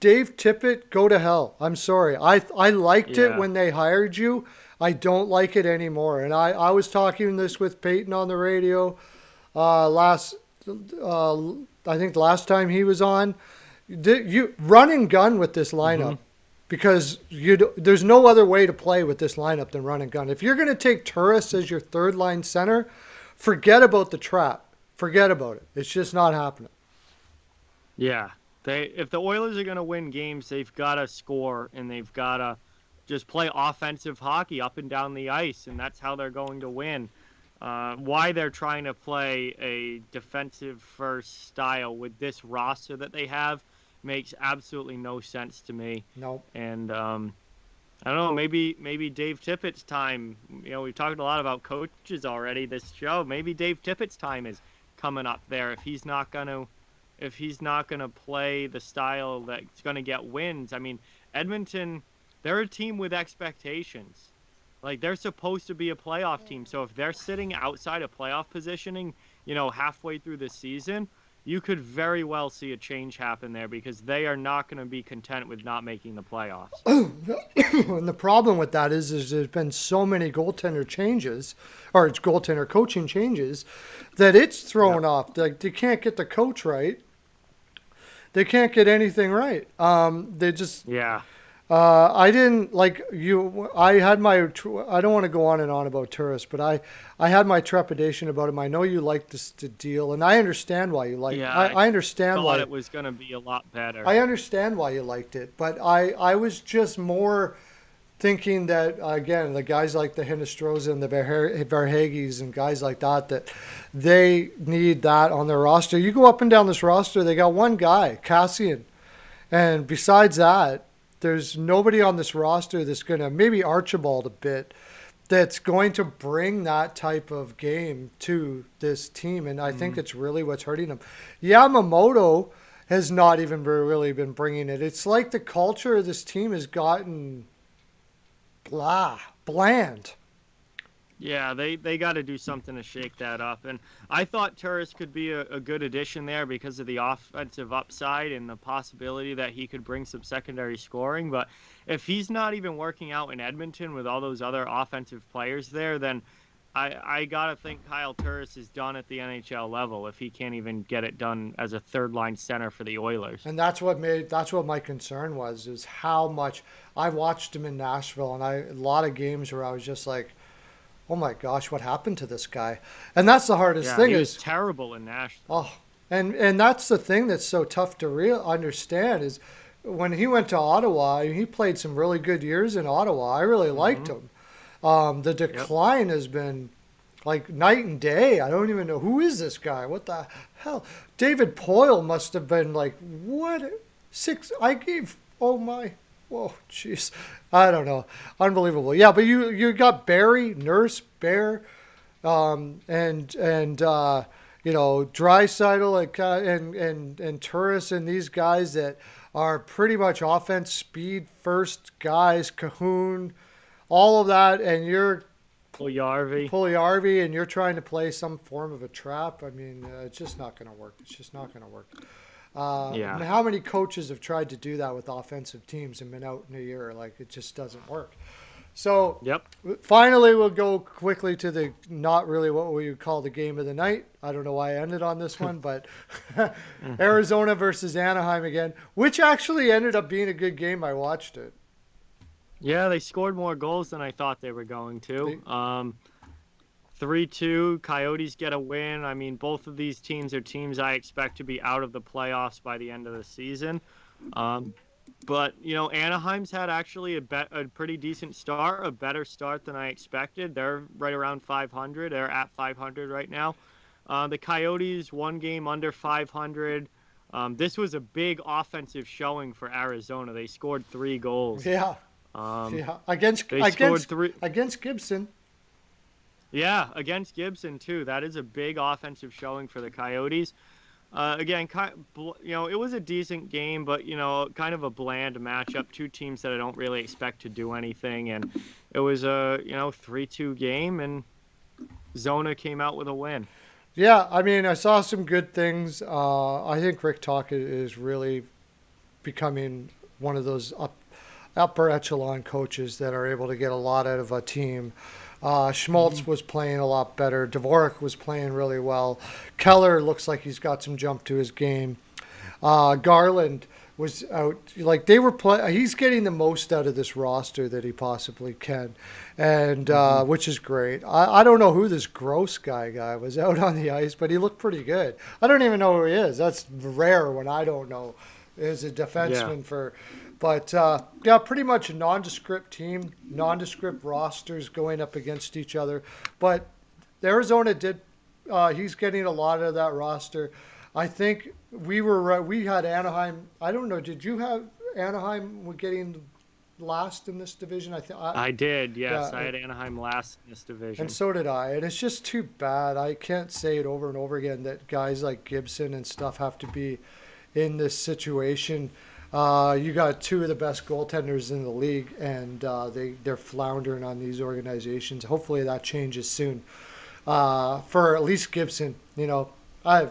Dave Tippett, go to hell. I'm sorry. I liked it Yeah. when they hired you. I don't like it anymore. And I was talking this with Peyton on the radio last. I think the last time he was on. You run and gun with this Hmm. lineup because there's no other way to play with this lineup than run and gun. If you're going to take Turris as your third line center, forget about the trap. Forget about it. It's just not happening. Yeah. If the Oilers are going to win games, they've got to score and they've got to just play offensive hockey up and down the ice, and that's how they're going to win. Why they're trying to play a defensive first style with this roster that they have makes absolutely no sense to me. No. And I don't know, maybe Dave Tippett's time. We've talked a lot about coaches already this show. Maybe Dave Tippett's time is coming up there if he's not gonna play the style that's gonna get wins. I mean, Edmonton, they're a team with expectations. Like they're supposed to be a playoff team. So if they're sitting outside of playoff positioning, halfway through the season, you could very well see a change happen there because they are not going to be content with not making the playoffs. And the problem with that is there's been so many goaltender changes, or it's goaltender coaching changes, that it's Yeah. thrown off. Like they can't get the coach right. They can't get anything right. They just Yeah. I didn't like you. I had my. I don't want to go on and on about tourists, but I had my trepidation about him. I know you like this the deal, and I understand why you like. Yeah, I I understand thought why. it was going to be a lot better. I understand why you liked it, but I was just more thinking that again, the guys like the Hinestroza and the Verhages and guys like that they need that on their roster. You go up and down this roster, they got one guy, Cassian, and besides that, there's nobody on this roster that's going to maybe Archibald a bit that's going to bring that type of game to this team, and I think Mm. it's really what's hurting them. Yamamoto has not even really been bringing it. It's like the culture of this team has gotten bland. Yeah, they got to do something to shake that up. And I thought Turris could be a good addition there because of the offensive upside and the possibility that he could bring some secondary scoring. But if he's not even working out in Edmonton with all those other offensive players there, then I got to think Kyle Turris is done at the NHL level if he can't even get it done as a third line center for the Oilers. And that's what my concern was is how much I watched him in Nashville and a lot of games where I was just like, oh my gosh, what happened to this guy? And that's the hardest Yeah, thing he was is, terrible in Nashville. oh, and that's the thing that's so tough to understand is when he went to Ottawa, he played some really good years in Ottawa. I really liked Hmm. him. The Yep. decline has been like night and day. I don't even know who is this guy. What the hell? David Poyle must have been like what six? I gave oh my. Whoa, jeez, I don't know, unbelievable. Yeah, but you got Barry, Nurse, Bear, and Draisaitl and Turris and these guys that are pretty much offense speed first guys, Cahoon, all of that, and you're Yarvi. Pugliarvi and you're trying to play some form of a trap. I mean, it's just not going to work. It's just not going to work. Yeah. How many coaches have tried to do that with offensive teams and been out in a year? Like it just doesn't work. So Yep. finally, we'll go quickly to the not really what we would call the game of the night. I don't know why I ended on this one, but Arizona versus Anaheim again, which actually ended up being a good game. I watched it. Yeah, they scored more goals than I thought they were going They, to. 3-2, Coyotes get a win. I mean, both of these teams are teams I expect to be out of the playoffs by the end of the season. Um, but, Anaheim's had actually a pretty decent start, a better start than I expected. They're right around 500. They're at 500 right now. The Coyotes, one game under 500. This was a big offensive showing for Arizona. They scored 3 goals. yeah, Um, yeah, against they scored against three. against Gibson. Yeah, against Gibson too. That is a big offensive showing for the Coyotes. Again, it was a decent game, but kind of a bland matchup. Two teams that I don't really expect to do anything, and it was a 3-2 game, and Zona came out with a win. Yeah, I mean, I saw some good things. I think Rick Tocchet is really becoming one of those upper echelon coaches that are able to get a lot out of a team. Hmm. Schmaltz was playing a lot better. Dvorak was playing really well. Keller looks like he's got some jump to his game. Garland was out. Like they were play. He's getting the most out of this roster that he possibly can, and Hmm. which is great. I don't know who this gross guy was out on the ice, but he looked pretty good. I don't even know who he is. That's rare when I don't know. Is a Yeah. defenseman for, but yeah, pretty much a nondescript team, nondescript rosters going up against each other. But Arizona did. He's getting a lot of that roster. I think we were right. We had Anaheim. I don't know. Did you have Anaheim getting last in this division? I did. Yes, I Yeah, had Anaheim last in this and division. so did I. And it's just too bad. I can't say it over and over again that guys like Gibson and stuff have to be in this situation. You got two of the best goaltenders in the league, and they're floundering on these organizations. Hopefully that changes soon. For at least Gibson, I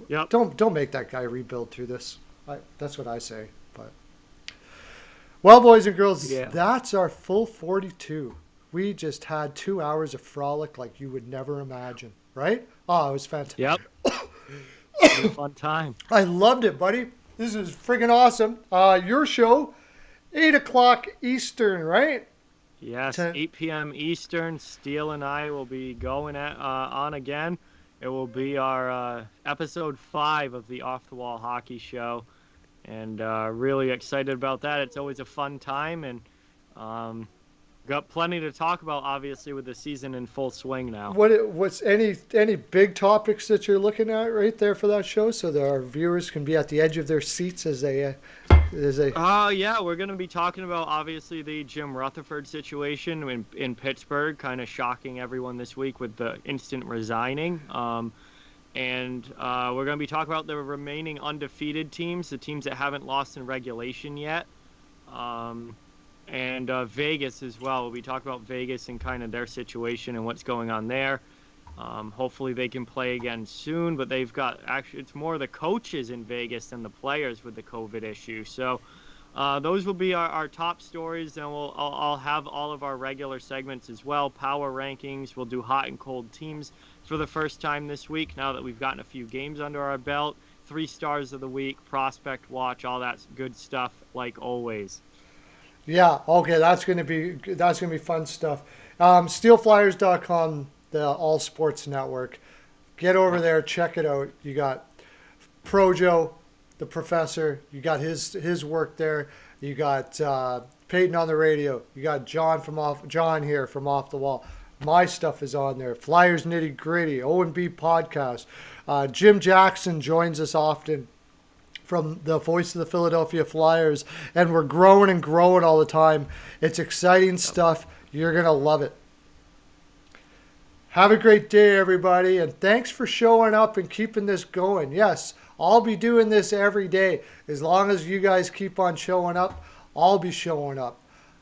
Yep. don't make that guy rebuild through this. That's what I say. But well, boys and girls, Yeah. that's our full 42. We just had 2 hours of frolic like you would never imagine, right? Oh, it was fantastic. Yep. It was a fun time. I loved it, buddy. This is friggin' awesome. Your show, 8 o'clock Eastern, right? Yes, 10. 8 p.m. Eastern. Steele and I will be going on again. It will be our episode 5 of the Off the Wall Hockey Show, and really excited about that. It's always a fun time, and um, got plenty to talk about, obviously, with the season in full swing now. What's any big topics that you're looking at right there for that show, so that our viewers can be at the edge of their seats as they. Yeah, we're going to be talking about obviously the Jim Rutherford situation in Pittsburgh, kind of shocking everyone this week with the instant resigning. And we're going to be talking about the remaining undefeated teams, the teams that haven't lost in regulation yet. Um, and Vegas as well. We'll be talking about Vegas and kind of their situation and what's going on there. Hopefully they can play again soon, but they've got actually it's more the coaches in Vegas than the players with the COVID issue. So those will be our top stories, and I'll have all of our regular segments as well. Power rankings. We'll do hot and cold teams for the first time this week. Now that we've gotten a few games under our belt, 3 stars of the week, prospect watch, all that good stuff, like always. Yeah, okay, that's gonna be fun stuff. Steelflyers.com, the All Sports Network. Get over Yep. there, check it out. You got Projo, the professor. You got his work there. You got Peyton on the radio. You got John here from Off the Wall. My stuff is on there. Flyers Nitty Gritty, O&B Podcast. Jim Jackson joins us often from the voice of the Philadelphia Flyers, and we're growing and growing all the time. It's exciting Yep. stuff. You're going to love it. Have a great day, everybody, and thanks for showing up and keeping this going. Yes, I'll be doing this every day. As long as you guys keep on showing up, I'll be showing up.